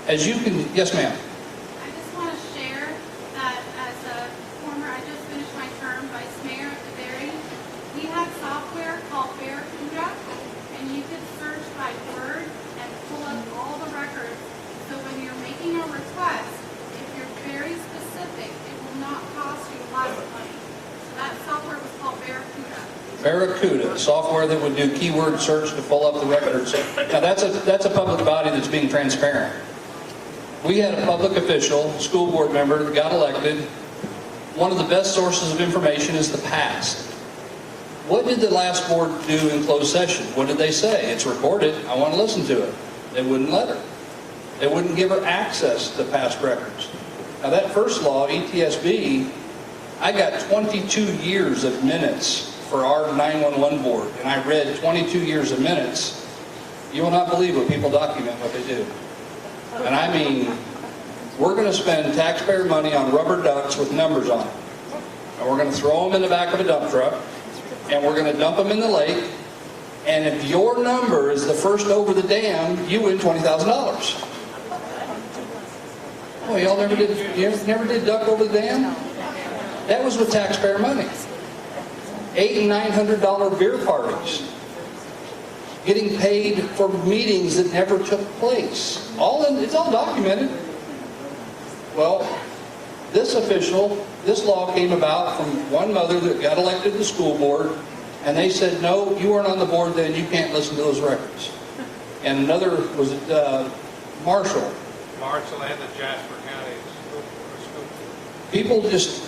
As you can, yes ma'am. I just want to share that as a former, I just finished my term vice mayor at the Berry. We had software called Barracuda, and you could search by word and pull up all the records. So when you're making a request, if you're very specific, it will not cost you a lot of money. So that software was called Barracuda. Barracuda, software that would do keyword search to pull up the records. Now that's a public body that's being transparent. We had a public official, school board member that got elected. One of the best sources of information is the past. What did the last board do in closed session? What did they say? It's recorded. I want to listen to it. They wouldn't let her. They wouldn't give her access to past records. Now that first law, ETSB, I got 22 years of minutes for our 911 board, and I read 22 years of minutes. You will not believe what people document what they do. And I mean, we're going to spend taxpayer money on rubber ducks with numbers on them. And we're going to throw them in the back of a dump truck, and we're going to dump them in the lake. And if your number is the first over the dam, you win $20,000. Oh, y'all never did duck over the dam? That was with taxpayer money. $800 and $900 beer parties. Getting paid for meetings that never took place. It's all documented. Well, this law came about from one mother that got elected to the school board, and they said, no, you weren't on the board then, you can't listen to those records. And another was Marshall and the Jasper County School. People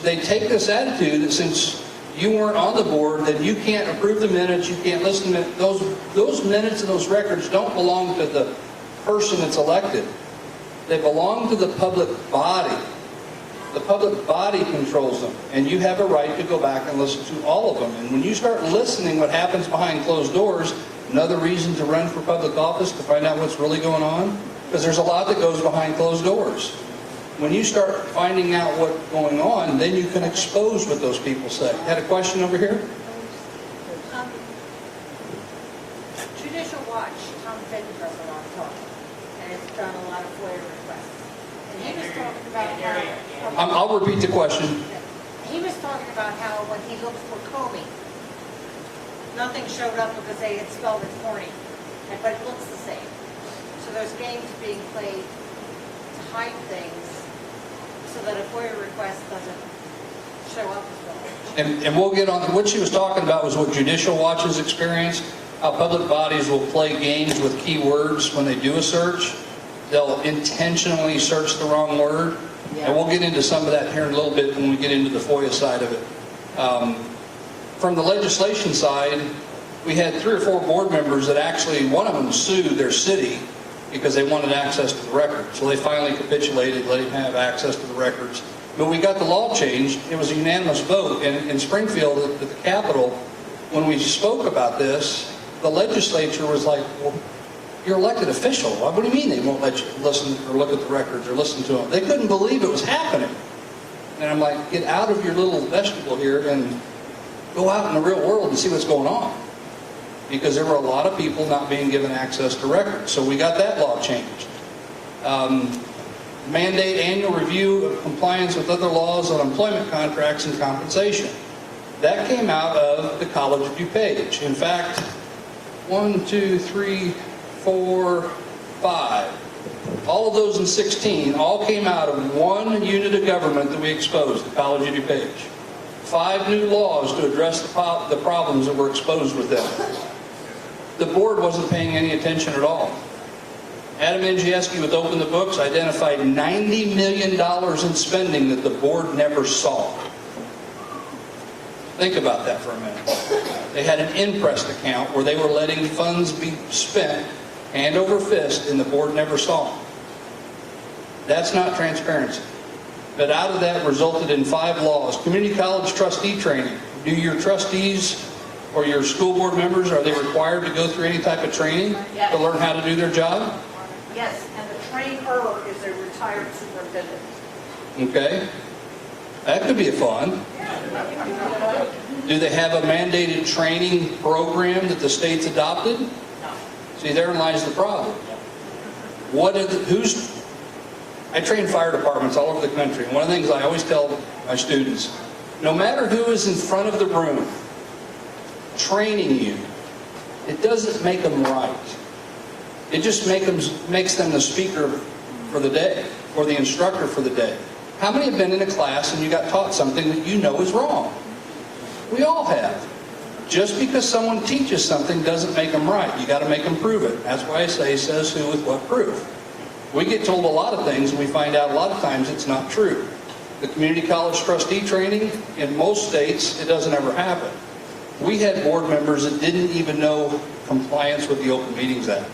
they take this attitude that since you weren't on the board, then you can't approve the minutes, you can't listen to those minutes and those records don't belong to the person that's elected. They belong to the public body. The public body controls them, and you have a right to go back and listen to all of them. And when you start listening what happens behind closed doors, another reason to run for public office, to find out what's really going on, because there's a lot that goes behind closed doors. When you start finding out what's going on, then you can expose what those people say. Had a question over here? Judicial Watch, Tom Fenton does a lot of talking, and it's done a lot of FOIA requests. And he was talking about how... I'll repeat the question. He was talking about how when he looked for Comey, nothing showed up because they had spelled it corny, but it looks the same. So there's games being played to hide things so that a FOIA request doesn't show up as well. And we'll get on, what she was talking about was what Judicial Watch's experience, how public bodies will play games with keywords when they do a search. They'll intentionally search the wrong word. Yeah. And we'll get into some of that here in a little bit when we get into the FOIA side of it. From the legislation side, we had 3 or 4 board members that actually, one of them sued their city because they wanted access to the records. So they finally capitulated, let him have access to the records. But we got the law changed. It was a unanimous vote. And in Springfield, at the Capitol, when we spoke about this, the legislature was like, well, you're elected official. What do you mean they won't let you listen or look at the records or listen to them? They couldn't believe it was happening. And I'm like, get out of your little vestibule here and go out in the real world and see what's going on. Because there were a lot of people not being given access to records. So we got that law changed. Mandate annual review of compliance with other laws on employment contracts and compensation. That came out of the College of DuPage. In fact, 1, 2, 3, 4, 5. All of those in 16 all came out of one unit of government that we exposed, the College of DuPage. 5 new laws to address the problems that were exposed with them. The board wasn't paying any attention at all. Adam Andrzejewski with Open the Books identified $90 million in spending that the board never saw. Think about that for a minute. They had an Imprest account where they were letting funds be spent hand over fist and the board never saw them. That's not transparency. But out of that resulted in 5 laws. Community college trustee training. Do your trustees or your school board members, are they required to go through any type of training to learn how to do their job? Yes, and the trainer is a retired superintendent. Okay. That could be fun. Do they have a mandated training program that the state's adopted? See, therein lies the problem. I train fire departments all over the country, and one of the things I always tell my students, no matter who is in front of the room training you, it doesn't make them right. It just makes them the speaker for the day, or the instructor for the day. How many have been in a class and you got taught something that you know is wrong? We all have. Just because someone teaches something doesn't make them right. You got to make them prove it. That's why I say, says who with what proof. We get told a lot of things and we find out a lot of times it's not true. The community college trustee training, in most states, it doesn't ever happen. We had board members that didn't even know compliance with the Open Meetings Act.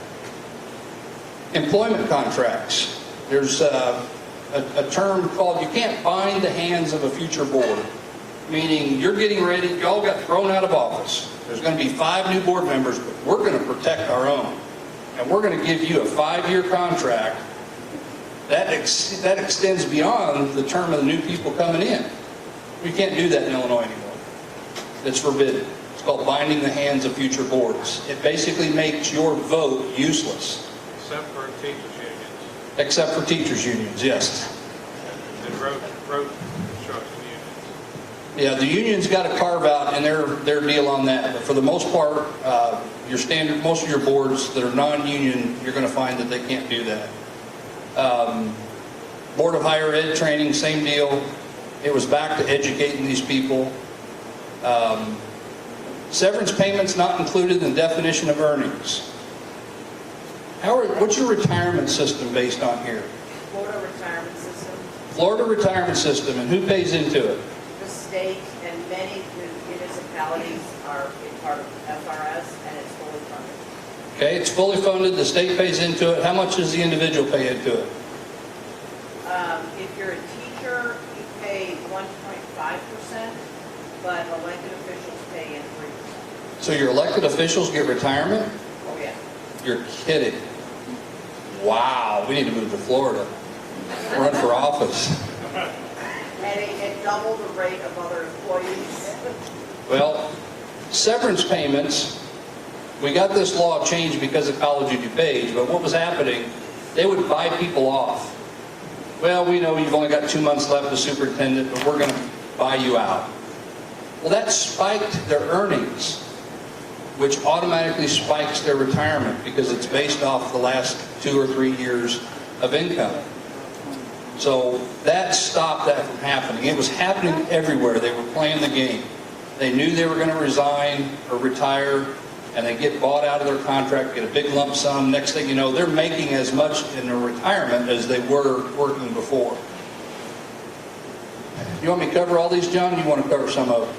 Employment contracts. There's a term called, you can't bind the hands of a future board. Meaning you're getting ready, y'all got thrown out of office. There's going to be 5 new board members, but we're going to protect our own. And we're going to give you a 5-year contract. That extends beyond the term of the new people coming in. We can't do that in Illinois anymore. It's forbidden. It's called binding the hands of future boards. It basically makes your vote useless. Except for teachers' unions. Except for teachers' unions, yes. And road construction unions. Yeah, the union's got to carve out and their deal on that. But for the most part, most of your boards that are non-union, you're going to find that they can't do that. Board of Higher Ed training, same deal. It was back to educating these people. Severance payments not included in the definition of earnings. What's your retirement system based on here? Florida retirement system, Florida retirement system, and who pays into it? the state and many municipalities are a part of FRS, and it's fully funded. Okay, it's fully funded, the state pays into it. How much does the individual pay into it? If you're a teacher, you pay 1.5%, but elected officials pay in 3%. So your elected officials get retirement? Oh, yeah. You're kidding. Wow, we need to move to Florida. Run for office. And it doubled the rate of other employees. Well, severance payments, we got this law changed because of College of DuPage, but what was happening, they would buy people off. Well, we know you've only got 2 months left as superintendent, but we're going to buy you out. Well, that spiked their earnings, which automatically spikes their retirement because it's based off the last 2 or 3 years of income. So that stopped that from happening. It was happening everywhere. They were playing the game. They knew they were going to resign or retire, and they get bought out of their contract, get a big lump sum. Next thing you know, they're making as much in their retirement as they were working before. You want me to cover all these, John? Or you want to cover some of them?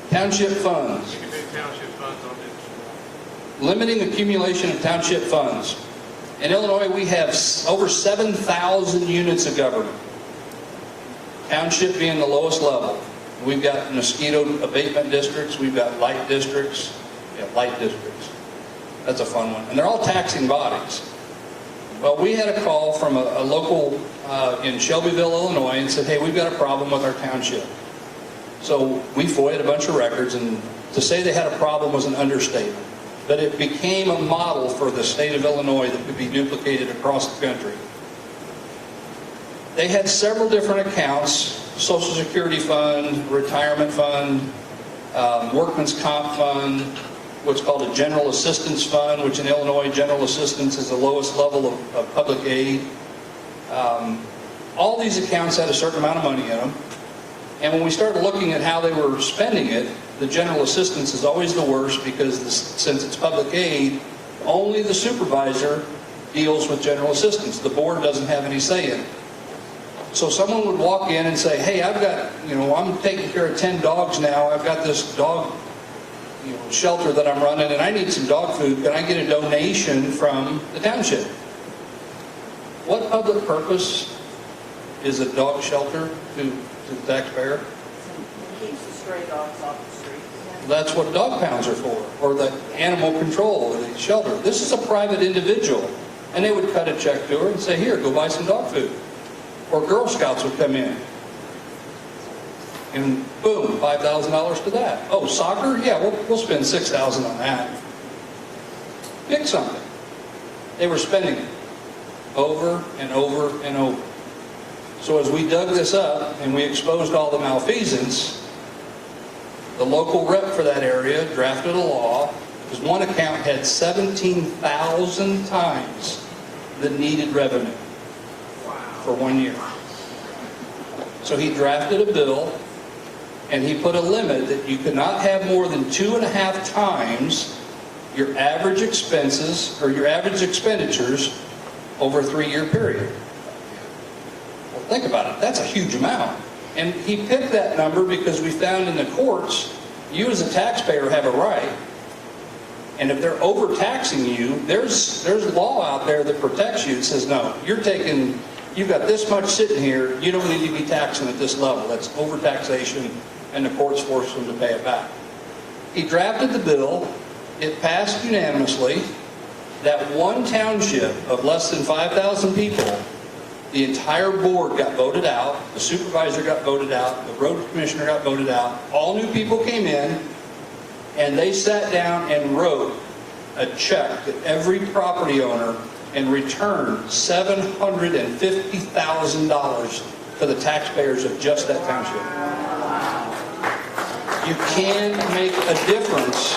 Township funds. You can do township funds on this. Limiting accumulation of township funds. In Illinois, we have over 7,000 units of government. Township being the lowest level. We've got mosquito abatement districts. We've got light districts. Yeah, light districts. That's a fun one. And they're all taxing bodies. Well, we had a call from a local in Shelbyville, Illinois, and said, hey, we've got a problem with our township. So we FOIA'd a bunch of records, and to say they had a problem was an understatement. But it became a model for the state of Illinois that could be duplicated across the country. They had several different accounts: Social Security Fund, Retirement Fund, Workman's Comp Fund, what's called a General Assistance Fund, which in Illinois, General Assistance is the lowest level of public aid. All these accounts had a certain amount of money in them. And when we started looking at how they were spending it, the general assistance is always the worst because since it's public aid, only the supervisor deals with general assistance. The board doesn't have any say in it. So someone would walk in and say, hey, I've got, I'm taking care of 10 dogs now. I've got this dog shelter that I'm running and I need some dog food. Can I get a donation from the township? What public purpose is a dog shelter to the taxpayer? Keeps the stray dogs off the street. That's what dog pounds are for, or the animal control, or the shelter. This is a private individual, and they would cut a check to her and say, here, go buy some dog food. Or Girl Scouts would come in. And boom, $5,000 to that. Oh, soccer? Yeah, we'll spend $6,000 on that. Pick something. They were spending it over and over and over. So as we dug this up and we exposed all the malfeasance, the local rep for that area drafted a law, because one account had 17,000 times the needed revenue for 1 year. So he drafted a bill, and he put a limit that you could not have more than 2.5 times your average expenses or your average expenditures over a 3-year period. Well, think about it. That's a huge amount. And he picked that number because we found in the courts, you as a taxpayer have a right. And if they're overtaxing you, there's law out there that protects you. It says, no, you've got this much sitting here, you don't need to be taxing at this level. That's overtaxation, and the courts force them to pay it back. He drafted the bill. It passed unanimously. That one township of less than 5,000 people, the entire board got voted out, the supervisor got voted out, the road commissioner got voted out, all new people came in, and they sat down and wrote a check to every property owner and returned $750,000 to the taxpayers of just that township. You can make a difference.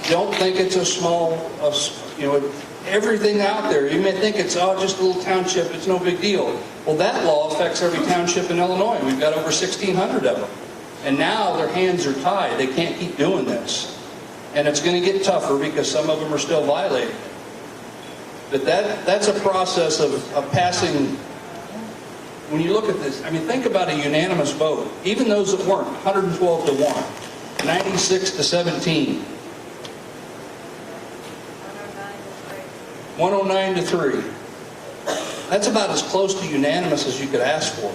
Don't think it's a small, everything out there. You may think it's, just a little township, it's no big deal. Well, that law affects every township in Illinois. We've got over 1,600 of them. And now their hands are tied. They can't keep doing this. And it's going to get tougher because some of them are still violating it. But that's a process of passing. When you look at this, think about a unanimous vote. Even those that weren't, 112 to 1, 96 to 17. 109 to 3. That's about as close to unanimous as you could ask for.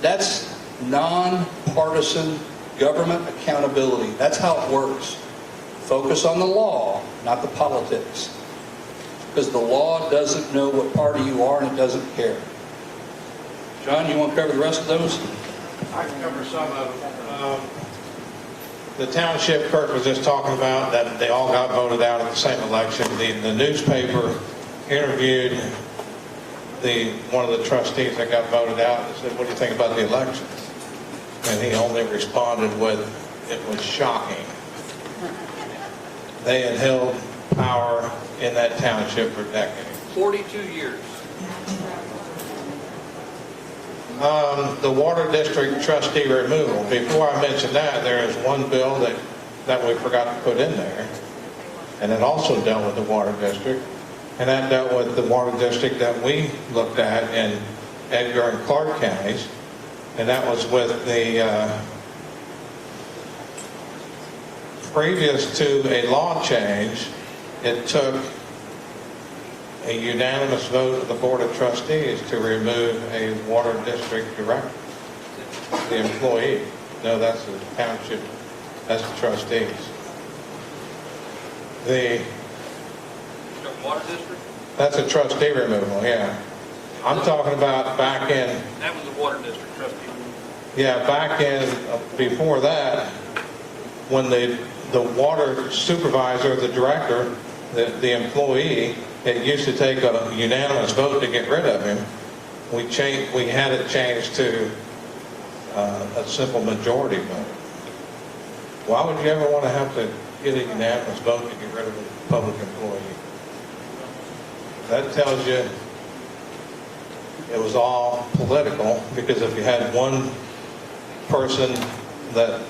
That's nonpartisan government accountability. That's how it works. Focus on the law, not the politics. Because the law doesn't know what party you are and it doesn't care. John, you want to cover the rest of those? I can cover some of them. The township Kirk was just talking about, that they all got voted out at the same election. The newspaper interviewed one of the trustees that got voted out and said, what do you think about the election? And he only responded with, it was shocking. They had held power in that township for decades. 42 years. The water district trustee removal. Before I mention that, there is one bill that we forgot to put in there, and it also dealt with the water district, and that dealt with the water district that we looked at in Edgar and Clark counties, and that was with the previous to a law change. It took a unanimous vote of the Board of Trustees to remove a water district director, the employee. No, that's the township, that's the trustees. The water district? That's a trustee removal, yeah. I'm talking about back in... That was the water district trustee. Yeah, back in, before that, when the water supervisor, the director, the employee, it used to take a unanimous vote to get rid of him. We had it changed to a simple majority vote. Why would you ever want to have to get a unanimous vote to get rid of a public employee? That tells you it was all political, because if you had one person that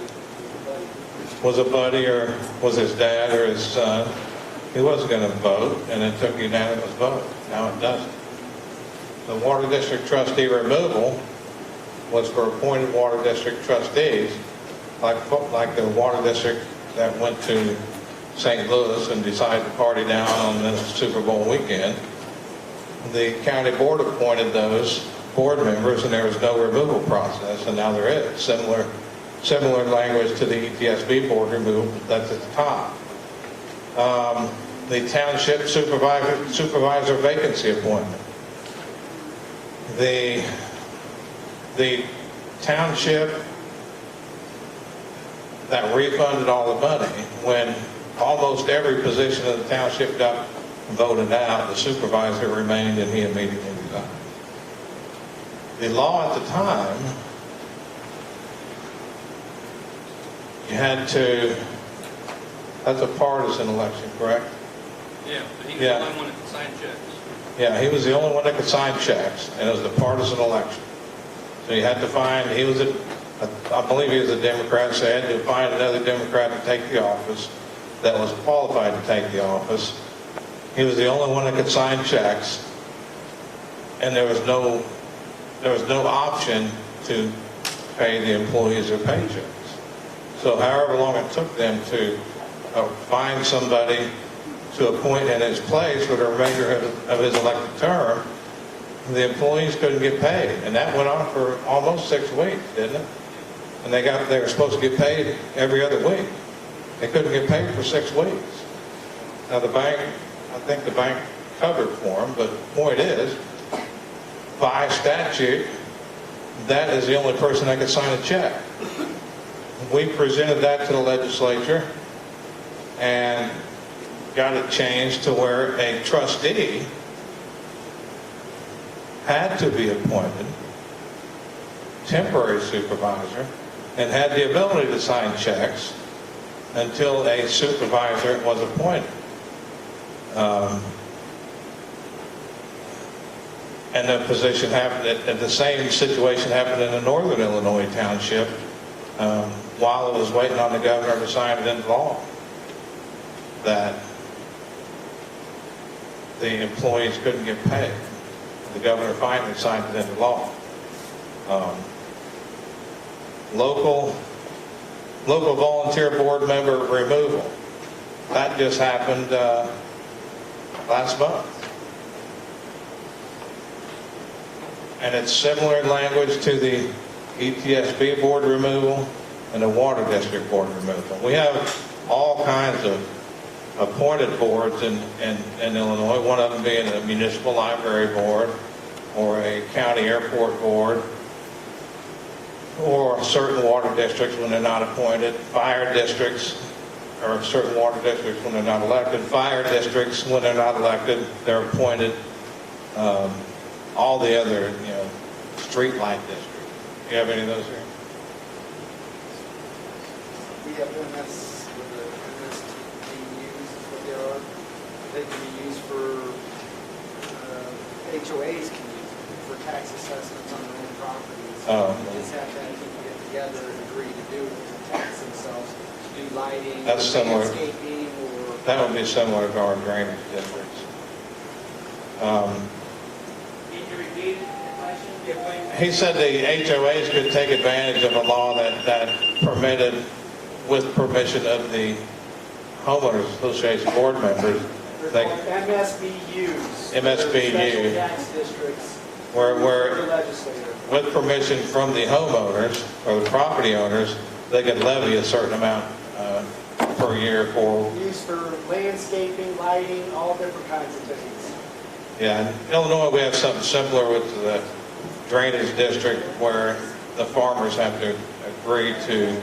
was a buddy or was his dad or his son, he wasn't going to vote, and it took a unanimous vote. Now it doesn't. The water district trustee removal was for appointed water district trustees, like the water district that went to St. Louis and decided to party down on the Super Bowl weekend. The county board appointed those board members, and there was no removal process, and now there is. Similar language to the ETSB board removal, that's at the top. The township supervisor vacancy appointment. the township that refunded all the money, when almost every position of the township got voted out, the supervisor remained and he immediately resigned. The law at the time, you had to, that's a partisan election, correct? Yeah, but he was Yeah. the only one that could sign checks. Yeah, he was the only one that could sign checks, and it was the partisan election. So you had to find, I believe he was a Democrat, so you had to find another Democrat to take the office that was qualified to take the office. He was the only one that could sign checks, and there was no option to pay the employees their paychecks. So however long it took them to find somebody to appoint in his place for the remainder of his elected term, the employees couldn't get paid. And that went on for almost 6 weeks, didn't it? And they were supposed to get paid every other week. They couldn't get paid for 6 weeks. Now the bank, I think the bank covered for them, but the point is, by statute, that is the only person that could sign a check. We presented that to the legislature and got it changed to where a trustee had to be appointed, temporary supervisor, and had the ability to sign checks until a supervisor was appointed. And the position happened, and the same situation happened in a northern Illinois township while it was waiting on the governor to sign it into law, that the employees couldn't get paid. The governor finally signed it into law. Local volunteer board member removal. That just happened last month. And it's similar in language to the ETSB board removal and the water district board removal. We have all kinds of appointed boards in Illinois, one of them being a municipal library board or a county airport board, or certain water districts when they're not appointed, fire districts, or certain water districts when they're not elected, fire districts when they're not elected, they're appointed, all the other, street light districts. Do you have any of those here? We have MS with the MSTUs, is what they are. They can be used for, HOAs can use them for tax assessments on their own properties. You just have to have people get together and agree to do it to tax themselves, to do lighting, That's similar. landscaping, or... That would be similar to our drainage districts. Can you repeat the question? He said the HOAs could take advantage of a law that permitted, with permission of the homeowners association board members, They're called MSBUs. MSBU. Special tax districts. where For the legislature. with permission from the homeowners or the property owners, they could levy a certain amount per year for. Used for landscaping, lighting, all different kinds of things. Yeah, in Illinois we have something similar with the drainage district where the farmers have to agree to,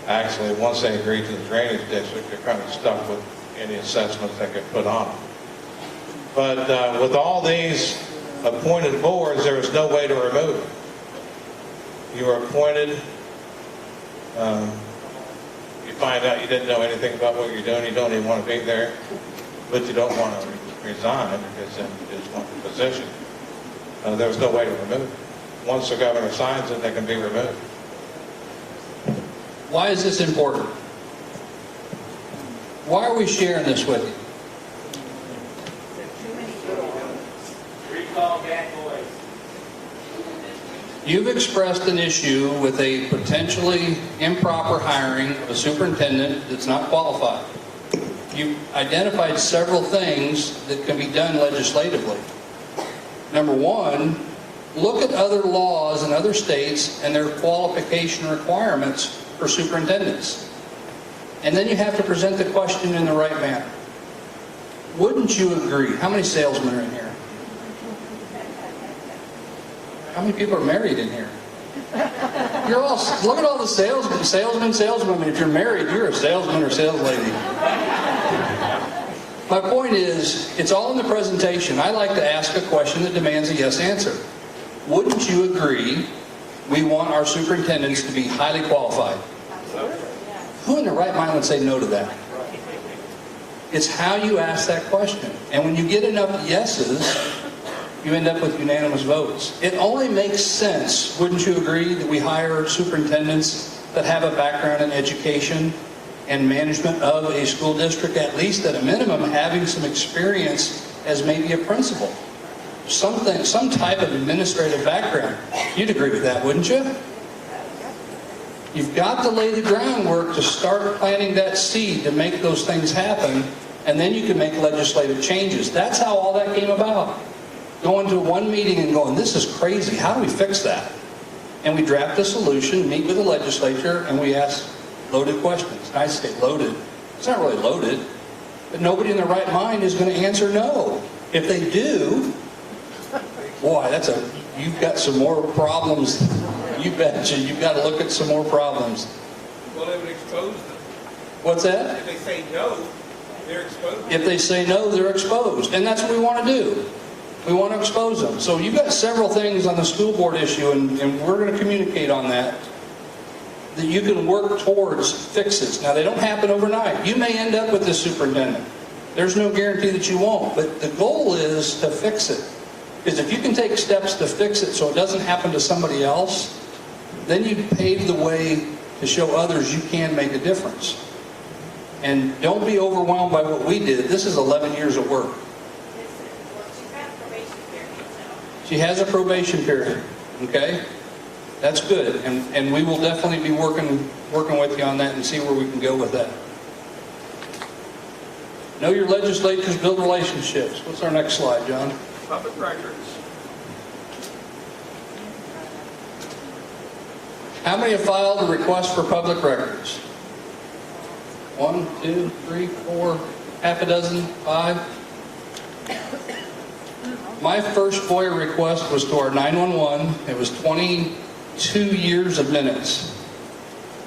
actually, once they agree to the drainage district, they're kind of stuck with any assessments they could put on them. But with all these appointed boards, there is no way to remove them. You are appointed, you find out you didn't know anything about what you're doing, you don't even want to be there, but you don't want to resign because then you just want the position. There's no way to remove it. Once the governor signs it, they can be removed. Why is this important? Why are we sharing this with you? Recall that voice. You've expressed an issue with a potentially improper hiring of a superintendent that's not qualified. You've identified several things that can be done legislatively. Number one, look at other laws in other states and their qualification requirements for superintendents. And then you have to present the question in the right manner. Wouldn't you agree? How many salesmen are in here? How many people are married in here? You're all, look at all the salesmen, saleswomen. If you're married, you're a salesman or saleslady. My point is, it's all in the presentation. I like to ask a question that demands a yes answer. Wouldn't you agree we want our superintendents to be highly qualified? Who in their right mind would say no to that? It's how you ask that question. And when you get enough yeses, you end up with unanimous votes. It only makes sense, wouldn't you agree, that we hire superintendents that have a background in education and management of a school district, at least at a minimum, having some experience as maybe a principal. Some type of administrative background. You'd agree with that, wouldn't you? You've got to lay the groundwork to start planting that seed to make those things happen, and then you can make legislative changes. That's how all that came about. Going to one meeting and going, this is crazy, how do we fix that? And we draft a solution, meet with the legislature, and we ask loaded questions. I say loaded. It's not really loaded, but nobody in their right mind is going to answer no. If they do, boy, you've got some more problems. You betcha, you've got to look at some more problems. Well, it would expose them. What's that? If they say no, they're exposed. If they say no, they're exposed. And that's what we want to do. We want to expose them. So you've got several things on the school board issue, and we're going to communicate on that you can work towards fixes. Now, they don't happen overnight. You may end up with this superintendent. There's no guarantee that you won't. But the goal is to fix it. Because if you can take steps to fix it so it doesn't happen to somebody else, then you pave the way to show others you can make a difference. And don't be overwhelmed by what we did. This is 11 years of work. She has a probation period, okay? That's good, and we will definitely be working with you on that and see where we can go with that. Know your legislators, build relationships. What's our next slide, John? Public records. How many have filed a request for public records? 1, 2, 3, 4, half a dozen, 5? My first FOIA request was to our 911. It was 22 years of minutes,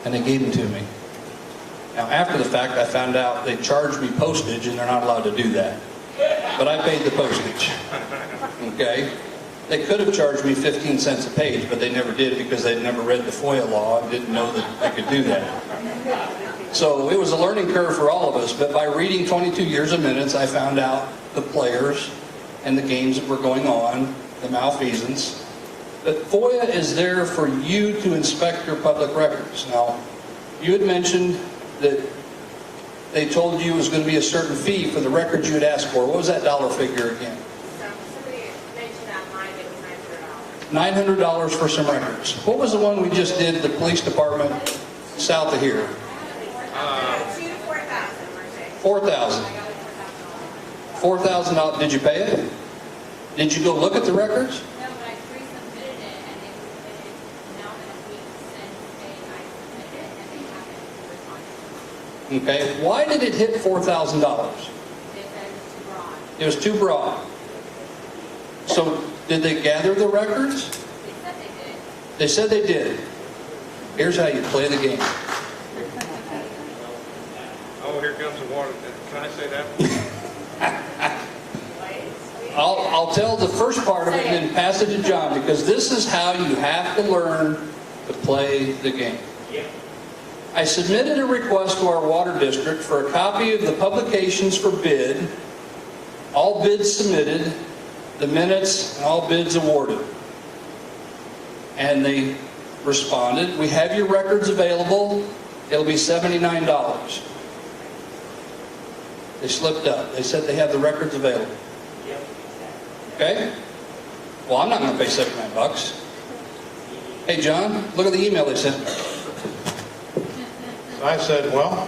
and they gave them to me. Now, after the fact, I found out they charged me postage, and they're not allowed to do that. But I paid the postage, okay? They could have charged me 15 cents a page, but they never did because they'd never read the FOIA law and didn't know that I could do that. So it was a learning curve for all of us, but by reading 22 years of minutes, I found out the players and the games that were going on, the malfeasance. But FOIA is there for you to inspect your public records. Now, you had mentioned that they told you it was going to be a certain fee for the records you had asked for. What was that dollar figure again? Somebody mentioned online it was $900. $900 for some records. What was the one we just did, the police department south of here? 2,000 to 4,000, we're saying. 4,000. $4,000. Did you pay it? Did you go look at the records? No, but I pre-submitted it, and it was now been a week since I submitted it, and they haven't responded. Okay. Why did it hit $4,000? They said it was too broad. It was too broad. So, did they gather the records? They said they did. They said they did. Here's how you play the game. Oh, here comes the water. Can I say that? I'll tell the first part of it and then pass it to John, because this is how you have to learn to play the game. I submitted a request to our water district for a copy of the publications for bid, all bids submitted, the minutes, and all bids awarded. And they responded, we have your records available, it'll be $79. They slipped up. They said they have the records available. Okay? Well, I'm not going to pay $79. Hey, John, look at the email they sent me. So I said, well,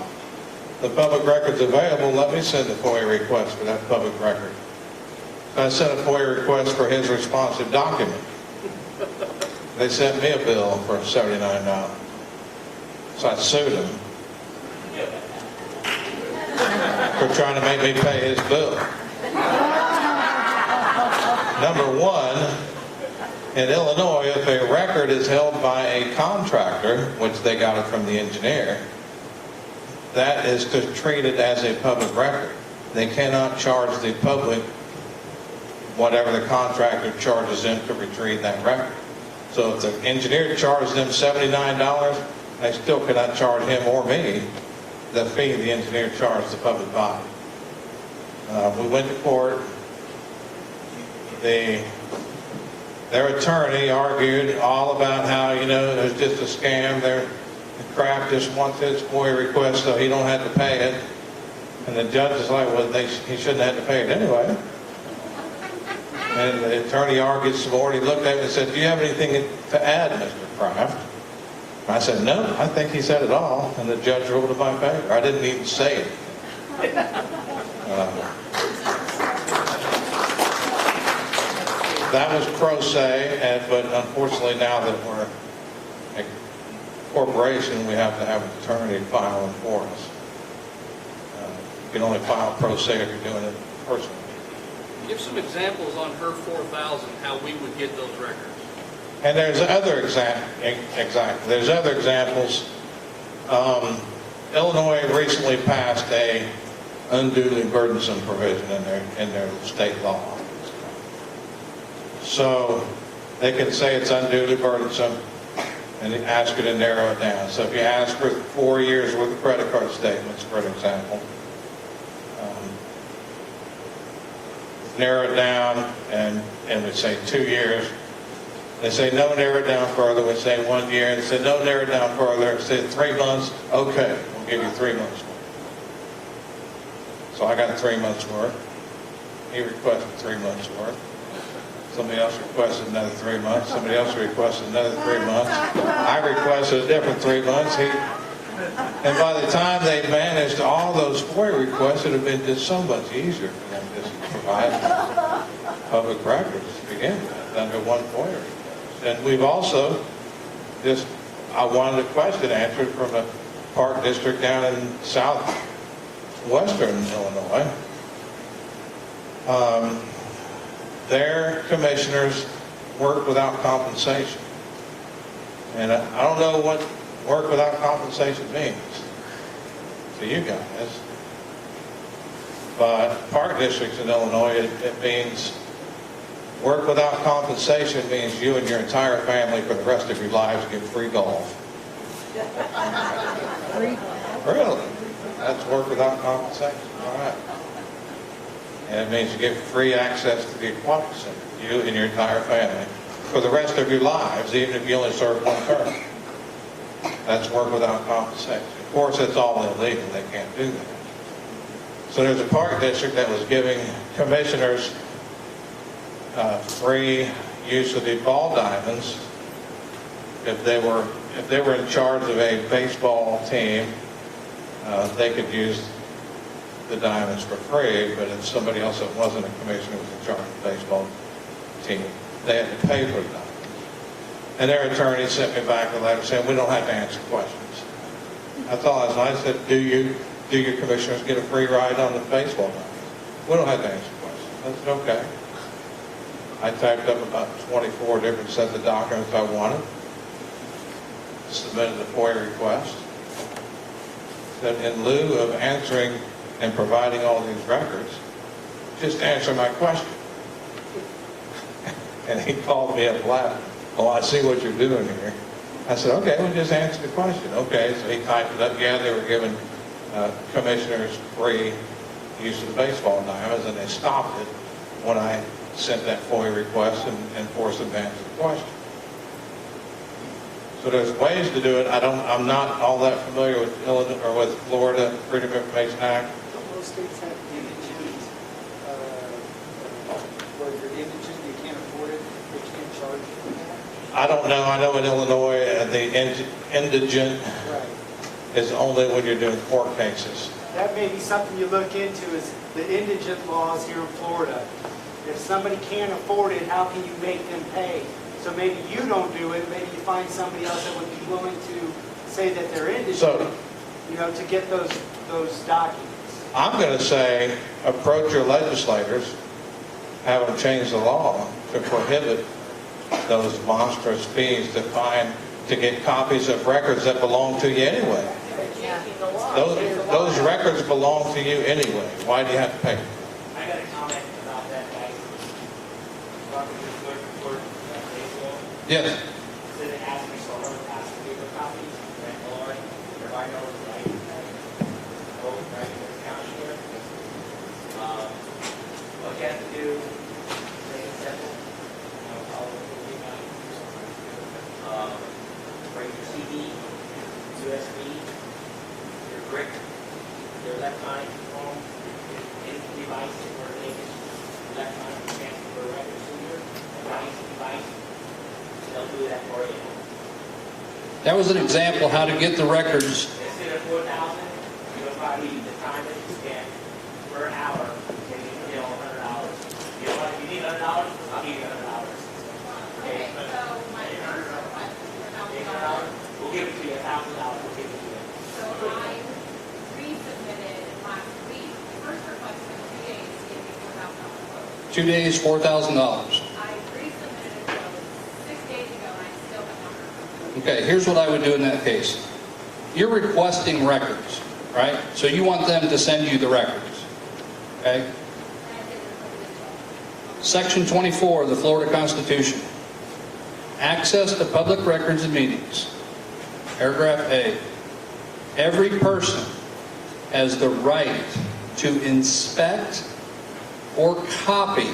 the public record's available, let me send a FOIA request for that public record. So I sent a FOIA request for his responsive document. They sent me a bill for $79. So I sued him for trying to make me pay his bill. Number one, In Illinois, if a record is held by a contractor, which they got it from the engineer, that is treated as a public record. They cannot charge the public whatever the contractor charges them to retrieve that record. So if the engineer charges them $79, they still cannot charge him or me the fee the engineer charged the public body. We went to court. Their attorney argued all about how, it was just a scam. The Kraft just wants his FOIA request so he don't have to pay it. And the judge is like, well, he shouldn't have to pay it anyway. And the attorney argued some more. He looked at me and said, do you have anything to add, Mr. Kraft? I said, no, I think he said it all. And the judge ruled in my favor. I didn't even say it. That was pro se, but unfortunately now that we're a corporation, we have to have an attorney filing for us. You can only file pro se if you're doing it personally. Give some examples on her 4,000, how we would get those records. And there's other There's other examples. Illinois recently passed a unduly burdensome provision in their state law. So they can say it's unduly burdensome and ask you to narrow it down. So if you ask for 4 years worth of credit card statements, for an example, narrow it down and we say 2 years. They say no, narrow it down further. We say 1 year. They say no, narrow it down further. They say 3 months. Okay, we'll give you 3 months worth. So I got 3 months worth. He requested 3 months worth. Somebody else requested another 3 months. Somebody else requested another 3 months. I requested a different 3 months. And by the time they managed all those FOIA requests, it would have been just so much easier for them to just provide public records to begin with under one FOIA request. And we've also I wanted a question answered from a park district down in southwestern Illinois. Their commissioners work without compensation. And I don't know what work without compensation means to you guys. But park districts in Illinois, it means work without compensation means you and your entire family for the rest of your lives get free golf. Really? That's work without compensation. All right. And it means you get free access to the aquatic center, you and your entire family, for the rest of your lives, even if you only serve one term. That's work without compensation. Of course, it's all illegal. They can't do that. So there's a park district that was giving commissioners free use of the ball diamonds if they were in charge of a baseball team. They could use the diamonds for free, but if somebody else that wasn't a commissioner was in charge of the baseball team, they had to pay for the diamonds. And their attorney sent me back a letter saying, we don't have to answer questions. That's all I said. Do your commissioners get a free ride on the baseball diamonds? We don't have to answer questions. I said, okay. I typed up about 24 different sets of documents I wanted, submitted a FOIA request, said in lieu of answering and providing all these records, just answer my question. And he called me up laughing. Oh, I see what you're doing here. I said, okay, well, just answer the question. Okay, so he typed it up. Yeah, they were giving commissioners free use of the baseball diamonds, and they stopped it when I sent that FOIA request and forced them to answer the question. So there's ways to do it. I'm not all that familiar with Illinois or with Florida Freedom of Information Act. Most states have indigent, where you're indigent, you can't afford it, they can't charge you for that. I don't know. I know in Illinois, the indigent is only when you're doing court cases. That may be something you look into, is the indigent laws here in Florida. If somebody can't afford it, how can you make them pay? So maybe you don't do it, maybe you find somebody else that would be willing to say that they're indigent, to get those documents. I'm going to say, approach your legislators, have them change the law to prohibit those monstrous fees to get copies of records that belong to you anyway. Those records belong to you anyway. Why do you have to pay? I got a comment about that, guys. Talking to the clerk a few days ago. Yes. Said it asked me, so I'm going to pass the paper copies. And Lord, everybody knows, right? Oh, right, there's county here. What you have to do, make it simple. Follow the email. Bring your CD, USB, your brick, your electronic phone, any device that we're making electronic transfer records to your device. They'll do that for you. That was an example how to get the records. Instead of 4,000, you'll probably the time that you spend per hour, maybe $100. You need $100, I'll give you $100. Okay, So my first request is $1,000. we'll give it to you, $1,000, we'll give it to you. So I resubmitted last week, the first request for 2 days, gave me $4,000. 2 days, $4,000. I resubmitted those 6 days ago, and I still have not heard from them. Okay, here's what I would do in that case. You're requesting records, right? So you want them to send you the records, okay? Section 24 of the Florida Constitution. Access to public records and meetings. Paragraph A. Every person has the right to inspect or copy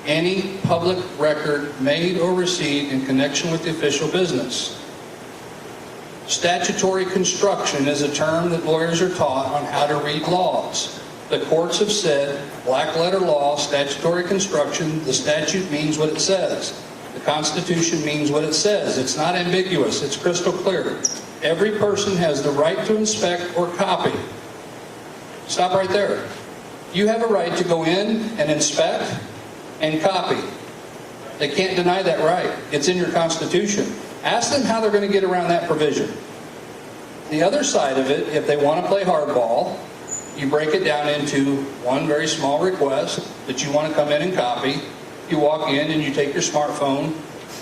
any public record made or received in connection with the official business. Statutory construction is a term that lawyers are taught on how to read laws. The courts have said, black letter law, statutory construction, the statute means what it says. The Constitution means what it says. It's not ambiguous. It's crystal clear. Every person has the right to inspect or copy. Stop right there. You have a right to go in and inspect and copy. They can't deny that right. It's in your Constitution. Ask them how they're going to get around that provision. The other side of it, if they want to play hardball, you break it down into one very small request that you want to come in and copy. You walk in and you take your smartphone,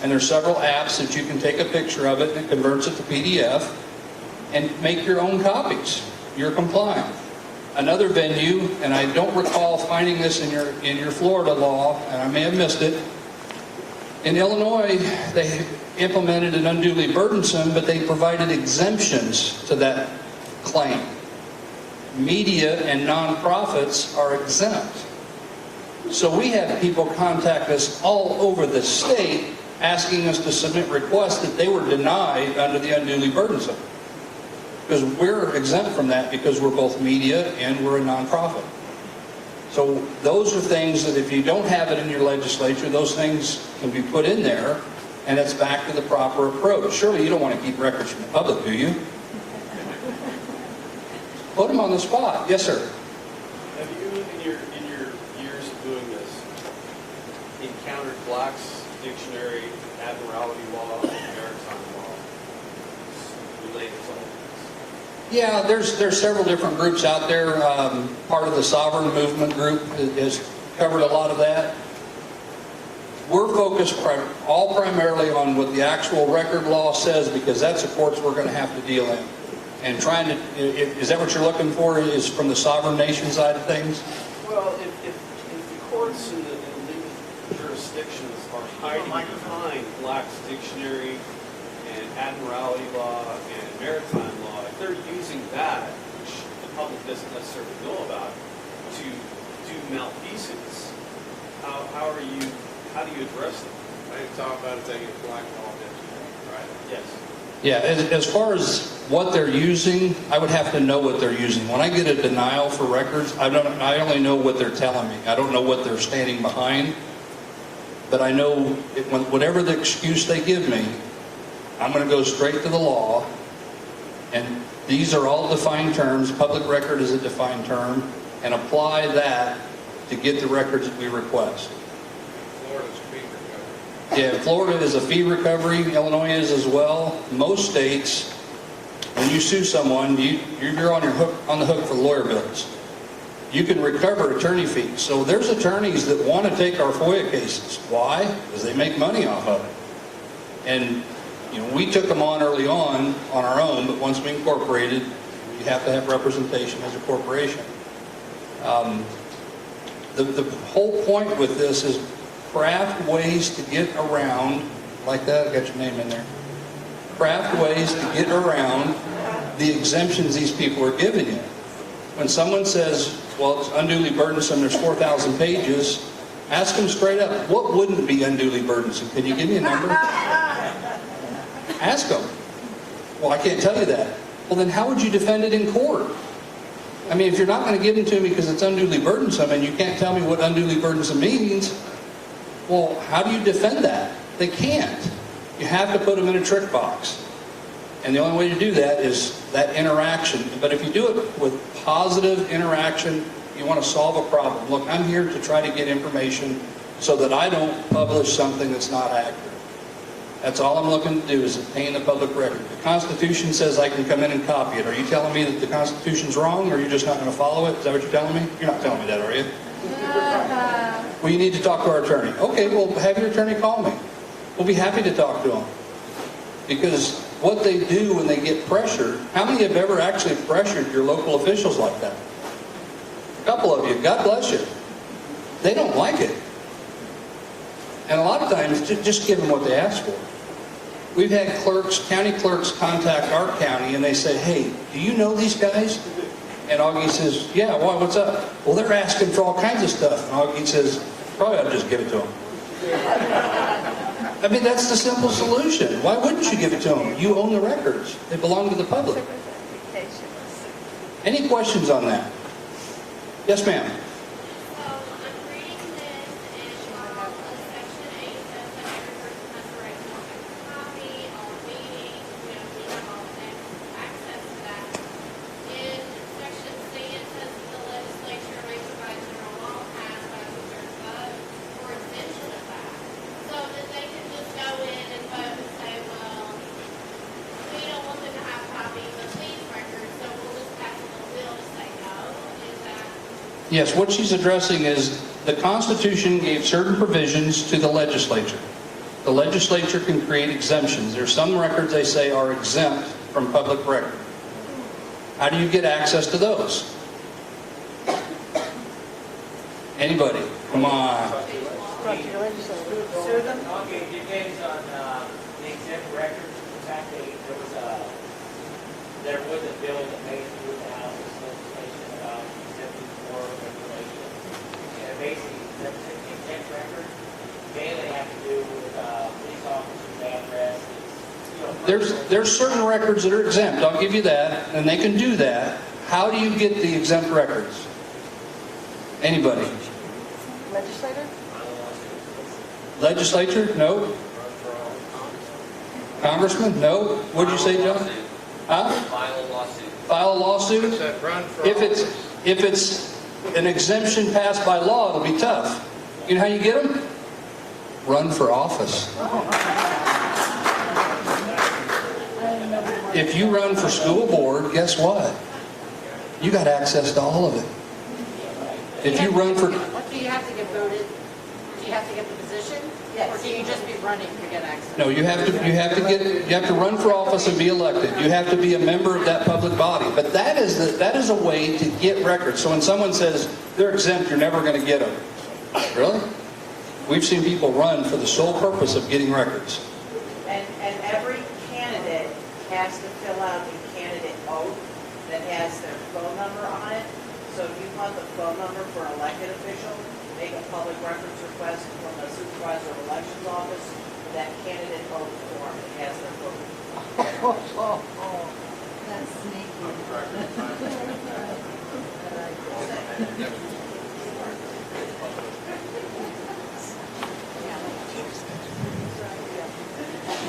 and there's several apps that you can take a picture of it and it converts it to PDF and make your own copies. You're compliant. Another venue, and I don't recall finding this in your Florida law, and I may have missed it. In Illinois, they implemented an unduly burdensome, but they provided exemptions to that claim. Media and nonprofits are exempt. So we have people contact us all over the state asking us to submit requests that they were denied under the unduly burdensome. Because we're exempt from that because we're both media and we're a nonprofit. So those are things that if you don't have it in your legislature, those things can be put in there, and it's back to the proper approach. Surely you don't want to keep records from the public, do you? Put them on the spot. Yes, sir. Have you, in your years of doing this, encountered Black's Dictionary, Admiralty Law, and Maritime Law related to all this? Yeah, there's several different groups out there. Part of the Sovereign Movement group has covered a lot of that. We're focused primarily on what the actual record law says, because that's the courts we're going to have to deal in. And trying to, is that what you're looking for, is from the sovereign nation side of things? Well, if the courts in the legal jurisdictions are hiding behind Black's Dictionary and Admiralty Law and Maritime Law, if they're using that, which the public doesn't necessarily know about, to do malfeasance, how do you address them? I didn't talk about it taking Black Law Dictionary, right? Yes. Yeah, as far as what they're using, I would have to know what they're using. When I get a denial for records, I only know what they're telling me. I don't know what they're standing behind. But I know whatever the excuse they give me, I'm going to go straight to the law. And these are all defined terms. Public record is a defined term. And apply that to get the records that we request. Florida's fee recovery. Yeah, Florida is a fee recovery. Illinois is as well. Most states, when you sue someone, you're on the hook for lawyer bills. you can recover attorney fees. So there's attorneys that want to take our FOIA cases. Why? Because they make money off of it. And we took them on early on our own, but once we incorporated, you have to have representation as a corporation. The whole point with this is craft ways to get around, like that, I got your name in there, craft ways to get around the exemptions these people are giving you. When someone says, well, it's unduly burdensome, there's 4,000 pages, ask them straight up, what wouldn't be unduly burdensome? Can you give me a number? Ask them. Well, I can't tell you that. Well, then how would you defend it in court? I mean, if you're not going to give them to me because it's unduly burdensome and you can't tell me what unduly burdensome means, well, how do you defend that? They can't. You have to put them in a trick box. And the only way to do that is that interaction. But if you do it with positive interaction, you want to solve a problem. Look, I'm here to try to get information so that I don't publish something that's not accurate. That's all I'm looking to do is obtain the public record. The Constitution says I can come in and copy it. Are you telling me that the Constitution's wrong, or are you just not going to follow it? Is that what you're telling me? You're not telling me that, are you? Well, you need to talk to our attorney. Okay, well, have your attorney call me. We'll be happy to talk to them. Because what they do when they get pressured, how many have ever actually pressured your local officials like that? A couple of you. God bless you. They don't like it. And a lot of times, just give them what they ask for. We've had clerks, county clerks contact our county and they say, hey, do you know these guys? And Augie says, yeah, why, what's up? Well, they're asking for all kinds of stuff. And Augie says, probably ought to just give it to them. I mean, that's the simple solution. Why wouldn't you give it to them? You own the records. They belong to the public. Any questions on that? Yes, ma'am. Yes, what she's addressing is the Constitution gave certain provisions to the legislature. The legislature can create exemptions. There's some records they say are exempt from public record. How do you get access to those? Anybody? Come on. Okay, it depends on the exempt records. In fact, there was a bill that made it through the House legislation about exempting for regulation. And it basically exempts exempt records. Mainly have to do with police officers, addresses. There's certain records that are exempt. I'll give you that, and they can do that. How do you get the exempt records? Anybody? Legislator? Legislature? No. Congressman? No. What did you say, John? Huh? File a lawsuit. File a lawsuit? If it's an exemption passed by law, it'll be tough. You know how you get them? Run for office. If you run for school board, guess what? You got access to all of it. If you run for... Do you have to get voted? Do you have to get the position? Or can you just be running to get access? No, you have to run for office and be elected. You have to be a member of that public body. But that is a way to get records. So when someone says they're exempt, you're never going to get them. Really? We've seen people run for the sole purpose of getting records. And every candidate has to fill out a candidate oath that has their phone number on it. So if you want the phone number for an elected official, make a public records request from the supervisor of elections office, that candidate oath form that has their phone. That's sneaky.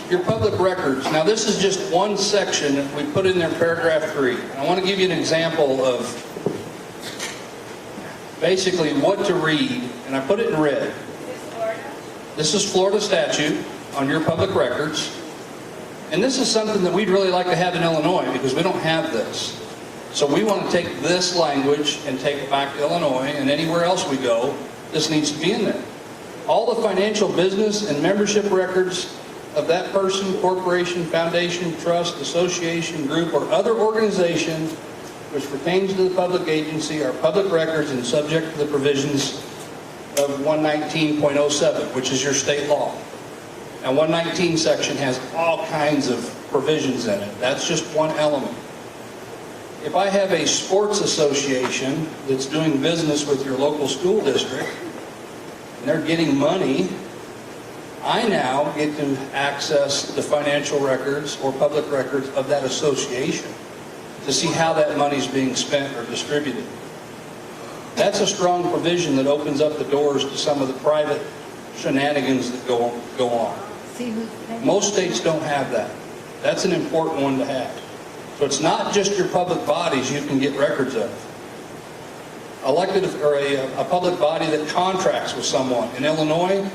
Your public records. Now this is just one section that we put in there, paragraph 3. I want to give you an example of basically what to read, and I put it in red. This is Florida statute on your public records. And this is something that we'd really like to have in Illinois because we don't have this. So we want to take this language and take it back to Illinois, and anywhere else we go, this needs to be in there. All the financial, business, and membership records of that person, corporation, foundation, trust, association, group, or other organization which pertains to the public agency are public records and subject to the provisions of 119.07, which is your state law. Now, 119 section has all kinds of provisions in it. That's just one element. If I have a sports association that's doing business with your local school district, and they're getting money, I now get to access the financial records or public records of that association to see how that money's being spent or distributed. That's a strong provision that opens up the doors to some of the private shenanigans that go on. Most states don't have that. That's an important one to have. So it's not just your public bodies you can get records of. Elected or a public body that contracts with someone. In Illinois,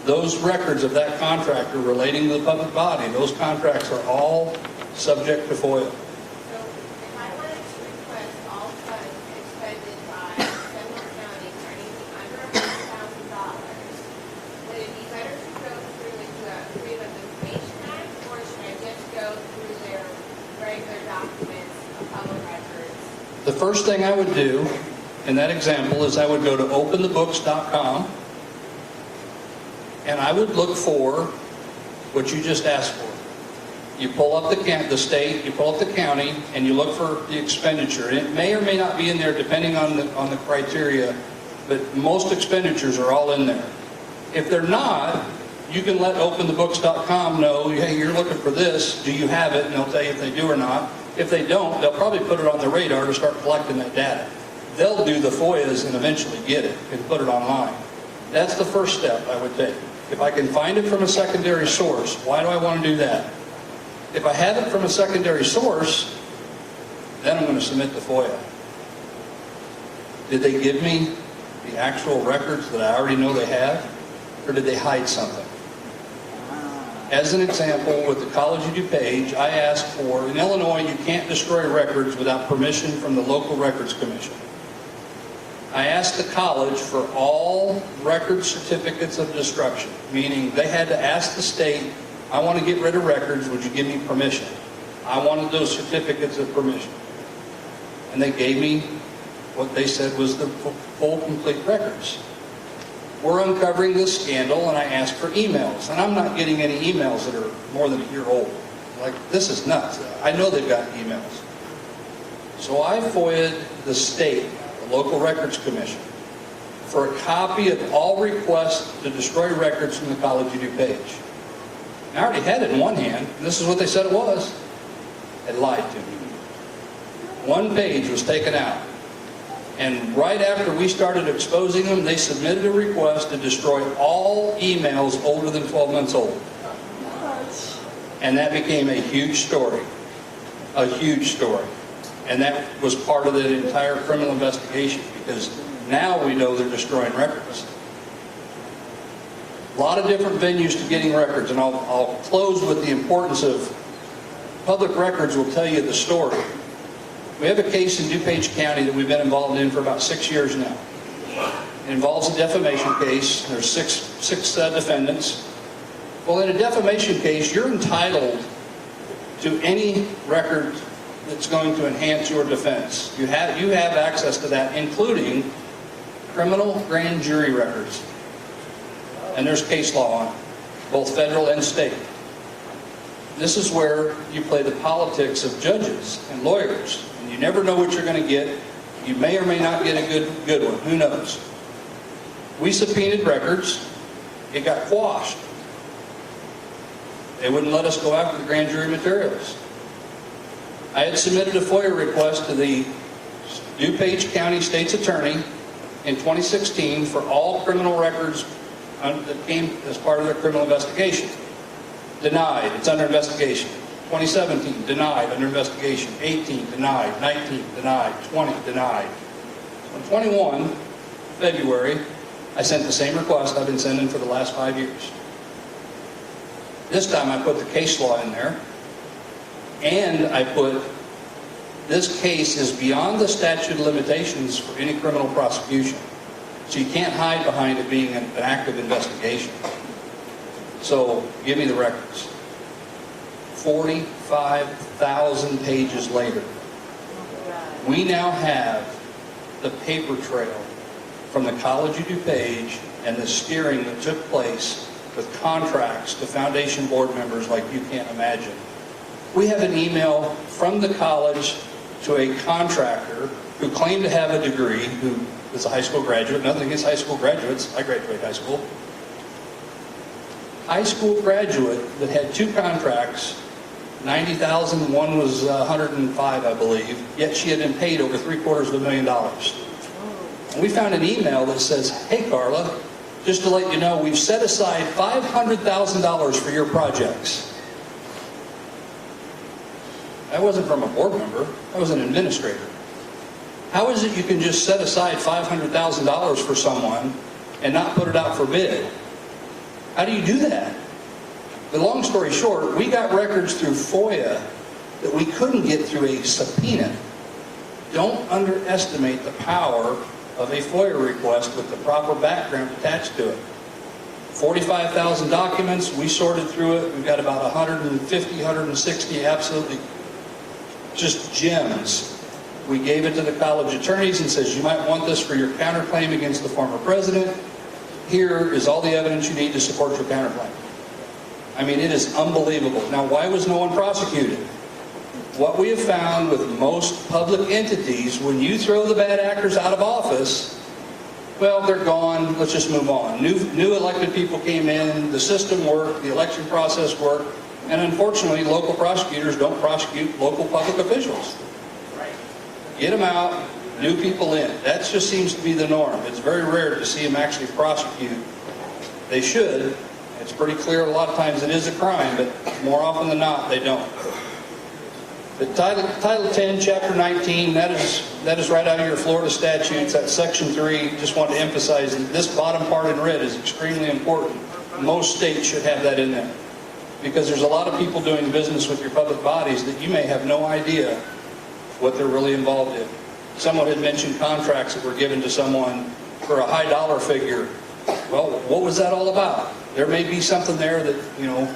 those records of that contractor relating to the public body, those contracts are all subject to FOIA. So if I wanted to request all funds expended by Seminole County for anything under $100,000, would it be better to go through the Freedom of Information Act, or should I just go through their regular documents of public records? The first thing I would do in that example is I would go to openthebooks.com and I would look for what you just asked for. You pull up the state, you pull up the county, and you look for the expenditure. And it may or may not be in there depending on the criteria, but most expenditures are all in there. If they're not, you can let openthebooks.com know, hey, you're looking for this, do you have it? And they'll tell you if they do or not. If they don't, they'll probably put it on their radar to start collecting that data. They'll do the FOIAs and eventually get it and put it online. That's the first step I would take. If I can find it from a secondary source, why do I want to do that? If I have it from a secondary source, then I'm going to submit the FOIA. Did they give me the actual records that I already know they have, or did they hide something? As an example, with the College of DuPage, I asked for, in Illinois, you can't destroy records without permission from the local records commission. I asked the college for all record certificates of destruction, meaning they had to ask the state, I want to get rid of records, would you give me permission? I wanted those certificates of permission. And they gave me what they said was the full, complete records. We're uncovering this scandal, and I asked for emails. And I'm not getting any emails that are more than a year old. Like, this is nuts. I know they've got emails. So I FOIA'd the state, the local records commission, for a copy of all requests to destroy records from the College of DuPage. I already had it in one hand. This is what they said it was. They lied to me. One page was taken out. And right after we started exposing them, they submitted a request to destroy all emails older than 12 months old. And that became a huge story. A huge story. And that was part of the entire criminal investigation, because now we know they're destroying records. A lot of different venues to getting records, and I'll close with the importance of public records will tell you the story. We have a case in DuPage County that we've been involved in for about 6 years now. It involves a defamation case. There's six defendants. Well, in a defamation case, you're entitled to any record that's going to enhance your defense. You have access to that, including criminal grand jury records. And there's case law on it, both federal and state. This is where you play the politics of judges and lawyers. And you never know what you're going to get. You may or may not get a good one. Who knows? We subpoenaed records. It got quashed. They wouldn't let us go after the grand jury materials. I had submitted a FOIA request to the DuPage County State's Attorney in 2016 for all criminal records that came as part of their criminal investigation. Denied. It's under investigation. 2017, denied, under investigation. 18, denied. 19, denied. 20, denied. On 21, February, I sent the same request I've been sending for the last 5 years. This time I put the case law in there, and I put This case is beyond the statute of limitations for any criminal prosecution. So you can't hide behind it being an active investigation. So give me the records. 45,000 pages later, we now have the paper trail from the College of DuPage and the steering that took place with contracts to foundation board members like you can't imagine. We have an email from the college to a contractor who claimed to have a degree, who is a high school graduate. Nothing against high school graduates. I graduated high school. High school graduate that had 2 contracts, 90,000, one was 105, I believe, yet she had been paid over $750,000. And we found an email that says, hey Carla, just to let you know, we've set aside $500,000 for your projects. That wasn't from a board member, that was an administrator. How is it you can just set aside $500,000 for someone and not put it out for bid? How do you do that? The long story short, we got records through FOIA that we couldn't get through a subpoena. Don't underestimate the power of a FOIA request with the proper background attached to it. 45,000 documents, we sorted through it. We've got about 150, 160 absolutely just gems. We gave it to the college attorneys and says, you might want this for your counterclaim against the former president. Here is all the evidence you need to support your counterclaim. I mean, it is unbelievable. Now, why was no one prosecuted? What we have found with most public entities, when you throw the bad actors out of office, well, they're gone, let's just move on. New elected people came in, the system worked, the election process worked, and unfortunately, local prosecutors don't prosecute local public officials. Get them out, new people in. That just seems to be the norm. It's very rare to see them actually prosecute. They should. It's pretty clear a lot of times it is a crime, but more often than not, they don't. The Title 10, Chapter 19, that is right out of your Florida statutes. That's Section 3. Just want to emphasize that this bottom part in red is extremely important. Most states should have that in there. Because there's a lot of people doing business with your public bodies that you may have no idea what they're really involved in. Someone had mentioned contracts that were given to someone for a high dollar figure. Well, what was that all about? There may be something there that, you know,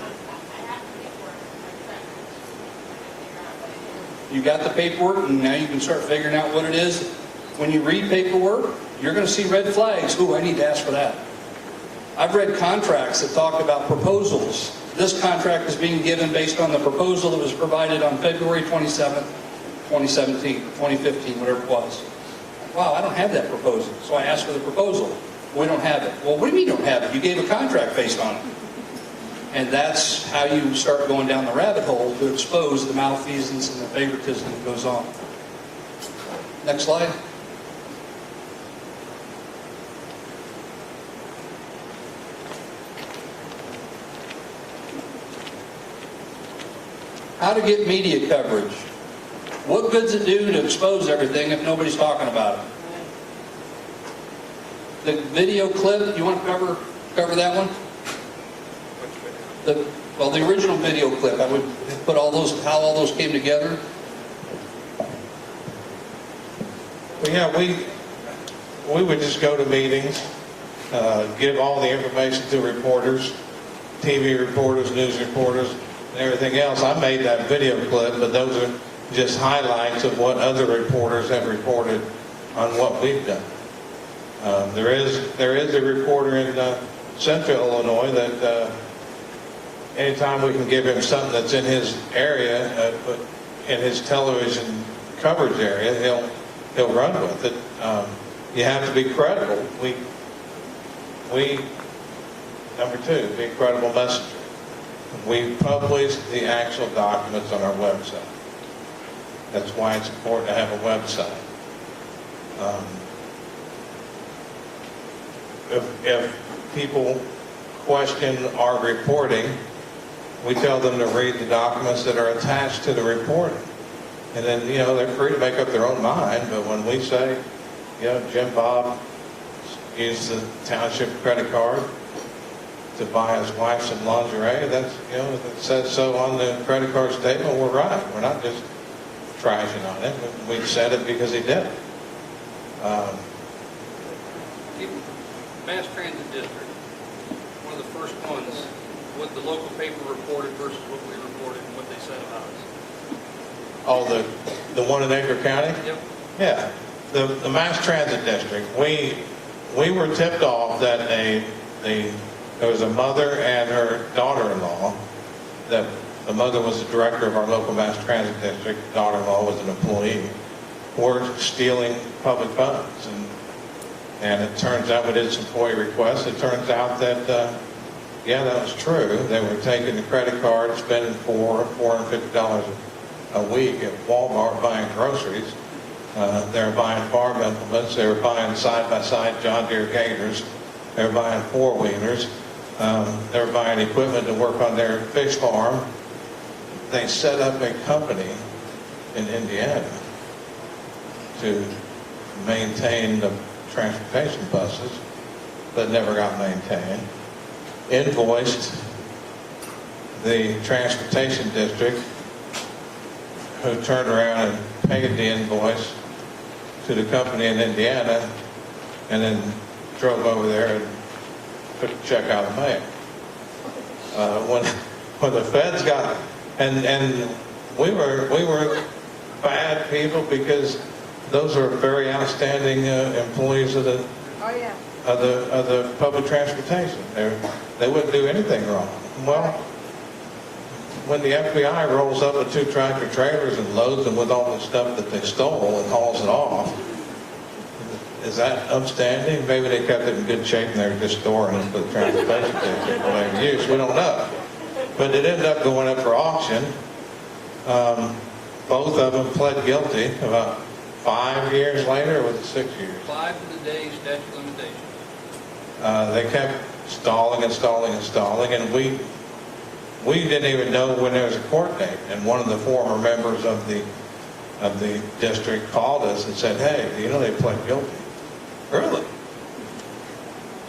you got the paperwork and now you can start figuring out what it is. When you read paperwork, you're going to see red flags. Ooh, I need to ask for that. I've read contracts that talk about proposals. This contract is being given based on the proposal that was provided on February 27th, 2017, 2015, whatever it was. Wow, I don't have that proposal. So I asked for the proposal. We don't have it. Well, what do you mean you don't have it? You gave a contract based on it. And that's how you start going down the rabbit hole to expose the malfeasance and the favoritism that goes on. Next slide. How to get media coverage. What good's it do to expose everything if nobody's talking about it? The video clip, you want to cover that one? The original video clip, I would put all those, how all those came together. Well, yeah, we would just go to meetings, give all the information to reporters, TV reporters, news reporters, and everything else. I made that video clip, but those are just highlights of what other reporters have reported on what we've done. There is a reporter in Central Illinois that anytime we can give him something that's in his area, in his television coverage area, he'll run with it. You have to be credible. We number 2, be a credible messenger. We publish the actual documents on our website. That's why it's important to have a website. If people question our reporting, we tell them to read the documents that are attached to the reporting. And then, you know, they're free to make up their own mind, but when we say, you know, Jim Bob used the township credit card to buy his wife some lingerie, that's, you know, if it says so on the credit card statement, we're right. We're not just trashing on it. We said it because he did it. Mass Transit District, one of the first ones, what the local paper reported versus what we reported and what they said about us. Oh, the one in Edgar County? Yep. Yeah, the Mass Transit District. We were tipped off that there was a mother and her daughter-in-law, that the mother was the director of our local Mass Transit District, the daughter-in-law was an employee, were stealing public funds. And it turns out, we did some FOIA requests, it turns out that, yeah, that was true. They were taking the credit card, spending $450 a week at Walmart buying groceries. They were buying farm implements. They were buying side-by-side John Deere Gators. They were buying four-wheelers. They were buying equipment to work on their fish farm. They set up a company in Indiana to maintain the transportation buses that never got maintained. Invoiced the transportation district, who turned around and paid the invoice to the company in Indiana, and then drove over there and put the check out of the mail. When the feds got, and we were bad people, because those are very outstanding employees of the of the public transportation. They wouldn't do anything wrong. Well, when the FBI rolls up with 2 tractor trailers and loads them with all the stuff that they stole and hauls it off, is that upstanding? Maybe they kept it in good shape and they were just storing it for the transportation district for later use. We don't know. But it ended up going up for auction. Both of them pled guilty about 5 years later, or was it 6 years? 5 to the day statute of limitations. They kept stalling and stalling and stalling, and we didn't even know when there was a court date. And one of the former members of the district called us and said, "Hey, do you know they pled guilty?" Really?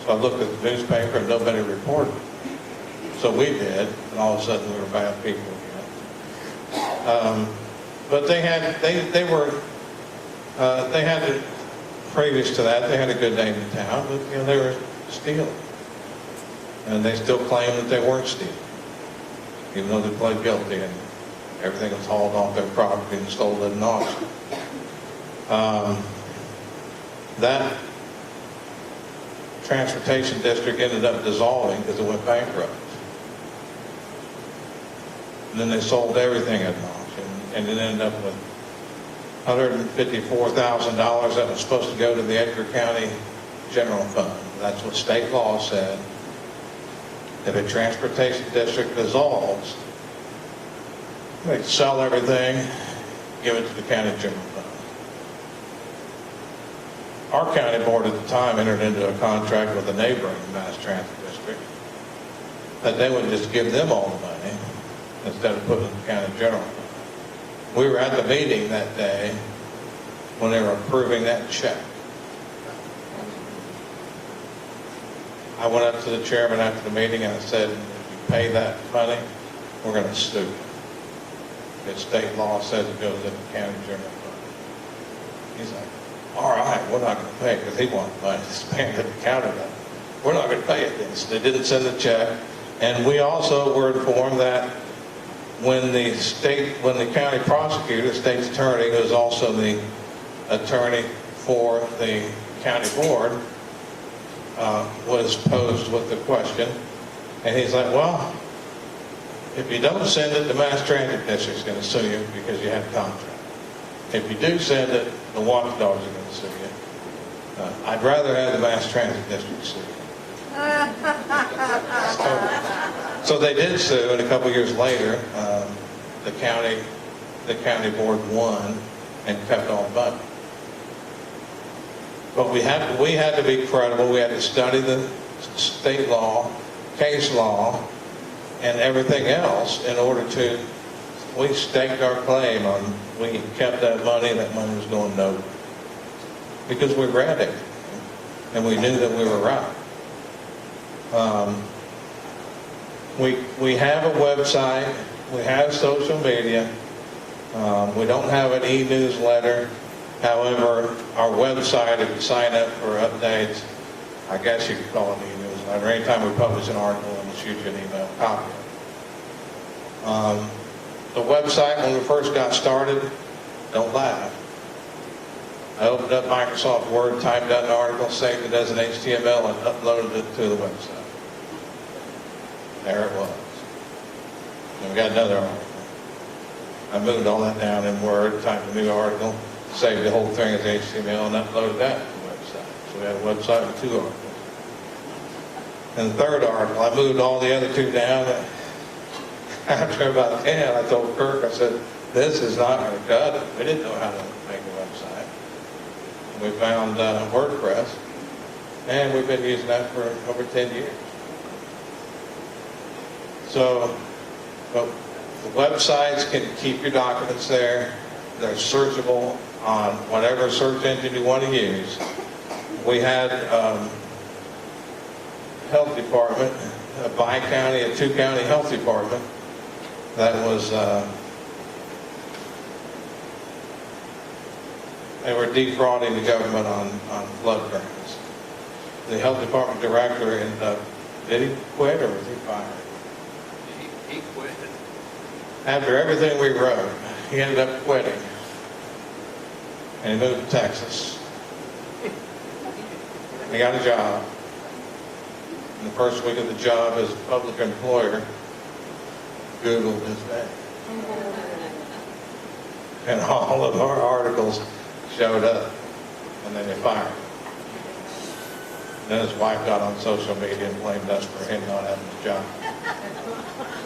So I looked at the newspaper and nobody reported it. So we did, and all of a sudden we were bad people again. But they had previous to that, they had a good name in town, but you know, they were stealing. And they still claim that they weren't stealing, even though they pled guilty and everything was hauled off their property and sold at an auction. That transportation district ended up dissolving because it went bankrupt. And then they sold everything at an auction, and it ended up with $154,000 that was supposed to go to the Edgar County General Fund. That's what state law said. If a transportation district dissolves, they sell everything, give it to the county general fund. Our county board at the time entered into a contract with the neighboring Mass Transit District that they would just give them all the money instead of putting it in the county general fund. We were at the meeting that day when they were approving that check. I went up to the chairman after the meeting and I said, "If you pay that money, we're going to sue you. Because state law says it goes in the county general fund." He's like, "All right, we're not going to pay it," because he wanted money to spend at the county level. "We're not going to pay it then." So they didn't send the check. And we also were informed that when the county prosecutor, the state's attorney, who was also the attorney for the county board, was posed with the question, and he's like, "Well, if you don't send it, the Mass Transit District's going to sue you because you had a contract. If you do send it, the Watchdogs are going to sue you. I'd rather have the Mass Transit District sue you." So they did sue, and a couple years later, the county board won and kept all the money. But we had to be credible. We had to study the state law, case law, and everything else in order to. We staked our claim on. We kept that money. That money was going nowhere because we read it and we knew that we were right. We have a website. We have social media. We don't have an e-newsletter. However, our website, if you sign up for updates, I guess you could call it an e-newsletter. Anytime we publish an article, we'll shoot you an email copy. The website, when we first got started, don't laugh. I opened up Microsoft Word, typed out an article, saved it as an HTML, and uploaded it to the website. There it was. And we got another article. I moved all that down in Word, typed a new article, saved the whole thing as HTML, and uploaded that to the website. So we had a website with 2 articles. And the third article, I moved all the other 2 down. After about 10, I told Kirk, I said, this is not going to cut it. We didn't know how to make a website. We found WordPress, and we've been using that for over 10 years. So, but the websites can keep your documents there. They're searchable on whatever search engine you want to use. We had health department, a bi-county, a 2-county health department that was, they were defrauding the government on blood grants. The health department director ended up, did he quit or was he fired? He quit. After everything we wrote, he ended up quitting. And he moved to Texas. He got a job. In the first week of the job as a public employer, Googled his name. And all of our articles showed up. And then they fired him. Then his wife got on social media and blamed us for him not having a job.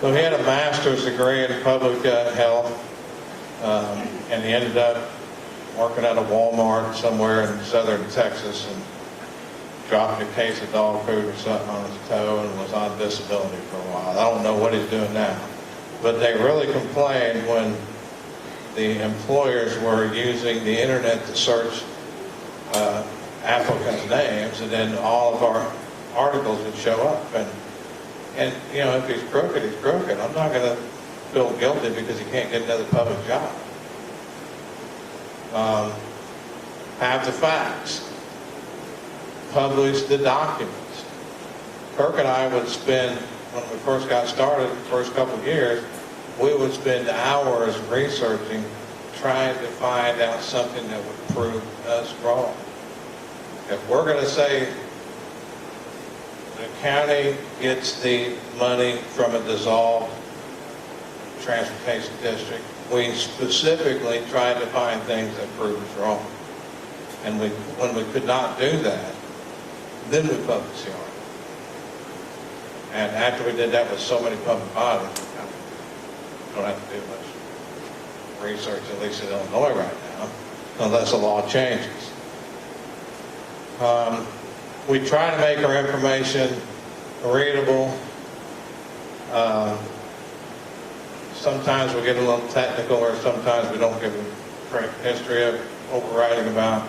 So he had a master's degree in public health, and he ended up working at a Walmart somewhere in southern Texas and dropped a case of dog food or something on his toe and was on disability for a while. I don't know what he's doing now. But they really complained when the employers were using the internet to search applicants' names, and then all of our articles would show up. And you know, if he's crooked, he's crooked. I'm not going to feel guilty because he can't get another public job. Have the facts. Publish the documents. Kirk and I would spend, when we first got started, the first couple of years, we would spend hours researching, trying to find out something that would prove us wrong. If we're going to say the county gets the money from a dissolved transportation district, we specifically tried to find things that prove us wrong. And when we could not do that, then we published the article. And after we did that with so many public bodies, we don't have to do much research, at least in Illinois right now, unless the law changes. We try to make our information readable. Sometimes we get a little technical, or sometimes we don't give a correct history of what we're writing about.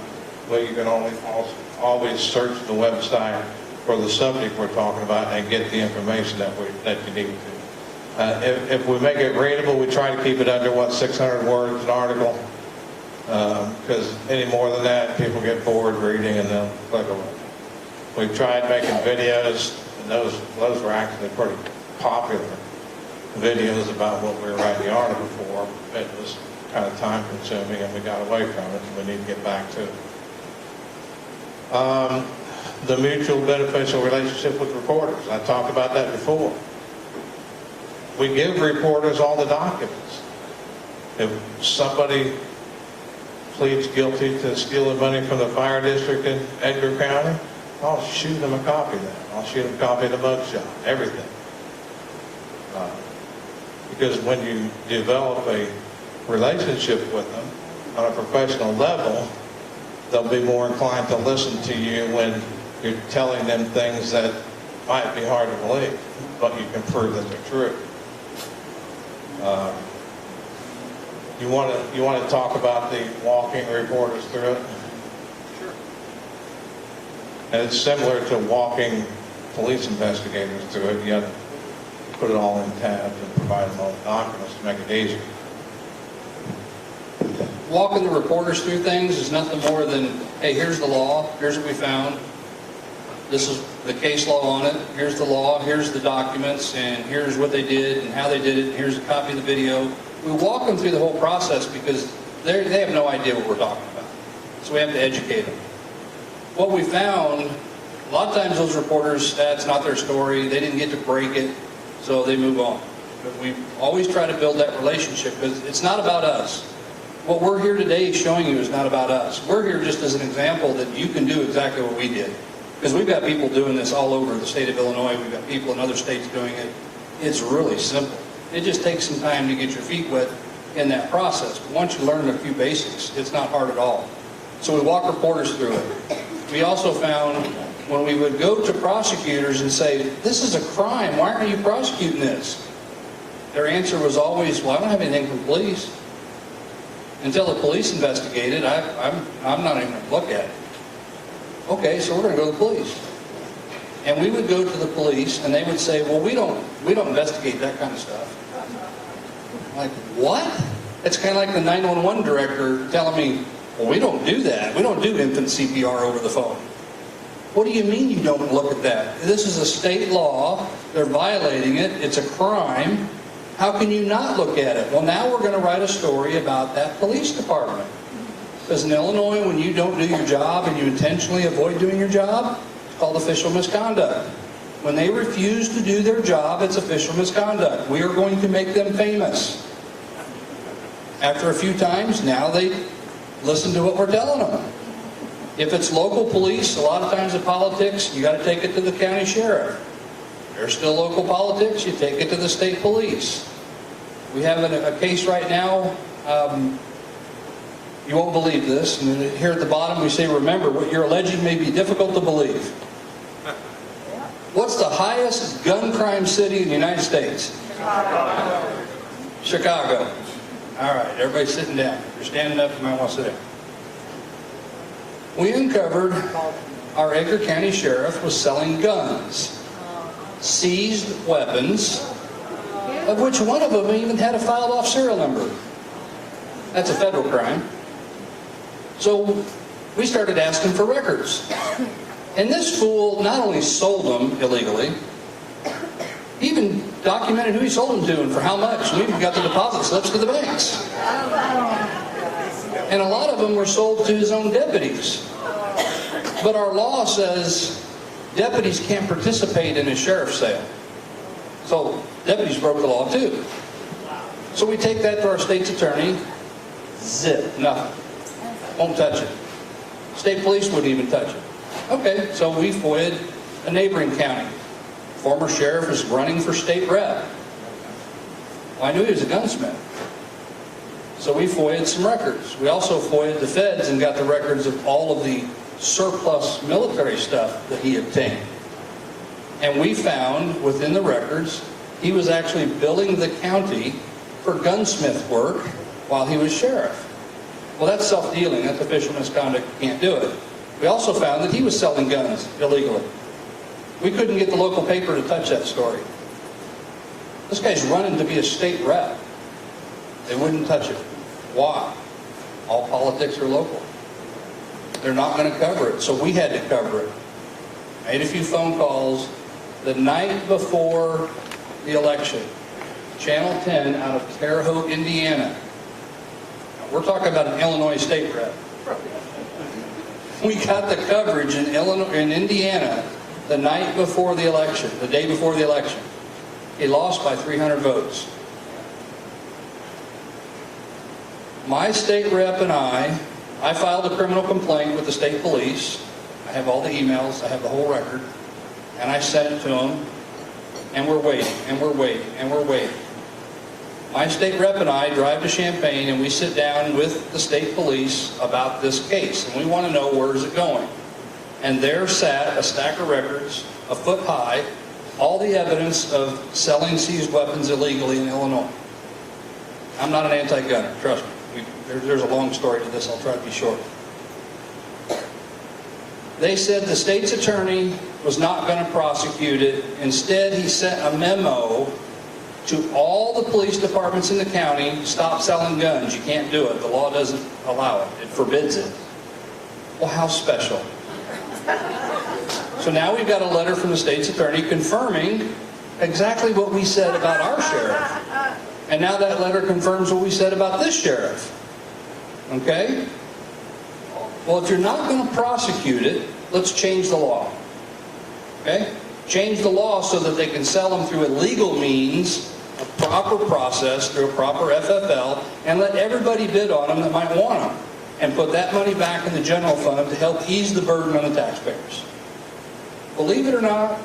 But you can always search the website for the subject we're talking about and get the information that you need to. If we make it readable, we try to keep it under, 600 words an article. Because any more than that, people get bored reading and they'll click away. We've tried making videos, and those were actually pretty popular videos about what we were writing the article for. It was kind of time consuming and we got away from it, and we need to get back to it. The mutual beneficial relationship with reporters. I talked about that before. We give reporters all the documents. If somebody pleads guilty to stealing money from the fire district in Edgar County, I'll shoot them a copy of that. I'll shoot them a copy of the mugshot, everything. Because when you develop a relationship with them on a professional level, they'll be more inclined to listen to you when you're telling them things that might be hard to believe, but you can prove that they're true. You want to talk about the walking reporters through it? Sure. And it's similar to walking police investigators through it. You have to put it all in tabs and provide them all the documents to make it easier. walking the reporters through things is nothing more than, hey, here's the law, here's what we found, this is the case law on it, here's the law, here's the documents, and here's what they did and how they did it, and here's a copy of the video. We walk them through the whole process because they have no idea what we're talking about. So we have to educate them. What we found, a lot of times those reporters, that's not their story, they didn't get to break it, so they move on. But we always try to build that relationship because it's not about us. What we're here today showing you is not about us. We're here just as an example that you can do exactly what we did. Because we've got people doing this all over the state of Illinois. We've got people in other states doing it. It's really simple. It just takes some time to get your feet wet in that process. But once you learn a few basics, it's not hard at all. So we walk reporters through it. We also found when we would go to prosecutors and say, this is a crime, why aren't you prosecuting this? Their answer was always, well, I don't have anything from police. Until the police investigated, I'm not even going to look at it. Okay, so we're going to go to the police. And we would go to the police, and they would say, well, we don't investigate that kind of stuff. I'm like, what? It's kind of like the 911 director telling me, well, we don't do that. We don't do infant CPR over the phone. What do you mean you don't look at that? This is a state law. They're violating it. It's a crime. How can you not look at it? Well, now we're going to write a story about that police department. Because in Illinois, when you don't do your job and you intentionally avoid doing your job, it's called official misconduct. When they refuse to do their job, it's official misconduct. We are going to make them famous. After a few times, now they listen to what we're telling them. If it's local police, a lot of times in politics, you got to take it to the county sheriff. There's still local politics, you take it to the state police. We have a case right now, you won't believe this, and here at the bottom we say, remember, what you're alleging may be difficult to believe. What's the highest gun crime city in the United States? Chicago. Chicago. All right, everybody's sitting down. If you're standing up, you might want to sit down. We uncovered our Edgar County Sheriff was selling guns. Seized weapons, of which one of them even had a filed off serial number. That's a federal crime. So we started asking for records. And this fool not only sold them illegally, he even documented who he sold them to and for how much. And we even got the deposit slips to the banks. And a lot of them were sold to his own deputies. But our law says deputies can't participate in a sheriff's sale. So deputies broke the law too. So we take that to our state's attorney. Zip, nothing. Won't touch it. State police wouldn't even touch it. Okay, so we FOIA'd a neighboring county. Former sheriff is running for state rep. Well, I knew he was a gunsmith. So we FOIA'd some records. We also FOIA'd the feds and got the records of all of the surplus military stuff that he obtained. And we found within the records, he was actually billing the county for gunsmith work while he was sheriff. Well, that's self-dealing. That's official misconduct. You can't do it. We also found that he was selling guns illegally. We couldn't get the local paper to touch that story. This guy's running to be a state rep. They wouldn't touch it. Why? All politics are local. They're not going to cover it, so we had to cover it. Made a few phone calls the night before the election. Channel 10 out of Terre Haute, Indiana. Now, we're talking about an Illinois state rep. We got the coverage in Indiana the night before the election, the day before the election. He lost by 300 votes. My state rep and I filed a criminal complaint with the state police. I have all the emails, I have the whole record, and I sent it to them, and we're waiting, and we're waiting, and we're waiting. My state rep and I drive to Champaign, and we sit down with the state police about this case, and we want to know where is it going. And there sat a stack of records, a foot high, all the evidence of selling seized weapons illegally in Illinois. I'm not an anti-gunner, trust me. There's a long story to this. I'll try to be short. They said the state's attorney was not going to prosecute it. Instead, he sent a memo to all the police departments in the county, stop selling guns. You can't do it. The law doesn't allow it. It forbids it. Well, how special? So now we've got a letter from the state's attorney confirming exactly what we said about our sheriff. And now that letter confirms what we said about this sheriff. Okay? Well, if you're not going to prosecute it, let's change the law. Okay? Change the law so that they can sell them through a legal means, a proper process, through a proper FFL, and let everybody bid on them that might want them, and put that money back in the general fund to help ease the burden on the taxpayers. Believe it or not,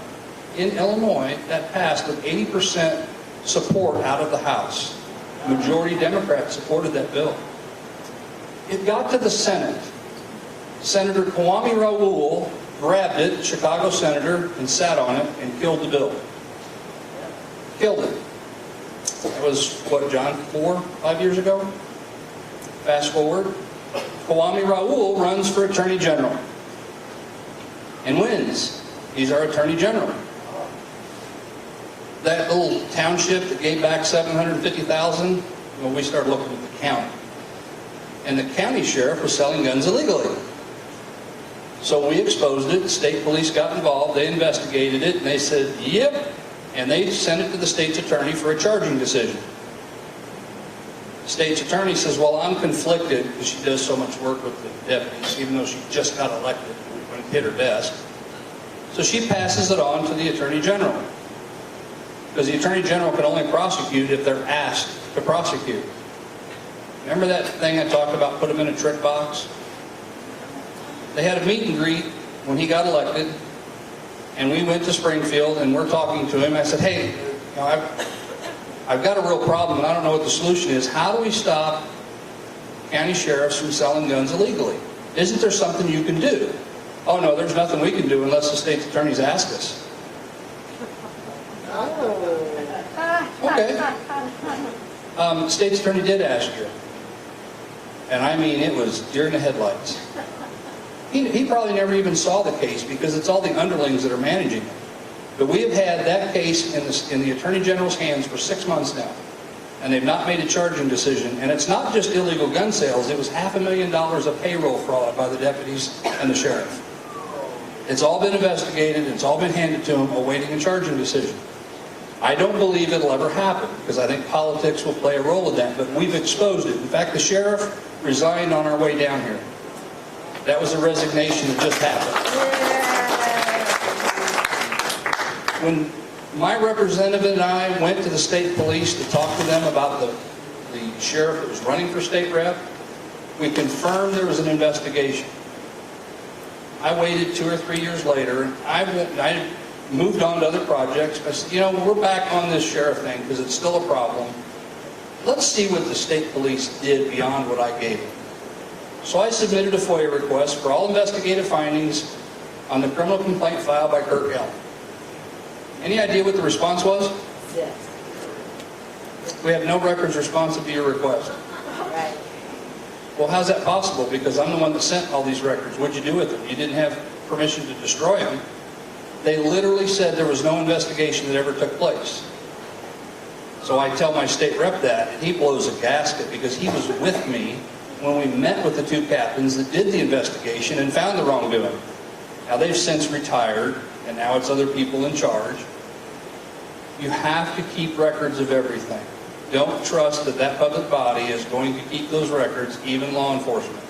in Illinois, that passed with 80% support out of the House. Majority Democrats supported that bill. It got to the Senate. Senator Kwame Raoul grabbed it, Chicago senator, and sat on it and killed the bill. Killed it. That was, what, John, 5 years ago? Fast forward. Kwame Raoul runs for Attorney General and wins. He's our Attorney General. That little township that gave back $750,000, well, we started looking at the county. And the county sheriff was selling guns illegally. So we exposed it, the state police got involved, they investigated it, and they said, yep, and they sent it to the state's attorney for a charging decision. The state's attorney says, well, I'm conflicted, because she does so much work with the deputies, even though she just got elected when it hit her desk. So she passes it on to the attorney general, because the attorney general can only prosecute if they're asked to prosecute. Remember that thing I talked about, put them in a trick box? They had a meet and greet when he got elected, and we went to Springfield, and we're talking to him. I said, hey, you know, I've got a real problem, and I don't know what the solution is. How do we stop county sheriffs from selling guns illegally? Isn't there something you can do? Oh, no, there's nothing we can do unless the state's attorneys ask us. Okay. The state's attorney did ask you. And I mean, it was deer in the headlights. He probably never even saw the case because it's all the underlings that are managing it. But we have had that case in the Attorney General's hands for 6 months now. And they've not made a charging decision. And it's not just illegal gun sales. It was $500,000 of payroll fraud by the deputies and the sheriff. It's all been investigated. It's all been handed to them, awaiting a charging decision. I don't believe it'll ever happen because I think politics will play a role in that. But we've exposed it. In fact, the sheriff resigned on our way down here. That was a resignation that just happened. When my representative and I went to the state police to talk to them about the sheriff that was running for state rep, we confirmed there was an investigation. I waited 2 or 3 years later. I moved on to other projects. I said, you know, we're back on this sheriff thing because it's still a problem. Let's see what the state police did beyond what I gave them. So I submitted a FOIA request for all investigative findings on the criminal complaint filed by Kirk L. Any idea what the response was? Yes. We have no records responsive to your request. Right. Well, how's that possible? Because I'm the one that sent all these records. What'd you do with them? You didn't have permission to destroy them. They literally said there was no investigation that ever took place. So I tell my state rep that, and he blows a gasket because he was with me when we met with the 2 captains that did the investigation and found the wrongdoing. Now they've since retired, and now it's other people in charge. You have to keep records of everything. Don't trust that that public body is going to keep those records, even law enforcement.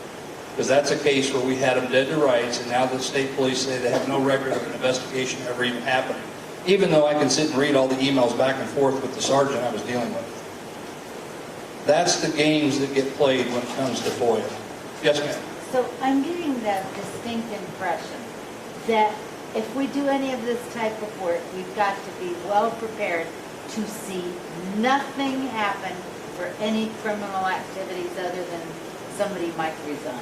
Because that's a case where we had them dead to rights, and now the state police say they have no record of an investigation ever even happening. Even though I can sit and read all the emails back and forth with the sergeant I was dealing with. That's the games that get played when it comes to FOIA. Yes, ma'am? So I'm getting that distinct impression that if we do any of this type of work, we've got to be well prepared to see nothing happen for any criminal activities other than somebody might resign.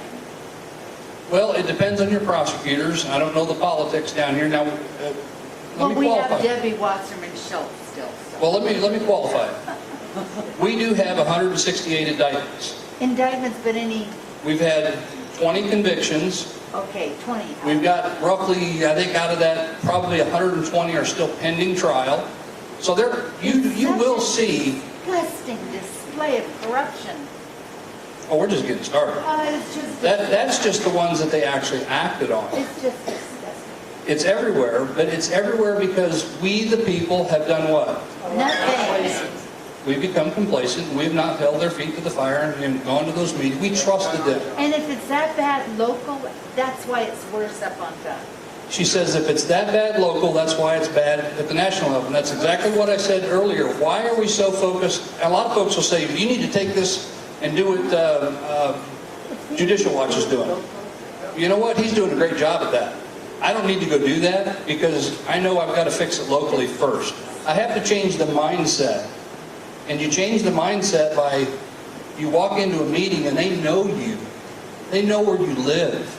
Well, it depends on your prosecutors. I don't know the politics down here. Now, let me we qualify. have Debbie Wasserman Schultz still. So. Well, let me qualify it. We do have 168 indictments. Indictments, but any... We've had 20 convictions. Okay, 20. We've got roughly, I think out of that, probably 120 are still pending trial. So you will see, Disgusting display of corruption. oh, we're just getting started. It's just, That's just the ones that they actually acted on. it's just disgusting. It's everywhere, but it's everywhere because we, the people, have done what? Nothing. We've become complacent. We've not held their feet to the fire and gone to those meetings. We trusted them. And if it's that bad local, that's why it's worse up on top. She says if it's that bad local, that's why it's bad at the national level. And that's exactly what I said earlier. Why are we so focused? A lot of folks will say, you need to take this and do what Judicial Watch is doing. You know what? He's doing a great job at that. I don't need to go do that because I know I've got to fix it locally first. I have to change the mindset. And you change the mindset by, you walk into a meeting and they know you. They know where you live.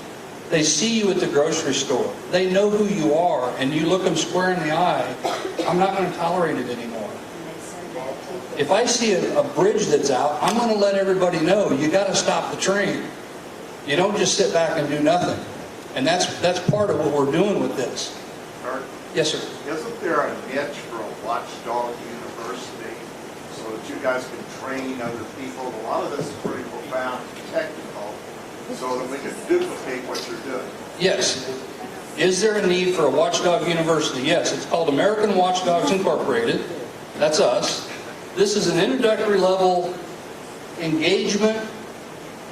They see you at the grocery store. They know who you are, and you look them square in the eye. I'm not going to tolerate it anymore. If I see a bridge that's out, I'm going to let everybody know, you got to stop the train. You don't just sit back and do nothing. And that's part of what we're doing with this. Art, Yes, sir. isn't there a niche for a watchdog university so that you guys can train other people? A lot of this is pretty profound and technical, so that we can duplicate what you're doing. Yes. Is there a need for a watchdog university? Yes. It's called American Watchdogs Incorporated. That's us. This is an introductory level engagement.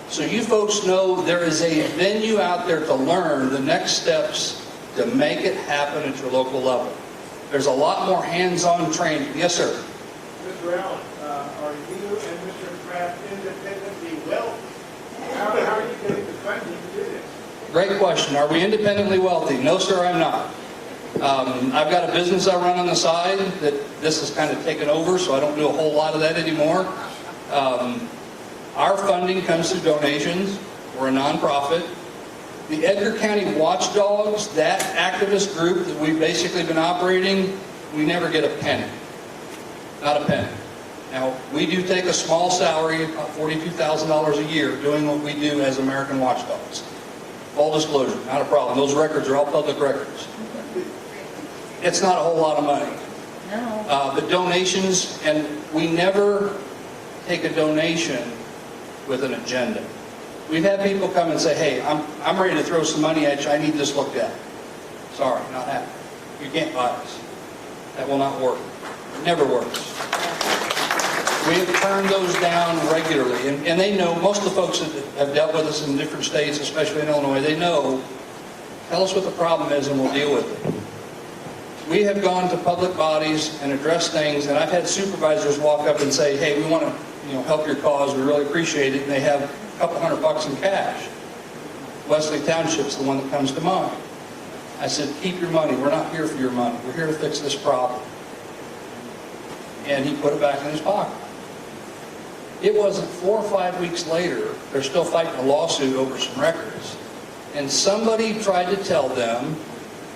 So you folks know there is a venue out there to learn the next steps to make it happen at your local level. There's a lot more hands-on training. Yes, sir. Mr. Allen, are you and Mr. Kraft independently wealthy? How are you getting the funding to do this? Great question. Are we independently wealthy? No, sir, I'm not. I've got a business I run on the side that this has kind of taken over, so I don't do a whole lot of that anymore. Our funding comes through donations. We're a nonprofit. The Edgar County Watchdogs, that activist group that we've basically been operating, we never get a penny. Not a penny. Now, we do take a small salary, about $42,000 a year, doing what we do as American Watchdogs. Full disclosure, not a problem. Those records are all public records. It's not a whole lot of money. No. But donations, and we never take a donation with an agenda. We've had people come and say, hey, I'm ready to throw some money at you. I need this looked at. Sorry, not happening. You can't buy us. That will not work. It never works. We have turned those down regularly. And they know, most of the folks that have dealt with us in different states, especially in Illinois, they know, tell us what the problem is and we'll deal with it. We have gone to public bodies and addressed things, and I've had supervisors walk up and say, hey, we want to help your cause, we really appreciate it, and they have a couple $100 in cash. Wesley Township's the one that comes to mind. I said, keep your money, we're not here for your money, we're here to fix this problem. And he put it back in his pocket. It wasn't 4 or 5 weeks later, they're still fighting a lawsuit over some records. And somebody tried to tell them,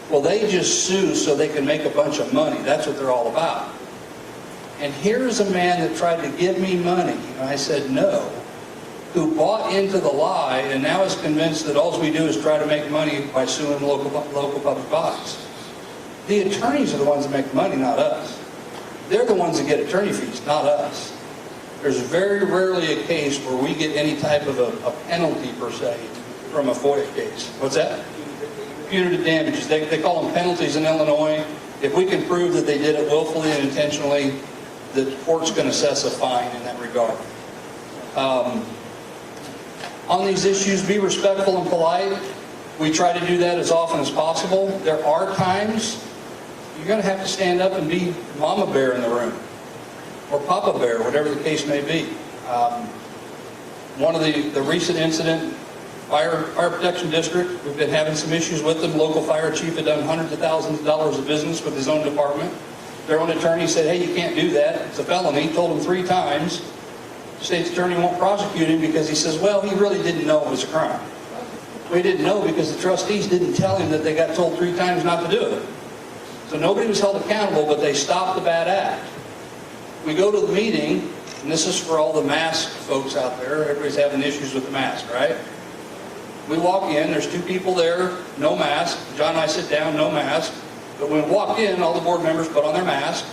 well, they just sue so they can make a bunch of money. That's what they're all about. And here's a man that tried to give me money, and I said no, who bought into the lie and now is convinced that all we do is try to make money by suing local public bodies. The attorneys are the ones that make the money, not us. They're the ones that get attorney fees, not us. There's very rarely a case where we get any type of a penalty, per se, from a FOIA case. What's that? Punitive damages. They call them penalties in Illinois. If we can prove that they did it willfully and intentionally, the court's going to assess a fine in that regard. On these issues, be respectful and polite. We try to do that as often as possible. There are times you're going to have to stand up and be mama bear in the room, or papa bear, whatever the case may be. One of the recent incident, Fire Protection District, we've been having some issues with them. Local fire chief had done hundreds of thousands of dollars of business with his own department. Their own attorney said, hey, you can't do that. It's a felony. He told him 3 times. The state's attorney won't prosecute him because he says, well, he really didn't know it was a crime. Well, he didn't know because the trustees didn't tell him that they got told 3 times not to do it. So nobody was held accountable, but they stopped the bad act. We go to the meeting, and this is for all the mask folks out there. Everybody's having issues with the mask, right? We walk in, there's 2 people there, no mask. John and I sit down, no mask. But when we walk in, all the board members put on their mask.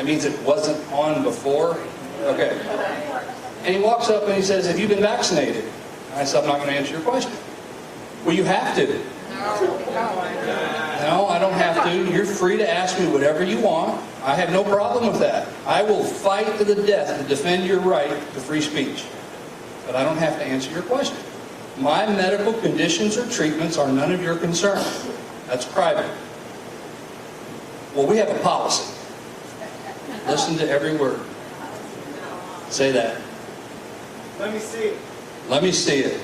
That means it wasn't on before? Okay. And he walks up and he says, have you been vaccinated? I said, I'm not going to answer your question. Well, you have to. No, I don't have to. You're free to ask me whatever you want. I have no problem with that. I will fight to the death to defend your right to free speech. But I don't have to answer your question. My medical conditions or treatments are none of your concern. That's private. Well, we have a policy. Listen to every word. Say that. Let me see it. Let me see it.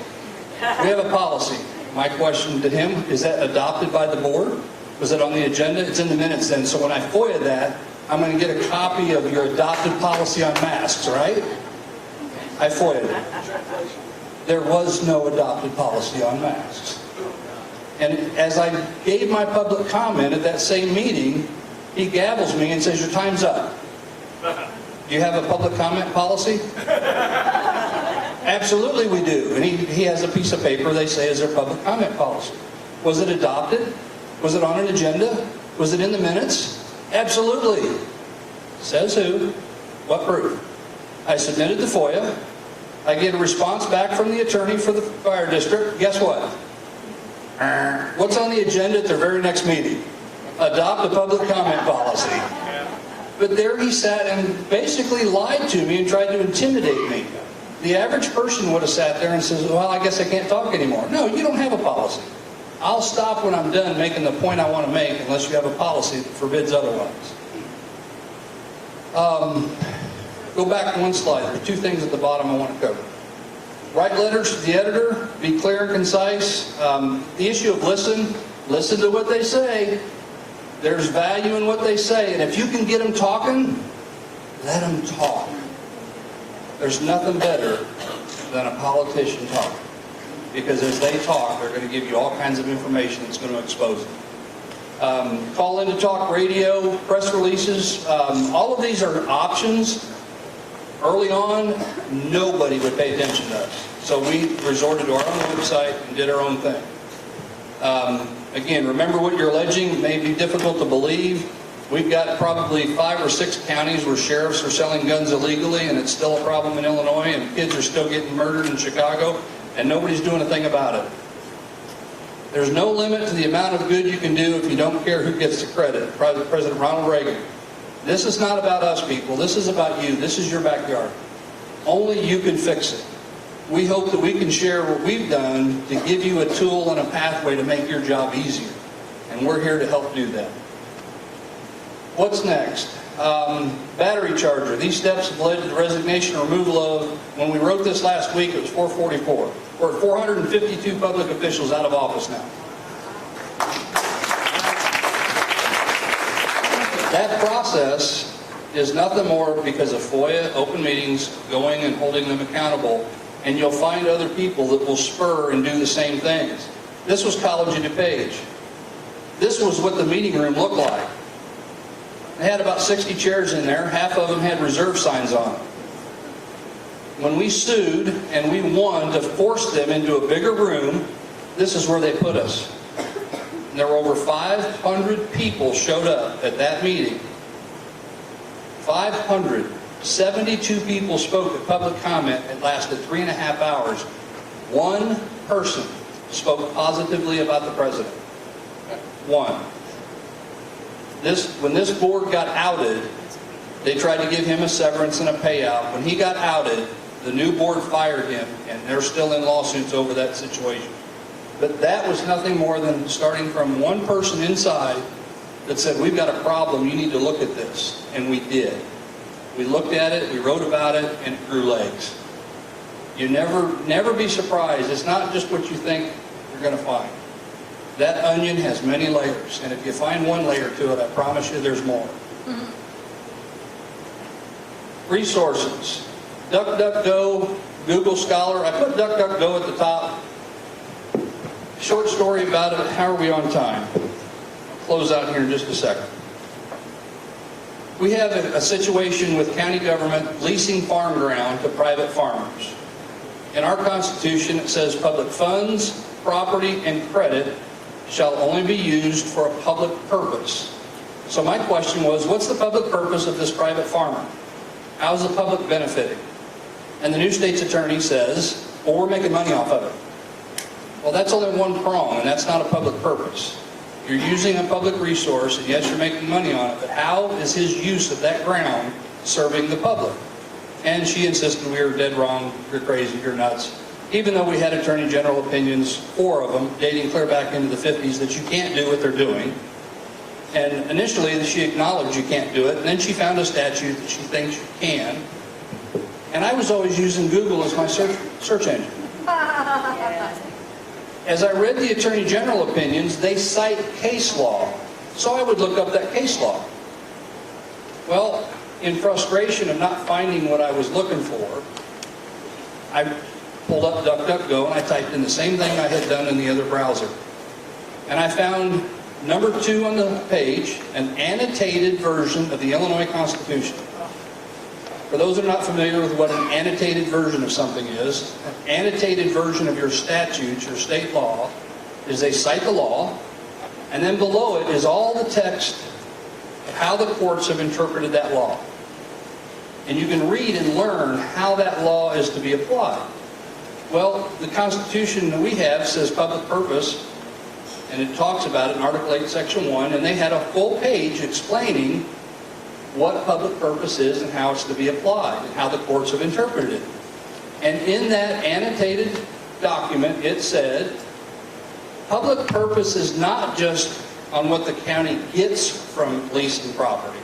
We have a policy. My question to him, is that adopted by the board? Was it on the agenda? It's in the minutes then. So when I FOIA that, I'm going to get a copy of your adopted policy on masks, right? I FOIA'd it. There was no adopted policy on masks. And as I gave my public comment at that same meeting, he gavels me and says, your time's up. Do you have a public comment policy? Absolutely we do. And he has a piece of paper they say is their public comment policy. Was it adopted? Was it on an agenda? Was it in the minutes? Absolutely. Says who? What proof? I submitted the FOIA. I get a response back from the attorney for the fire district. Guess what? What's on the agenda at their very next meeting? Adopt a public comment policy. But there he sat and basically lied to me and tried to intimidate me. The average person would have sat there and says, well, I guess I can't talk anymore. No, you don't have a policy. I'll stop when I'm done making the point I want to make unless you have a policy that forbids otherwise. Go back one slide. There are two things at the bottom I want to cover. Write letters to the editor. Be clear and concise. The issue of listen to what they say. There's value in what they say. And if you can get them talking, let them talk. There's nothing better than a politician talking. Because as they talk, they're going to give you all kinds of information that's going to expose them. Call in to talk radio, press releases. All of these are options. Early on, nobody would pay attention to us. So we resorted to our own website and did our own thing. Again, remember what you're alleging. It may be difficult to believe. We've got probably 5 or 6 counties where sheriffs are selling guns illegally, and it's still a problem in Illinois, and kids are still getting murdered in Chicago, and nobody's doing a thing about it. There's no limit to the amount of good you can do if you don't care who gets the credit. President Ronald Reagan. This is not about us, people. This is about you. This is your backyard. Only you can fix it. We hope that we can share what we've done to give you a tool and a pathway to make your job easier. And we're here to help do that. What's next? Battery charger. These steps have led to the resignation or removal of, when we wrote this last week, it was 444. We're at 452 public officials out of office now. That process is nothing more because of FOIA, open meetings, going and holding them accountable, and you'll find other people that will spur and do the same things. This was College of DuPage. This was what the meeting room looked like. They had about 60 chairs in there. Half of them had reserve signs on them. When we sued and we won to force them into a bigger room, this is where they put us. And there were over 500 people showed up at that meeting. 500. 72 people spoke at public comment. It lasted 3.5 hours. One person spoke positively about the president. One. When this board got outed, they tried to give him a severance and a payout. When he got outed, the new board fired him, and they're still in lawsuits over that situation. But that was nothing more than starting from one person inside that said, we've got a problem, you need to look at this. And we did. We looked at it, we wrote about it, and it grew legs. You never be surprised. It's not just what you think you're going to find. That onion has many layers, and if you find one layer to it, I promise you there's more. Resources. DuckDuckGo, Google Scholar. I put DuckDuckGo at the top. Short story about it. How are we on time? I'll close out here in just a second. We have a situation with county government leasing farm ground to private farmers. In our Constitution, it says public funds, property, and credit shall only be used for a public purpose. So my question was, what's the public purpose of this private farmer? How is the public benefiting? And the new state's attorney says, well, we're making money off of it. Well, that's only one prong, and that's not a public purpose. You're using a public resource, and yes, you're making money on it, but how is his use of that ground serving the public? And she insisted we were dead wrong, you're crazy, you're nuts. Even though we had Attorney General opinions, 4 of them, dating clear back into the 50s, that you can't do what they're doing. And initially, she acknowledged you can't do it, and then she found a statute that she thinks you can. And I was always using Google as my search engine. As I read the Attorney General opinions, they cite case law. So I would look up that case law. Well, in frustration of not finding what I was looking for, I pulled up DuckDuckGo and I typed in the same thing I had done in the other browser. And I found number 2 on the page, an annotated version of the Illinois Constitution. For those that are not familiar with what an annotated version of something is, an annotated version of your statutes, your state law, is they cite the law, and then below it is all the text of how the courts have interpreted that law. And you can read and learn how that law is to be applied. Well, the Constitution that we have says public purpose, and it talks about it in Article 8, Section 1, and they had a full page explaining what public purpose is and how it's to be applied, and how the courts have interpreted it. And in that annotated document, it said, public purpose is not just on what the county gets from leasing property.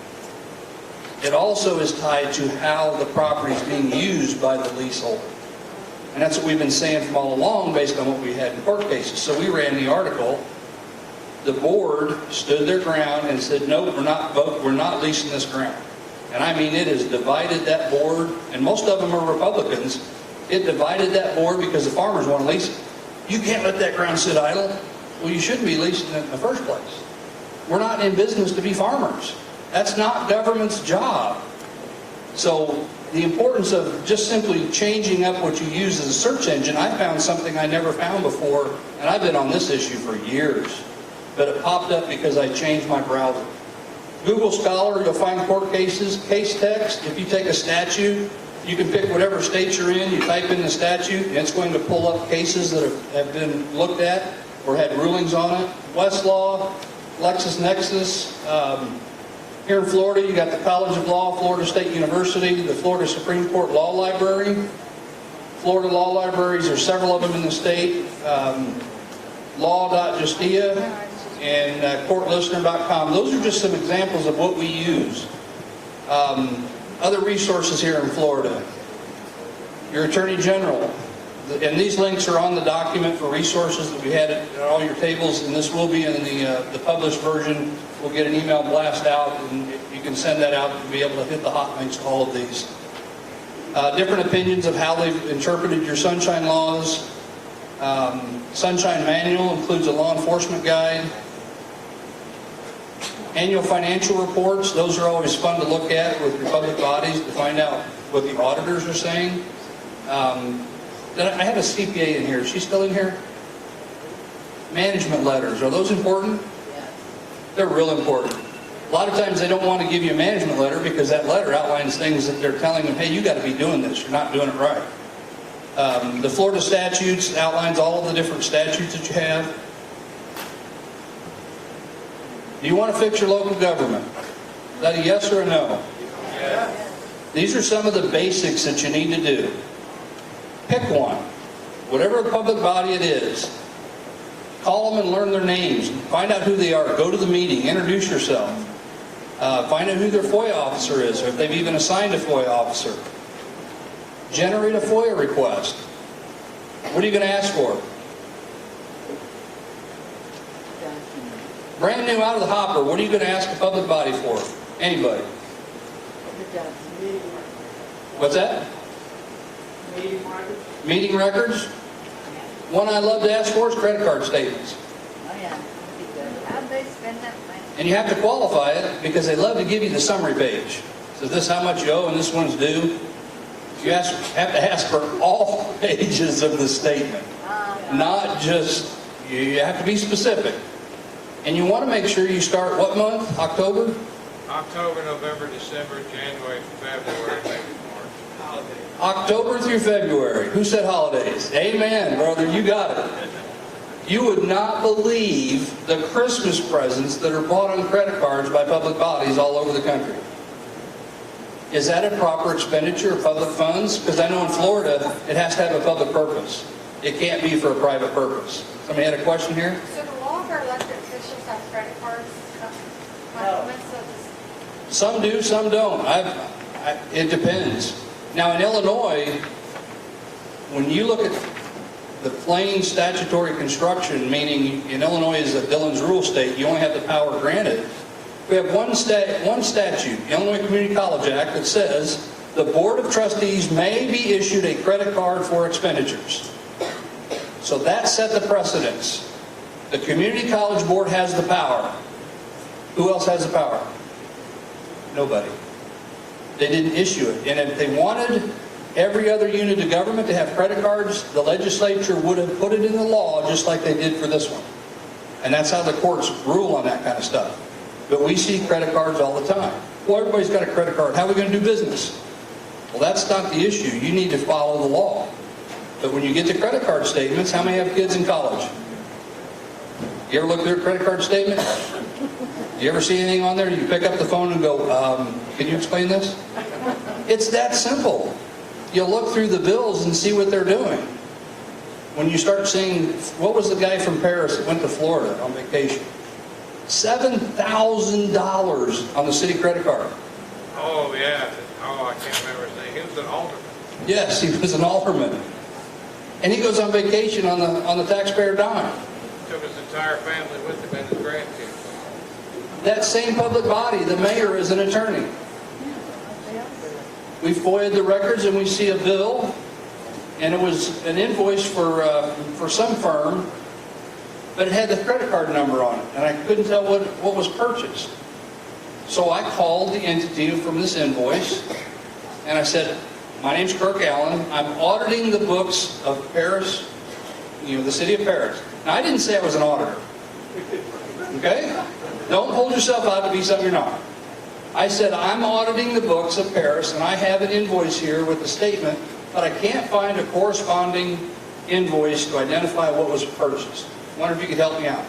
It also is tied to how the property is being used by the leaseholder. And that's what we've been saying from all along based on what we had in court cases. So we ran the article. The board stood their ground and said, no, we're not leasing this ground. And I mean, it has divided that board, and most of them are Republicans. It divided that board because the farmers want to lease it. You can't let that ground sit idle. Well, you shouldn't be leasing it in the first place. We're not in business to be farmers. That's not government's job. So the importance of just simply changing up what you use as a search engine, I found something I never found before, and I've been on this issue for years. But it popped up because I changed my browser. Google Scholar, you'll find court cases, case text. If you take a statute, you can pick whatever state you're in, you type in the statute, and it's going to pull up cases that have been looked at or had rulings on it. Westlaw, LexisNexis. Here in Florida, you got the College of Law, Florida State University, the Florida Supreme Court Law Library. Florida law libraries, there's several of them in the state. Law.justia and courtlistener.com. Those are just some examples of what we use. Other resources here in Florida. Your Attorney General. And these links are on the document for resources that we had at all your tables, and this will be in the published version. We'll get an email blast out, and you can send that out to be able to hit the hot links to all of these. Different opinions of how they've interpreted your sunshine laws. Sunshine Manual includes a law enforcement guide. Annual financial reports, those are always fun to look at with your public bodies to find out what the auditors are saying. Then I have a CPA in here. Is she still in here? Management letters, are those important? They're real important. A lot of times they don't want to give you a management letter because that letter outlines things that they're telling them, hey, you got to be doing this. You're not doing it right. The Florida statutes outlines all of the different statutes that you have. Do you want to fix your local government? Is that a yes or a no? Yes. These are some of the basics that you need to do. Pick one. Whatever public body it is. Call them and learn their names. Find out who they are. Go to the meeting. Introduce yourself. Find out who their FOIA officer is, or if they've even assigned a FOIA officer. Generate a FOIA request. What are you going to ask for? Brand new out of the hopper, what are you going to ask a public body for? Anybody? What's that? Meeting records. Meeting records? One I love to ask for is credit card statements. Oh, yeah. How'd they spend that money? And you have to qualify it because they love to give you the summary page. So this is how much you owe and this one's due. You have to ask for all pages of the statement. Not just, you have to be specific. And you want to make sure you start what month? October? October, November, December, January, February, maybe March. October through February. Who said holidays? Amen, brother. You got it. You would not believe the Christmas presents that are bought on credit cards by public bodies all over the country. Is that a proper expenditure of public funds? Because I know in Florida, it has to have a public purpose. It can't be for a private purpose. Somebody had a question here? So do all of our elected officials have credit cards? Some do, some don't. It depends. Now in Illinois, when you look at the plain statutory construction, meaning in Illinois is a Dillon's rule state, you only have the power granted. We have one statute, the Illinois Community College Act, that says the Board of Trustees may be issued a credit card for expenditures. So that set the precedence. The Community College Board has the power. Who else has the power? Nobody. They didn't issue it. And if they wanted every other unit of government to have credit cards, the legislature would have put it in the law just like they did for this one. And that's how the courts rule on that kind of stuff. But we see credit cards all the time. Well, everybody's got a credit card. How are we going to do business? Well, that's not the issue. You need to follow the law. But when you get to credit card statements, how many have kids in college? You ever look at their credit card statement? You ever see anything on there? You pick up the phone and go, can you explain this? It's that simple. You look through the bills and see what they're doing. When you start seeing, what was the guy from Paris that went to Florida on vacation? $7,000 on the city credit card. Oh, yeah. Oh, I can't remember his name. He was an alderman. Yes, he was an alderman. And he goes on vacation on the taxpayer dime. Took his entire family with him and his grandkids. That same public body, the mayor is an attorney. We FOIA'd the records and we see a bill, and it was an invoice for some firm, but it had the credit card number on it, and I couldn't tell what was purchased. So I called the entity from this invoice, and I said, my name's Kirk Allen. I'm auditing the books of Paris, the city of Paris. Now, I didn't say I was an auditor. Okay? Don't hold yourself out to be something you're not. I said, I'm auditing the books of Paris, and I have an invoice here with the statement, but I can't find a corresponding invoice to identify what was purchased. I wonder if you could help me out.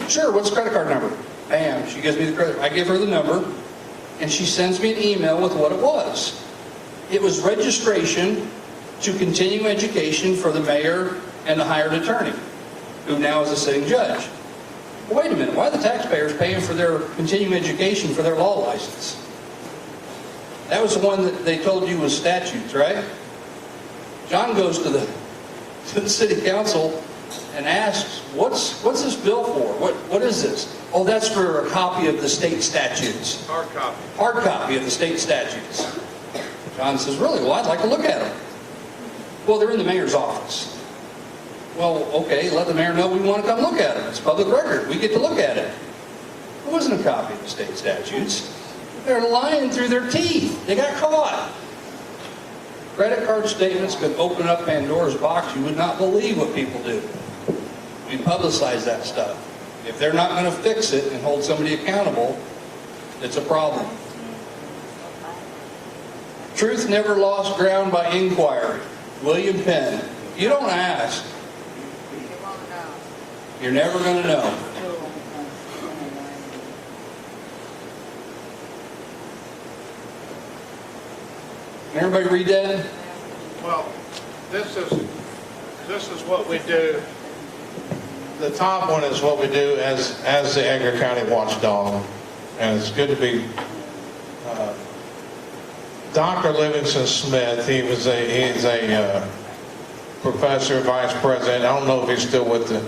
Sure, what's the credit card number? Bam, she gives me the credit. I give her the number, and she sends me an email with what it was. It was registration to continue education for the mayor and the hired attorney, who now is a sitting judge. Well, wait a minute, why are the taxpayers paying for their continuing education for their law license? That was the one that they told you was statutes, right? John goes to the city council and asks, what's this bill for? What is this? Oh, that's for a copy of the state statutes. Hard copy. Hard copy of the state statutes. John says, really? Well, I'd like to look at them. Well, they're in the mayor's office. Well, okay, let the mayor know we want to come look at it. It's public record. We get to look at it. It wasn't a copy of the state statutes. They're lying through their teeth. They got caught. Credit card statements could open up Pandora's box. You would not believe what people do. We publicize that stuff. If they're not going to fix it and hold somebody accountable, it's a problem. Truth never lost ground by inquiry. William Penn. You don't ask, you're never going to know. Can everybody read that? Well, this is what we do. The top one is what we do as the Edgar County Watchdog, and it's good to be. Dr. Livingston Smith, he's a professor, vice president. I don't know if he's still with the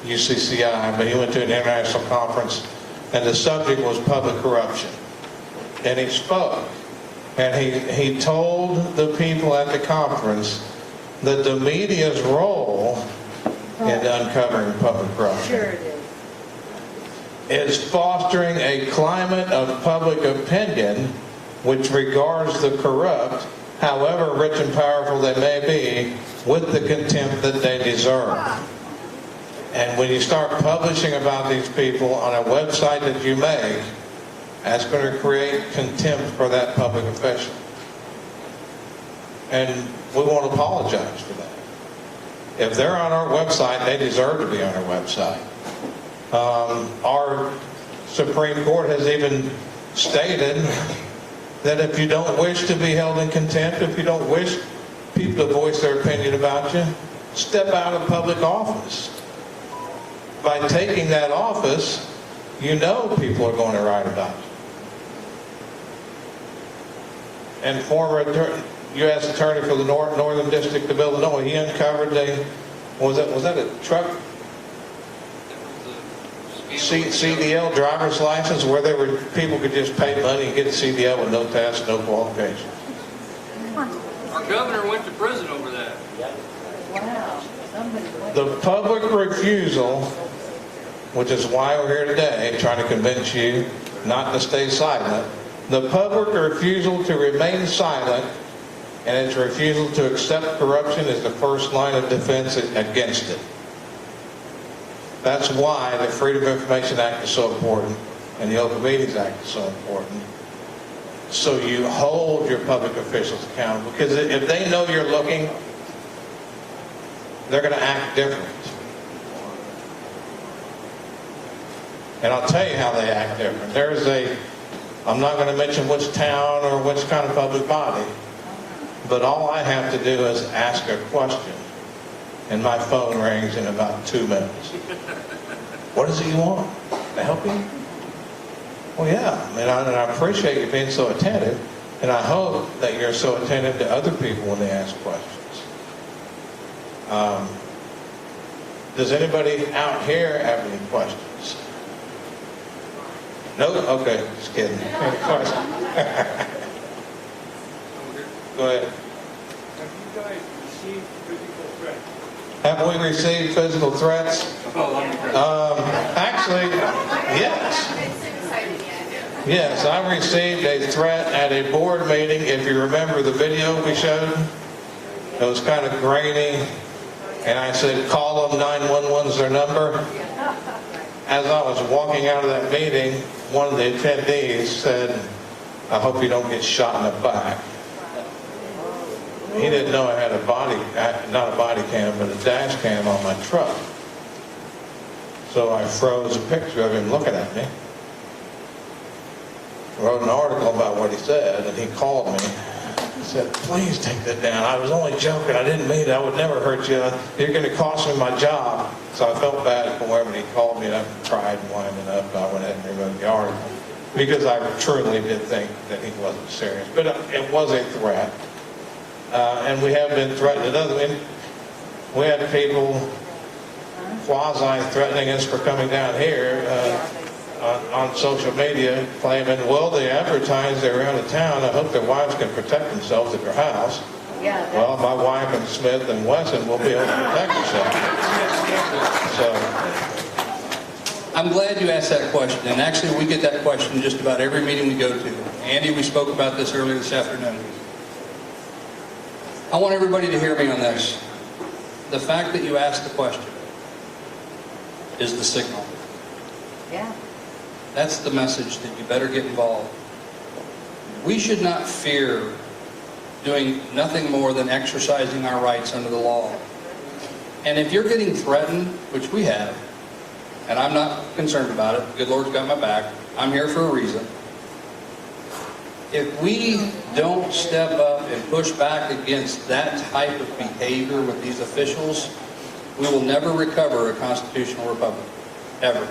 UCCI, but he went to an international conference, and the subject was public corruption. And he spoke, and he told the people at the conference that the media's role in uncovering public corruption Sure it is fostering a climate of public opinion which regards the corrupt, however rich and powerful they may be, with the contempt that they deserve. And when you start publishing about these people on a website that you make, that's going to create contempt for that public official. And we won't apologize for that. If they're on our website, they deserve to be on our website. Our Supreme Court has even stated that if you don't wish to be held in contempt, if you don't wish people to voice their opinion about you, step out of public office. By taking that office, you know people are going to write about you. And former U.S. Attorney for the Northern District of Illinois, he uncovered was that a truck CDL driver's license where people could just pay money and get a CDL with no test, no qualifications. Our governor went to prison over that. Wow. The public refusal, which is why we're here today, trying to convince you not to stay silent. The public refusal to remain silent and its refusal to accept corruption is the first line of defense against it. That's why the Freedom of Information Act is so important and the Open Meetings Act is so important. So you hold your public officials accountable, because if they know you're looking, they're going to act different. And I'll tell you how they act different. I'm not going to mention which town or which kind of public body, but all I have to do is ask a question, and my phone rings in about 2 minutes. What is it you want? To help you? Well, yeah. And I appreciate you being so attentive, and I hope that you're so attentive to other people when they ask questions. Does anybody out here have any questions? No? Okay, just kidding. Any questions? Go ahead. Have you guys received physical threats? Have we received physical threats? Actually, yes. Yes, I received a threat at a board meeting. If you remember the video we showed, it was kind of grainy, and I said, call them, 911's their number. As I was walking out of that meeting, one of the attendees said, I hope you don't get shot in the back. He didn't know I had not a body cam, but a dash cam on my truck. So I froze a picture of him looking at me. Wrote an article about what he said, and he called me. He said, please take that down. I was only joking. I didn't mean it. I would never hurt you. You're going to cost me my job. So I felt bad for him, and he called me, and I cried and winded up. I went ahead and removed the article because I truly did think that he wasn't serious. But it was a threat. And we have been threatened. We had people quasi-threatening us for coming down here on social media, claiming, well, they advertise they're out of town. I hope their wives can protect themselves at their house. Yeah. Well, my wife and Smith and Wesson will be able to protect themselves. So, I'm glad you asked that question, and actually we get that question just about every meeting we go to. Andy, we spoke about this earlier this afternoon. I want everybody to hear me on this. The fact that you asked the question is the signal. Yeah. That's the message that you better get involved. We should not fear doing nothing more than exercising our rights under the law. And if you're getting threatened, which we have, and I'm not concerned about it, the good Lord's got my back, I'm here for a reason. If we don't step up and push back against that type of behavior with these officials, we will never recover a constitutional republic, ever.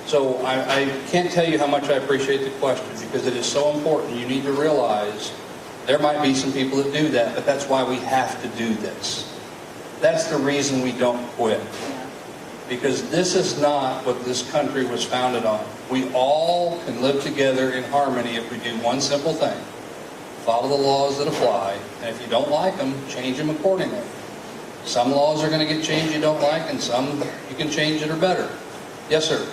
So I can't tell you how much I appreciate the question, because it is so important. You need to realize there might be some people that do that, but that's why we have to do this. That's the reason we don't quit. Because this is not what this country was founded on. We all can live together in harmony if we do one simple thing. Follow the laws that apply, and if you don't like them, change them accordingly. Some laws are going to get changed you don't like, and some you can change that are better. Yes, sir.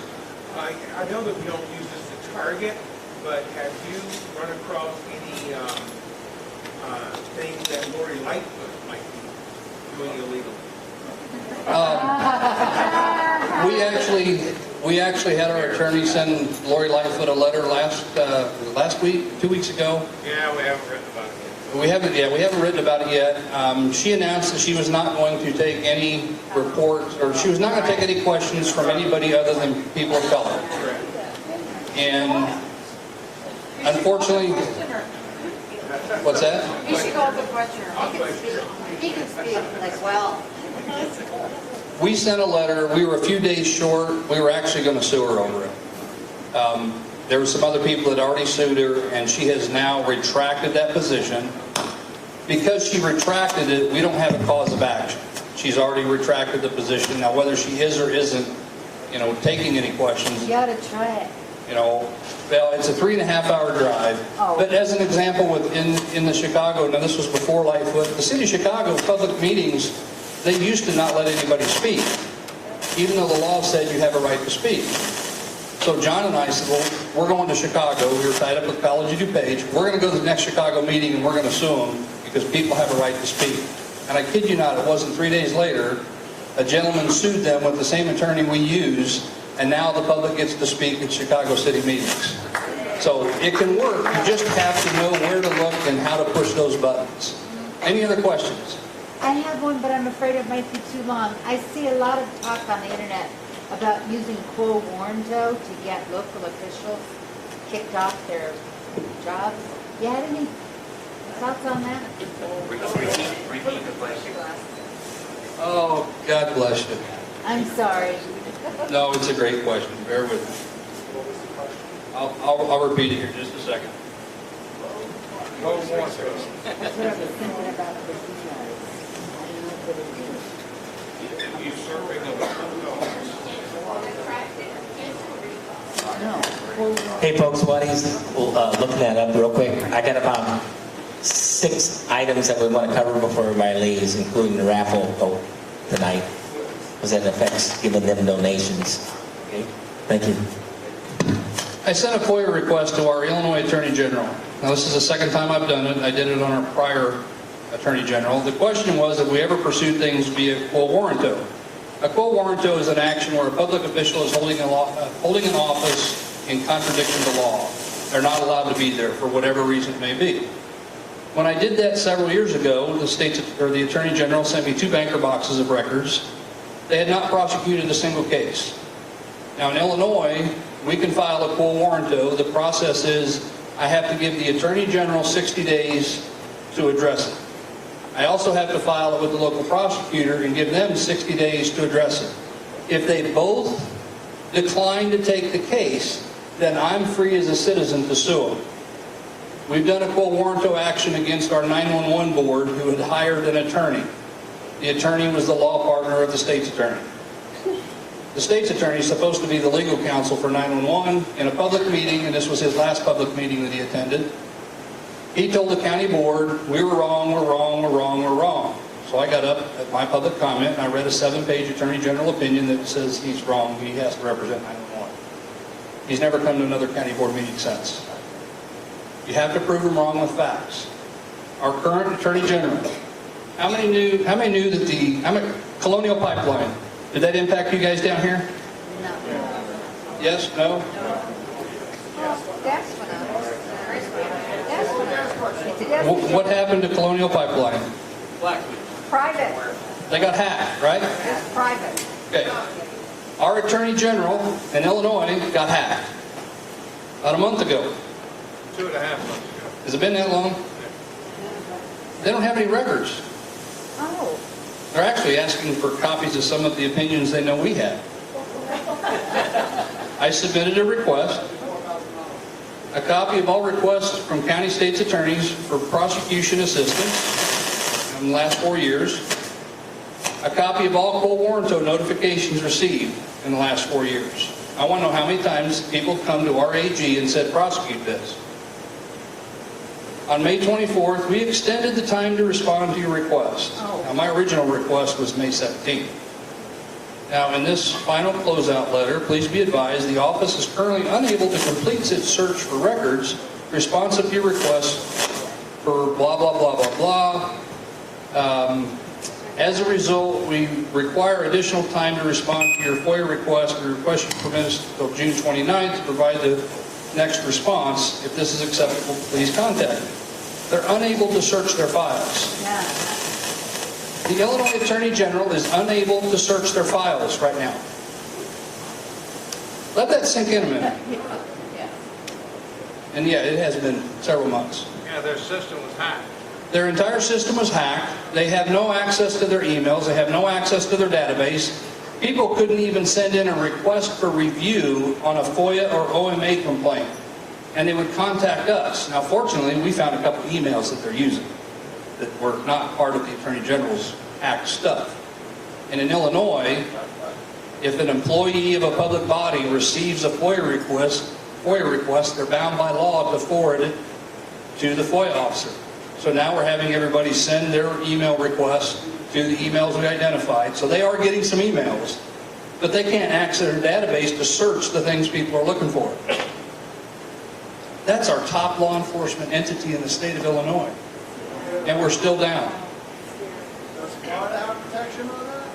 I know that we don't use this to target, but have you run across any things that Lori Lightfoot might be doing illegally? We actually had our attorney send Lori Lightfoot a letter last week, 2 weeks ago. Yeah, we haven't written about it yet. We haven't written about it yet. She announced that she was not going to take any reports, or she was not going to take any questions from anybody other than people of color. And unfortunately, what's that? You should call the questioner. He can speak like well. We sent a letter. We were a few days short. We were actually going to sue her over it. There were some other people that already sued her, and she has now retracted that position. Because she retracted it, we don't have a cause of action. She's already retracted the position. Now, whether she is or isn't, taking any questions, You gotta try it. well, it's a 3.5-hour drive. Oh. But as an example, in the Chicago, now this was before Lightfoot, the city of Chicago public meetings, they used to not let anybody speak, even though the law said you have a right to speak. So John and I said, well, we're going to Chicago. We were tied up with College of DuPage. We're going to go to the next Chicago meeting and we're going to sue them because people have a right to speak. And I kid you not, it wasn't 3 days later, a gentleman sued them with the same attorney we use, and now the public gets to speak at Chicago city meetings. So it can work. You just have to know where to look and how to push those buttons. Any other questions? I have one, but I'm afraid it might be too long. I see a lot of talk on the internet about using quo warranto to get local officials kicked off their jobs. You had any thoughts on that? Repeat the question. Oh, God bless you. I'm sorry. No, it's a great question. Bear with me. I'll repeat it here in just a second. That's what I was thinking about with you guys. I don't know what it is. You serving of Hey folks, while he's looking that up real quick, I got about 6 items that we want to cover before everybody leaves, including the raffle vote tonight, because that affects giving them donations. Okay, thank you. I sent a FOIA request to our Illinois Attorney General. Now, this is the second time I've done it. I did it on our prior Attorney General. The question was if we ever pursued things via quo warranto. A quo warranto is an action where a public official is holding an office in contradiction to law. They're not allowed to be there for whatever reason it may be. When I did that several years ago, the Attorney General sent me 2 banker boxes of records. They had not prosecuted a single case. Now in Illinois, we can file a quo warranto. The process is I have to give the Attorney General 60 days to address it. I also have to file it with the local prosecutor and give them 60 days to address it. If they both decline to take the case, then I'm free as a citizen to sue them. We've done a quo warranto action against our 911 board who had hired an attorney. The attorney was the law partner of the state's attorney. The state's attorney is supposed to be the legal counsel for 911. In a public meeting, and this was his last public meeting that he attended, he told the county board, we were wrong, we're wrong, we're wrong, we're wrong. So I got up at my public comment and I read a 7-page Attorney General opinion that says he's wrong, he has to represent 911. He's never come to another county board meeting since. You have to prove him wrong with facts. Our current Attorney General, how many knew that the Colonial Pipeline, did that impact you guys down here? No. Yes? No? That's when I was, What happened to Colonial Pipeline? private, They got hacked, right? it's private. Okay. Our Attorney General in Illinois got hacked about a month ago. 2.5 months ago. Has it been that long? They don't have any records. Oh. They're actually asking for copies of some of the opinions they know we have. I submitted a request, a copy of all requests from county state's attorneys for prosecution assistance in the last 4 years, a copy of all quo warranto notifications received in the last 4 years. I want to know how many times people come to our AG and said, prosecute this. On May 24th, we extended the time to respond to your request. Now, my original request was May 17th. Now, in this final closeout letter, please be advised the office is currently unable to complete its search for records responsive to your request for blah, blah, blah, blah, blah. As a result, we require additional time to respond to your FOIA request. We request you permit us until June 29th to provide the next response. If this is acceptable, please contact me. They're unable to search their files. The Illinois Attorney General is unable to search their files right now. Let that sink in a minute. And yeah, it has been several months. Yeah, their system was hacked. Their entire system was hacked. They have no access to their emails. They have no access to their database. People couldn't even send in a request for review on a FOIA or OMA complaint. And they would contact us. Now, fortunately, we found a couple emails that they're using that were not part of the Attorney General's hacked stuff. And in Illinois, if an employee of a public body receives a FOIA request, they're bound by law to forward it to the FOIA officer. So now we're having everybody send their email requests to the emails we identified. So they are getting some emails, but they can't access their database to search the things people are looking for. That's our top law enforcement entity in the state of Illinois. And we're still down. Does Florida have protection on that?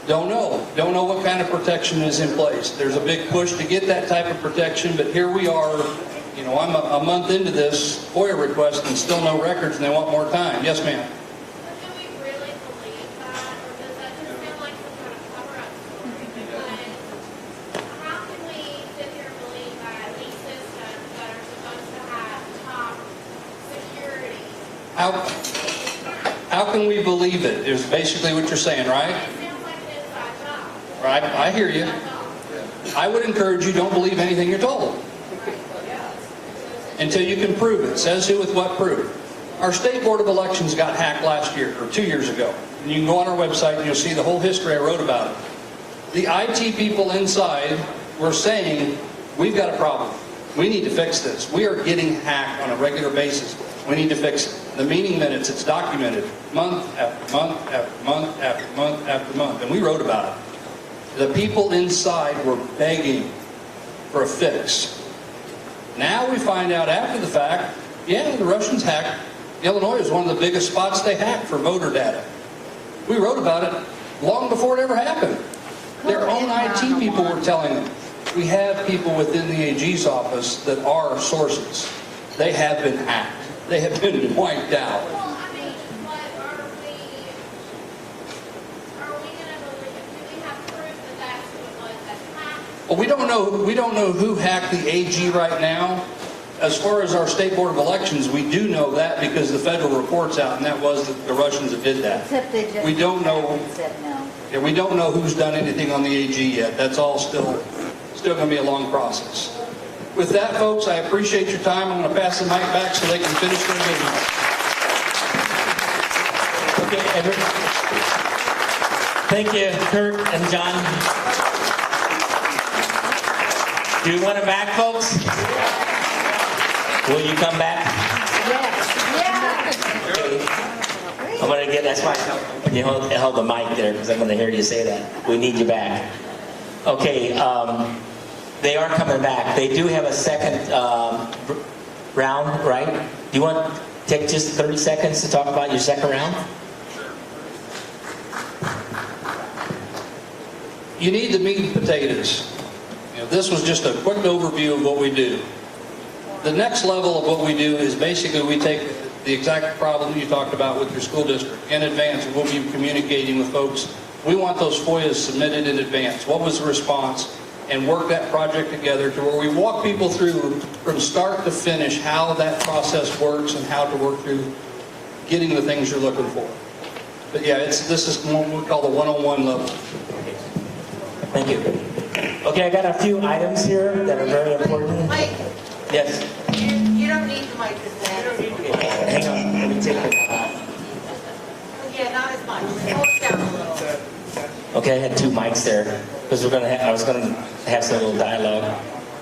Don't know. Don't know what kind of protection is in place. There's a big push to get that type of protection, but here we are. You know, I'm a month into this FOIA request and still no records, and they want more time. Yes, ma'am. Do we really believe that, or does that just sound like some kind of cover-up story? Because how can we sit here and believe that these systems that are supposed to have top security? How can we believe it? Is basically what you're saying, right? It sounds like an inside job. Right. I hear you. I would encourage you, don't believe anything you're told until you can prove it. Says who with what proof. Our State Board of Elections got hacked last year, or 2 years ago. And you can go on our website and you'll see the whole history I wrote about it. The IT people inside were saying, we've got a problem. We need to fix this. We are getting hacked on a regular basis. We need to fix it. The meeting minutes, it's documented month after month after month after month after month. And we wrote about it. The people inside were begging for a fix. Now we find out after the fact, yeah, the Russians hacked. Illinois is one of the biggest spots they hacked for voter data. We wrote about it long before it ever happened. Their own IT people were telling them. We have people within the AG's office that are sources. They have been hacked. They have been wiped out. Well, I mean, but are we going to believe, do we have proof that that's who it was that hacked? Well, we don't know who hacked the AG right now. As far as our State Board of Elections, we do know that because the federal report's out, and that was the Russians that did that. Except they just We don't know. said no. Yeah, we don't know who's done anything on the AG yet. That's all still going to be a long process. With that, folks, I appreciate your time. I'm going to pass the mic back so they can finish their business. Okay, thank you, Kurt and John. Do you want it back, folks? Will you come back? I'm going to get, that's why you held the mic there, because I'm going to hear you say that. We need you back. Okay, they are coming back. They do have a second round, right? Do you want to take just 30 seconds to talk about your second round? You need the meat and potatoes. You know, this was just a quick overview of what we do. The next level of what we do is basically we take the exact problem you talked about with your school district in advance, and we'll be communicating with folks. We want those FOIAs submitted in advance. What was the response? And work that project together to where we walk people through from start to finish how that process works and how to work through getting the things you're looking for. But yeah, this is what we call the 101 level. Thank you. Okay, I got a few items here that are very important. Mike, Yes. you don't need the mic as that. Hang on, let me take it. Yeah, not as much. Slow it down a little. Okay, I had two mics there because I was gonna have some little dialogue.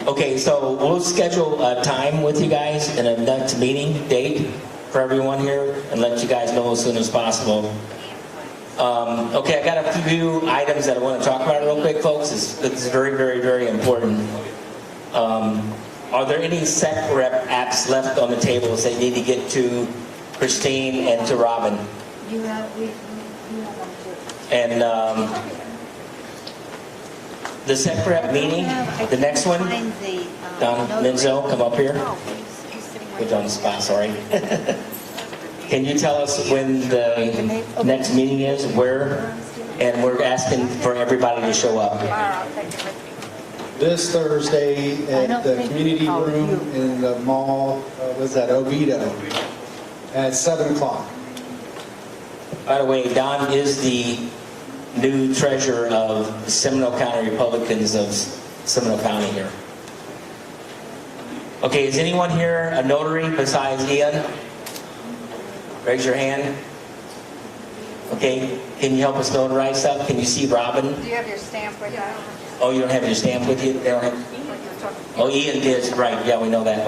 Okay, so we'll schedule a time with you guys and a next meeting date for everyone here and let you guys know as soon as possible. Okay, I got a few items that I want to talk about real quick, folks. It's very, very, very important. Are there any SEC rep apps left on the tables that need to get to Christine and to Robin? We And the separate meeting, the next one, Don Menzel, come up here. Put you on the spot, sorry. Can you tell us when the next meeting is, where? And we're asking for everybody to show up. This Thursday at the community room in the mall, was that Oviedo, at 7 o'clock. By the way, Don is the new treasurer of the Seminole County Republicans of Seminole County here. Okay, is anyone here a notary besides Ian? Raise your hand. Okay, can you help us notarize stuff? Can you see Robin? Do you have your stamp with you? Oh, you don't have your stamp with you? They don't have... Oh, Ian did, right, yeah, we know that,